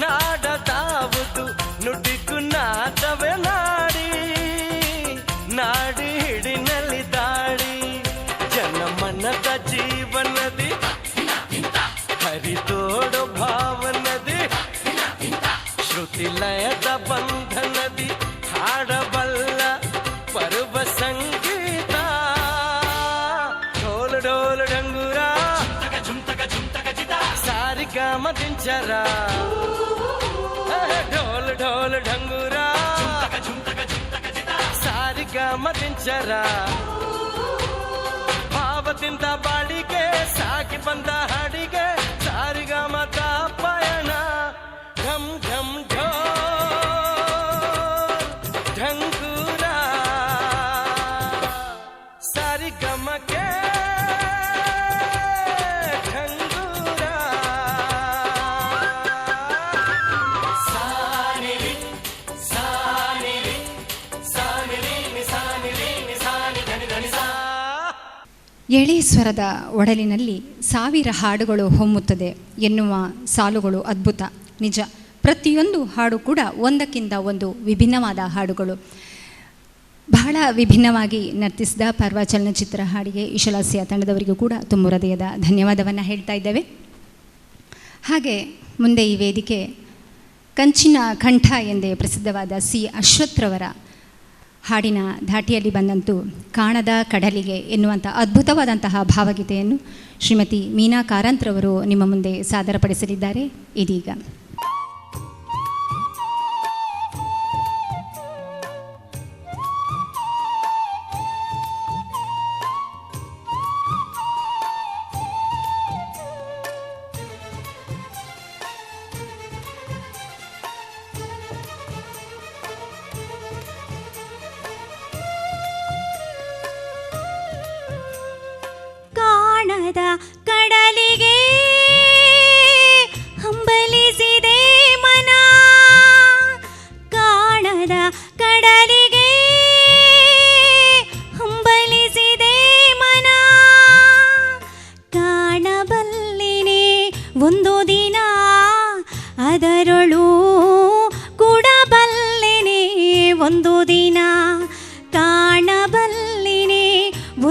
ನಾಡದಾವುದು ನುಡಿಗು ನಾದವೇ ನಾಡಿ ನಾಡಿ ಹಿಡಿನಲ್ಲಿ ದಾಳಿ ಜನಮನದ ಜೀವನದಿ ಹರಿದೋಡು ಭಾವನದಿ ಶ್ರುತಿ ಲಯದ ಬಂಧನದಿ ಹಾಡಬಲ್ಲ ಪರ್ವ ಸಂಗೀತ ಢೋಲ್ ಢೋಲ್ ಢಂಗೂರ ಸಾರಿಗಾಮ ದಿಂಚರ ಢೋಲ್ ಢೋಲ್ ಢಂಗೂರ ಸಾರಿಗಾಮ ದಿಂಚರ ಭಾವದಿಂದ ಬಾಳಿಗೆ ಸಾಗಿ ಬಂದ ಹಾಡಿಗೆ ಸಾರಿಗಾಮದ ಪಯಣ ಢಂ ಢಂ ಢೋ ಢಂಗೂರ ಸಾರಿಗಮಕೆ ಢಂಗೂರ ಸಾನಿರಿ ಸಾನಿರಿ ಸಾನಿರಿ ಸಾನಿರಿ ಸಾನಿ ಧನಿ ಧನಿ ಸಾ. ಎಳೆ ಸ್ವರದ ಒಡಲಿನಲ್ಲಿ ಸಾವಿರ ಹಾಡುಗಳು ಹೊಮ್ಮುತ್ತದೆ ಎನ್ನುವ ಸಾಲುಗಳು ಅದ್ಭುತ. ನಿಜ, ಪ್ರತಿಯೊಂದು ಹಾಡು ಕೂಡ ಒಂದಕ್ಕಿಂತ ಒಂದು ವಿಭಿನ್ನವಾದ ಹಾಡುಗಳು. ಬಹಳ ವಿಭಿನ್ನವಾಗಿ ನರ್ತಿಸಿದ ಪರ್ವ ಚಲನಚಿತ್ರ ಹಾಡಿಗೆ ಇಶಲಾಸ್ಯ ತಂಡದವರಿಗೂ ಕೂಡ ತುಂಬ ಹೃದಯದ ಧನ್ಯವಾದವನ್ನು ಹೇಳ್ತಾ ಇದ್ದೇವೆ. ಹಾಗೆ ಮುಂದೆ ಈ ವೇದಿಕೆ ಕಂಚಿನ ಕಂಠ ಎಂದೇ ಪ್ರಸಿದ್ಧವಾದ ಸಿ ಅಶ್ವಥ್ರವರ ಹಾಡಿನ ಧಾಟಿಯಲ್ಲಿ ಬಂದಂತೂ ಕಾಣದ ಕಡಲಿಗೆ ಎನ್ನುವಂಥ ಅದ್ಭುತವಾದಂತಹ ಭಾವಗೀತೆಯನ್ನು ಶ್ರೀಮತಿ ಮೀನಾ ಕಾರಂತ್ರವರು ನಿಮ್ಮ ಮುಂದೆ ಸಾದರಪಡಿಸಲಿದ್ದಾರೆ. ಇದೀಗ ಕಾಣದ ಕಾಣದ ಕಡಲಿಗೆ ಹಂಬಲಿಸಿದೆ ಮನ, ಕಾಣದ ಕಡಲಿಗೆ ಹಂಬಲಿಸಿದೆ ಮನ, ಕಾಣಬಲ್ಲಿನೆ ಒಂದು ದಿನ ಅದರೊಳು ಕೂಡಬಲ್ಲೆನೆ ಒಂದು ದಿನ, ಕಾಣಬಲ್ಲಿನೆ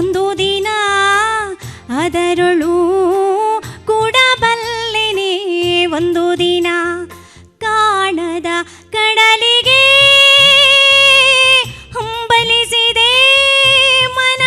ಒಂದು ದಿನ ಅದರೊಳು ಕೂಡಬಲ್ಲೆನೆ ಒಂದು ದಿನ, ಕಾಣದ ಕಡಲಿಗೆ ಹಂಬಲಿಸಿದೆ ಮನ.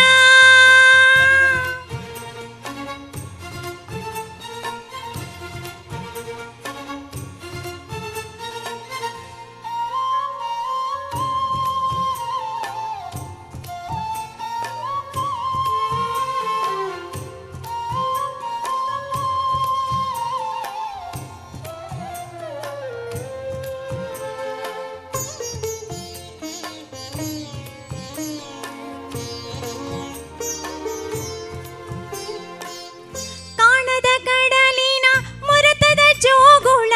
ಕಾಣದ ಕಡಲಿನ ಮೊರತದ ಜೋಗುಳ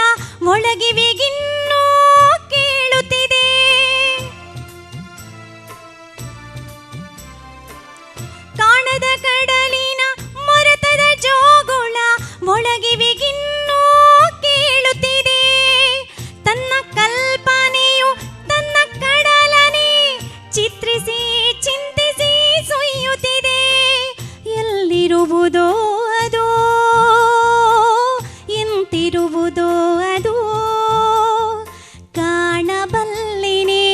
ಮೊಳಗಿವಿಗಿನ್ನೂ ಕೇಳುತ್ತಿದೆ, ಕಾಣದ ಕಡಲಿನ ಮೊರತದ ಜೋಗುಳ ಮೊಳಗಿವಿಗಿನ್ನೂ ಕೇಳುತ್ತಿದೆ, ತನ್ನ ಕಲ್ಪನೆಯು ತನ್ನ ಕಡಲನೆ ಚಿತ್ರಿಸಿ ಚಿಂತಿಸಿ ಸುಯ್ಯುತ್ತಿದೆ, ಎಲ್ಲಿರುವುದೋ ಅದೋ ಎಂತಿರುವುದೋ ಅದು, ಕಾಣಬಲ್ಲಿನೆ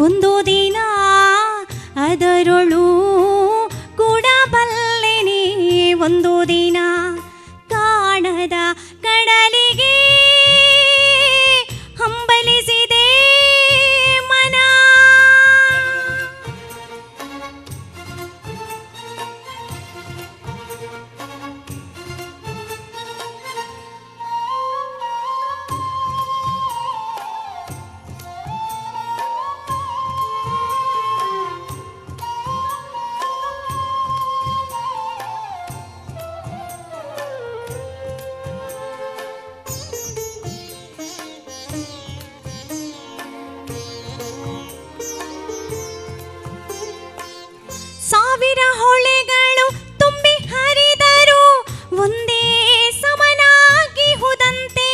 ಒಂದು ದಿನ ಅದರೊಳು ಕೂಡಬಲ್ಲೆನೆ ಒಂದು ದಿನ, ಕಾಣದ ಕಡಲಿಗೆ ಹಂಬಲಿಸಿದೆ ಮನ. ಸಾವಿರ ಹೊಳೆಗಳು ತುಂಬಿ ಹರಿದರು ಒಂದೇ ಸಮನಾಗಿ ಹುದಂತೆ,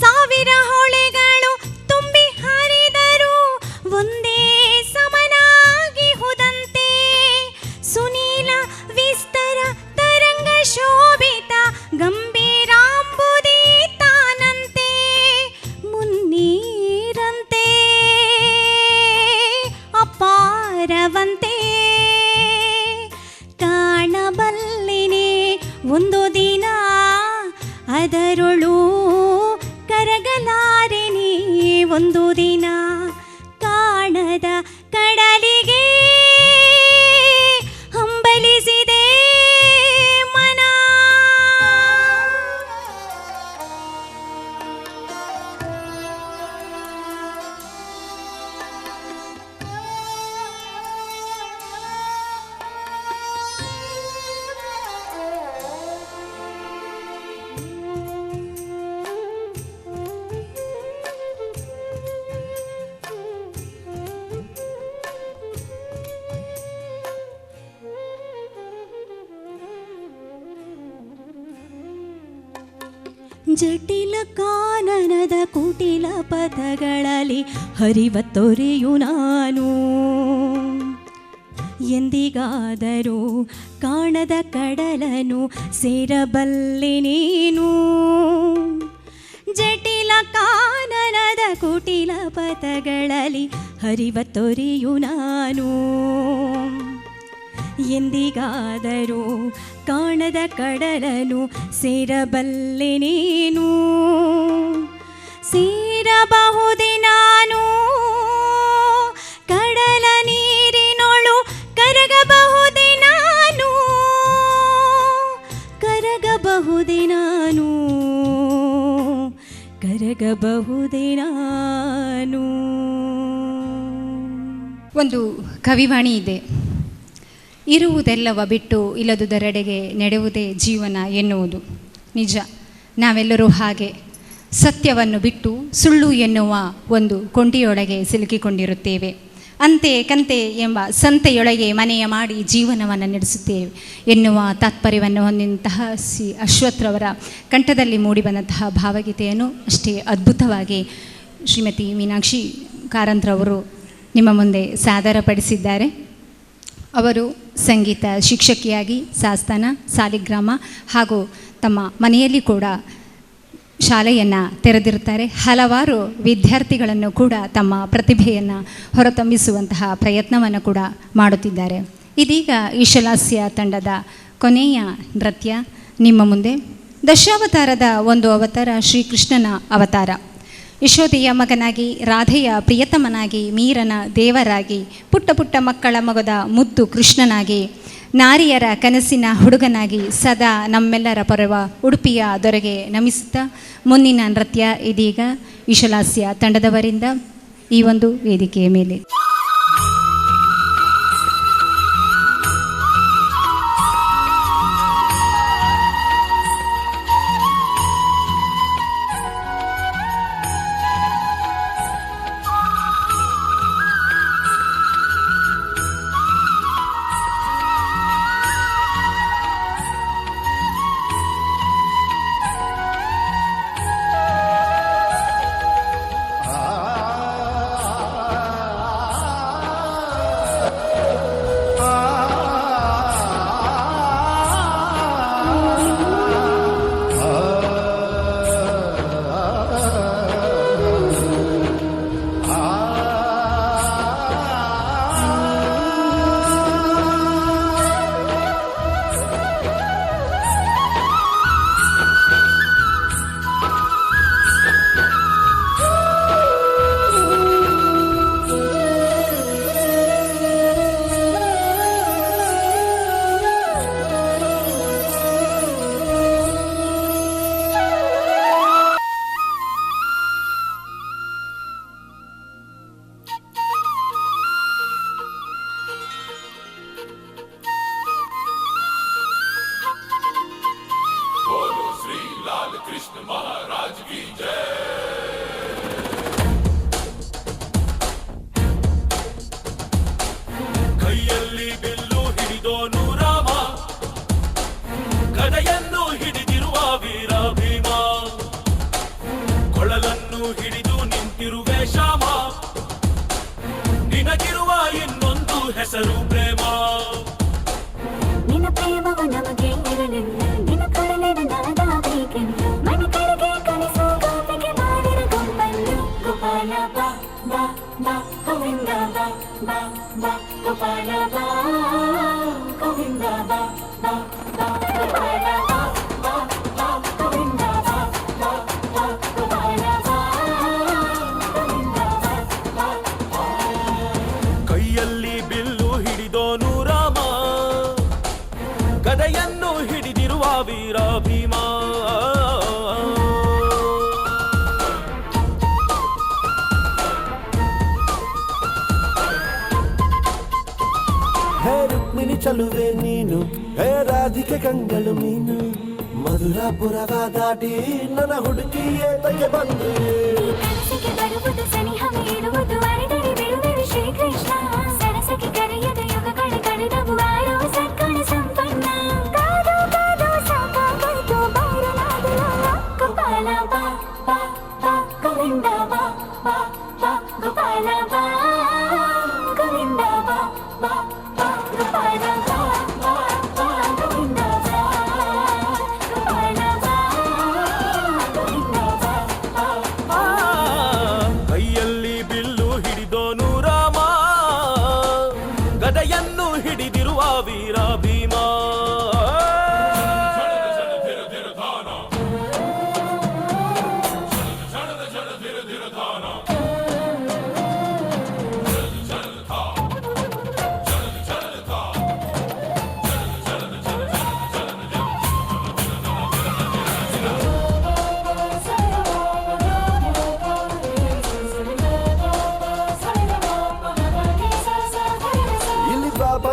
ಸಾವಿರ ಹೊಳೆಗಳು ತುಂಬಿ ಹರಿದರು ಒಂದೇ ಸಮನಾಗಿ ಹುದಂತೆ, ಸುನೀಲ ವಿಸ್ತರ ತರಂಗ ಶೋಭಿತ ಗಂಭೀರಾಂಬುದಿ ತಾನಂತೆ, ಮುನ್ನೀರಂತೆ ಅಪಾರವಂತೆ, ಕಾಣಬಲ್ಲಿನೆ ಒಂದು ದಿನ ಅದರೊಳು ಕರಗಲಾರೆನೆ ಒಂದು ದಿನ, ಕಾಣದ ಕಡಲಿಗೆ ಹಂಬಲಿಸಿದೆ ಮನ. ಜಟಿಲ ಕಾನನದ ಕುಟಿಲ ಪಥಗಳಲ್ಲಿ ಹರಿವ ತೊರೆಯು ನಾನು, ಎಂದಿಗಾದರೂ ಕಾಣದ ಕಡಲನು ಸೇರಬಲ್ಲೆ ನೀನು, ಜಟಿಲ ಕಾನನದ ಕುಟಿಲ ಪಥಗಳಲ್ಲಿ ಹರಿವ ತೊರೆಯು ನಾನು, ಎಂದಿಗಾದರೂ ಕಾಣದ ಕಡಲನು ಸೇರಬಲ್ಲೆ ನೀನು, ಸೇರಬಹುದೇ ನಾನು ಕಡಲ ನೀರಿನೊಳು, ಕರಗಬಹುದೇ ನಾನು, ಕರಗಬಹುದೇ ನಾನು, ಕರಗಬಹುದೇ ನಾನು. ಒಂದು ಕವಿವಾಣಿ ಇದೆ. ಇರುವುದೆಲ್ಲವ ಬಿಟ್ಟು ಇಲ್ಲದುದರೆಡೆಗೆ ನಡೆಯುವುದೇ ಜೀವನ ಎನ್ನುವುದು ನಿಜ. ನಾವೆಲ್ಲರೂ ಹಾಗೆ ಸತ್ಯವನ್ನು ಬಿಟ್ಟು ಸುಳ್ಳು ಎನ್ನುವ ಒಂದು ಕೊಂಡಿಯೊಳಗೆ ಸಿಲುಕಿಕೊಂಡಿರುತ್ತೇವೆ. ಅಂತೆ ಕಂತೆ ಎಂಬ ಸಂತೆಯೊಳಗೆ ಮನೆಯ ಮಾಡಿ ಜೀವನವನ್ನು ನಡೆಸುತ್ತೇವೆ ಎನ್ನುವ ತಾತ್ಪರ್ಯವನ್ನು ಹೊಂದಿದಂತಹ ಸಿ ಅಶ್ವಥ್ರವರ ಕಂಠದಲ್ಲಿ ಮೂಡಿಬಂದಂತಹ ಭಾವಗೀತೆಯನ್ನು ಅಷ್ಟೇ ಅದ್ಭುತವಾಗಿ ಶ್ರೀಮತಿ ಮೀನಾಕ್ಷಿ ಕಾರಂತ್ರವರು ನಿಮ್ಮ ಮುಂದೆ ಸಾದರಪಡಿಸಿದ್ದಾರೆ. ಅವರು ಸಂಗೀತ ಶಿಕ್ಷಕಿಯಾಗಿ ಸಾಸ್ತಾನ, ಸಾಲಿಗ್ರಾಮ ಹಾಗೂ ತಮ್ಮ ಮನೆಯಲ್ಲಿ ಕೂಡ ಶಾಲೆಯನ್ನು ತೆರೆದಿರುತ್ತಾರೆ. ಹಲವಾರು ವಿದ್ಯಾರ್ಥಿಗಳನ್ನು ಕೂಡ ತಮ್ಮ ಪ್ರತಿಭೆಯನ್ನು ಹೊರತಂಬಿಸುವಂತಹ ಪ್ರಯತ್ನವನ್ನು ಕೂಡ ಮಾಡುತ್ತಿದ್ದಾರೆ. ಇದೀಗ ಈಶಲಾಸ್ಯ ತಂಡದ ಕೊನೆಯ ನೃತ್ಯ ನಿಮ್ಮ ಮುಂದೆ. ದಶಾವತಾರದ ಒಂದು ಅವತಾರ ಶ್ರೀಕೃಷ್ಣನ ಅವತಾರ. ಯಶೋದೆಯ ಮಗನಾಗಿ, ರಾಧೆಯ ಪ್ರಿಯತಮನಾಗಿ, ಮೀರನ ದೇವರಾಗಿ, ಪುಟ್ಟ ಪುಟ್ಟ ಮಕ್ಕಳ ಮಗದ ಮುದ್ದು ಕೃಷ್ಣನಾಗಿ, ನಾರಿಯರ ಕನಸಿನ ಹುಡುಗನಾಗಿ ಸದಾ ನಮ್ಮೆಲ್ಲರ ಪರವ ಉಡುಪಿಯ ದೊರೆಗೆ ನಮಿಸುತ್ತಾ ಮುಂದಿನ ನೃತ್ಯ ಇದೀಗ ಈಶಲಾಸ್ಯ ತಂಡದವರಿಂದ ಈ ಒಂದು ವೇದಿಕೆಯ ಮೇಲೆ. ಹೆಸರು ಪ್ರೇಮ ನಿನ್ನ ಪ್ರೇಮವು ನಮಗೆ ಇರಲಿಲ್ಲ ನಿನ್ನ ಕೊಡಲಿನ ನಾದಾಬೇಕೆಂದು ಮನೆ ಕಡೆಗೆ ಕಳಿಸೋ ಗೋಪಿಗೆ ಮಾಡಿರ ಗೊಂಬಲ್ಲು ಗೋಪಾಲ ಬಾ ಬಾ ಬಾ ಗೋವಿಂದ ಬಾ ಬಾ ಬಾ ಗೋಪಾಲ ಬಾ ಗೋವಿಂದ ಬಾ ಬಾ ಬಾ ಗೋಪಾಲ ಬಾ ಬಾ ಬಾ ಗೋವಿಂದ ಬಾ ಬಾ ಬಾ ಗೋಪಾಲ ಬಾ ಗೋವಿಂದ ಬಾ ಬಾ. ಕೈಯಲ್ಲಿ ಬಿಲ್ಲು ಹಿಡಿದೋನು ರಾಮ ಗದೆಯನ್ನು ಹಿಡಿದಿರುವ ವೀರ ಭೀಮ ಹೇ ರುಕ್ಮಿಣಿ ಚಲುವೆ ನೀನು ಹೇ ರಾಧಿಕೆ ಕಂಗಳು ಮೀನು ಮಧುರಾಪುರವ ದಾಟಿ ನನ್ನ ಹುಡುಕಿ ಏತಕ್ಕೆ ಬಂದು ಕನಸಿಗೆ ಬರುವುದು ಸನಿಹವೇ ಇರುವುದು ಅರೆದರೆ ಬಿಡುವರು ಶ್ರೀಕೃಷ್ಣ ಸರಸಕ್ಕೆ ಕರೆಯದ ಯುಗಗಳು ಕಳೆದವು ಆರೋ ಸತ್ಗುಣ ಸಂಪನ್ನ ಕಾದು ಕಾದು ಸಾಕಾಗೋಯ್ತು ಬೈರನಾದಲ ಗೋಪಾಲ ಬಾ ಬಾ ಬಾ ಗೋವಿಂದ ಬಾ ಬಾ ಬಾ ಗೋಪಾಲ ಬಾ ಗೋವಿಂದ ಬಾ ಬಾ ಬಾ ಗೋಪಾಲ ಬಾ ಬಾ ಬಾ ಗೋವಿಂದ ಬಾ ಗೋಪಾಲ ಬಾ ಗೋವಿಂದ ಬಾ ಬಾ ಬಾ. ಕೈಯಲ್ಲಿ ಬಿಲ್ಲು ಹಿಡಿದೋನು ರಾಮ ಗದೆಯನ್ನು ಹಿಡಿದಿರುವ ವೀರ ಭೀಮ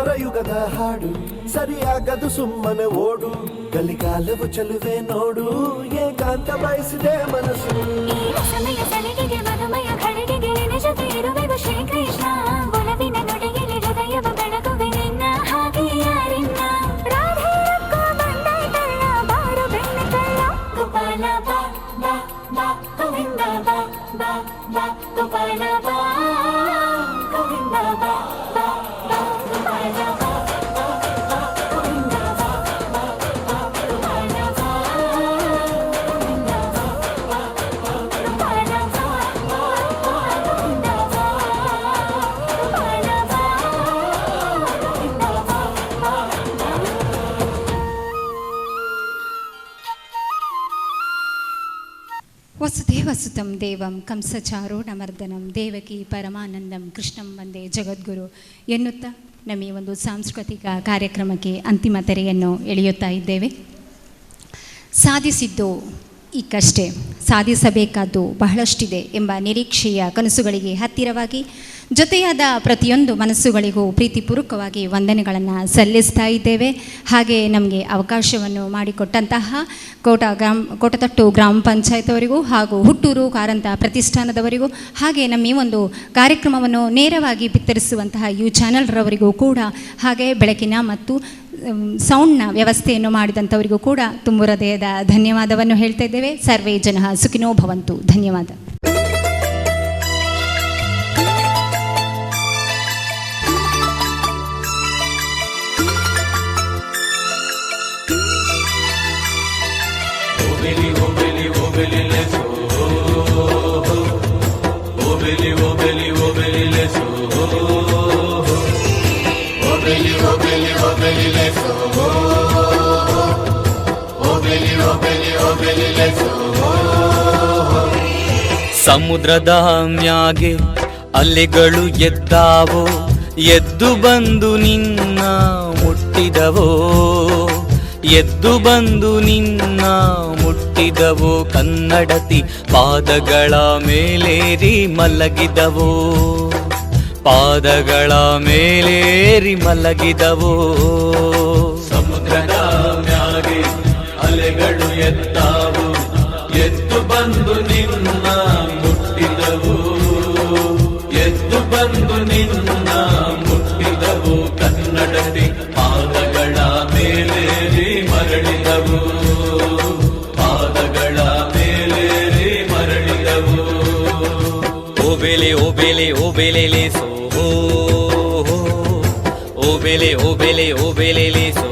ದ್ವಾಪರ ಯುಗದ ಹಾಡು ಸರಿಯಾಗದು ಸುಮ್ಮನೆ ಓಡು ಕಲಿಕಾಲವು ಚಲುವೆ ನೋಡು ಏಕಾಂತ ಬಯಸಿದೆ ಮನಸ್ಸು ಸಮಯ ಸಲಿಗೆಗೆ ಮಧುಮಯ ಘಳಿಗೆಗೆ ನಿನ್ನ ಜೊತೆ ಇರುವೆವು ಶ್ರೀಕೃಷ್ಣ ಒಲವಿನ ನುಡಿಯಲ್ಲಿ ಹೃದಯವ ಬೆಳಗುವೆ ನಿನ್ನ ಹಾಗೆ ಯಾರಿನ್ನ ರಾಧೆ ರೊಕ್ಕ ಬಂದಾಯ್ತಲ್ಲ ಬಾರು ಬೆಣ್ಣೆ ಕಳ್ಳ ಗೋಪಾಲ ಬಾ ಬಾ ಬಾ ಗೋವಿಂದ ಬಾ ಬಾ ಬಾ ಗೋಪಾಲ ಬಾ ಗೋವಿಂದ ಬಾ ಬಾ ಬಾ ಗೋಪಾಲ ಬಾ ವಸುದೇವಸುತಂ ದೇವಂ ಕಂಸಚಾರೋಣಮರ್ದನಂ ದೇವಕಿ ಪರಮಾನಂದಂ ಕೃಷ್ಣಂ ವಂದೇ ಜಗದ್ಗುರು ಎನ್ನುತ್ತಾ ನಮ್ಮ ಈ ಒಂದು ಸಾಂಸ್ಕೃತಿಕ ಕಾರ್ಯಕ್ರಮಕ್ಕೆ ಅಂತಿಮ ತೆರೆಯನ್ನು ಎಳೆಯುತ್ತಾ ಇದ್ದೇವೆ. ಸಾಧಿಸಿದ್ದು ಈಗಷ್ಟೇ, ಸಾಧಿಸಬೇಕಾದ್ದು ಬಹಳಷ್ಟಿದೆ ಎಂಬ ನಿರೀಕ್ಷೆಯ ಕನಸುಗಳಿಗೆ ಹತ್ತಿರವಾಗಿ ಜೊತೆಯಾದ ಪ್ರತಿಯೊಂದು ಮನಸ್ಸುಗಳಿಗೂ ಪ್ರೀತಿಪೂರ್ವಕವಾಗಿ ವಂದನೆಗಳನ್ನು ಸಲ್ಲಿಸ್ತಾ ಇದ್ದೇವೆ. ಹಾಗೆ ನಮಗೆ ಅವಕಾಶವನ್ನು ಮಾಡಿಕೊಟ್ಟಂತಹ ಕೋಟತಟ್ಟು ಗ್ರಾಮ ಪಂಚಾಯತ್ ಅವರಿಗೂ ಹಾಗೂ ಹುಟ್ಟೂರು ಕಾರಂತ ಪ್ರತಿಷ್ಠಾನದವರಿಗೂ ಹಾಗೆ ನಮ್ಮ ಈ ಒಂದು ಕಾರ್ಯಕ್ರಮವನ್ನು ನೇರವಾಗಿ ಬಿತ್ತರಿಸುವಂತಹ ಚಾನೆಲ್ರವರಿಗೂ ಕೂಡ ಹಾಗೆ ಬೆಳಕಿನ ಮತ್ತು ಸೌಂಡ್ನ ವ್ಯವಸ್ಥೆಯನ್ನು ಮಾಡಿದಂಥವರಿಗೂ ಕೂಡ ತುಂಬ ಹೃದಯದ ಧನ್ಯವಾದವನ್ನು ಹೇಳ್ತಾ ಇದ್ದೇವೆ. ಸರ್ವೇ ಜನಃ ಸುಖಿನೋ ಭವಂತು. ಧನ್ಯವಾದ. ಸಮುದ್ರದ ಮ್ಯಾಗೆ ಅಲೆಗಳು ಎದ್ದಾವೋ, ಎದ್ದು ಬಂದು ನಿನ್ನ ಮುಟ್ಟಿದವೋ, ಎದ್ದು ಬಂದು ನಿನ್ನ ಮುಟ್ಟಿದವೋ, ಕನ್ನಡತಿ ಪಾದಗಳ ಮೇಲೇರಿ ಮಲಗಿದವೋ, ಪಾದಗಳ ಮೇಲೇರಿ ಮಲಗಿದವೋ. ಸಮುದ್ರದ ಮ್ಯಾಗೆ ಅಲೆಗಳು ಎದ್ದಾವೋ, ಎದ್ದು ಬಂದು ನಿನ್ನ ಮುಟ್ಟಿದವು, ಎದ್ದು ಬಂದು ನಿನ್ನ ಮುಟ್ಟಿದವು, ಕನ್ನಡತಿ ಪಾದಗಳ ಮೇಲೇರಿ ಮರಳಿದವು, ಪಾದಗಳ ಮೇಲೇರಿ ಮರಳಿದವು. ಓಬೇಲೆ ಓಬೇಲೆ ಓಬೇಲೆ ಲೇಸೋ, ಓಬೇಲೆ ಓಬೇಲೆ ಓಬೇಲೆ ಲೇಸೋ.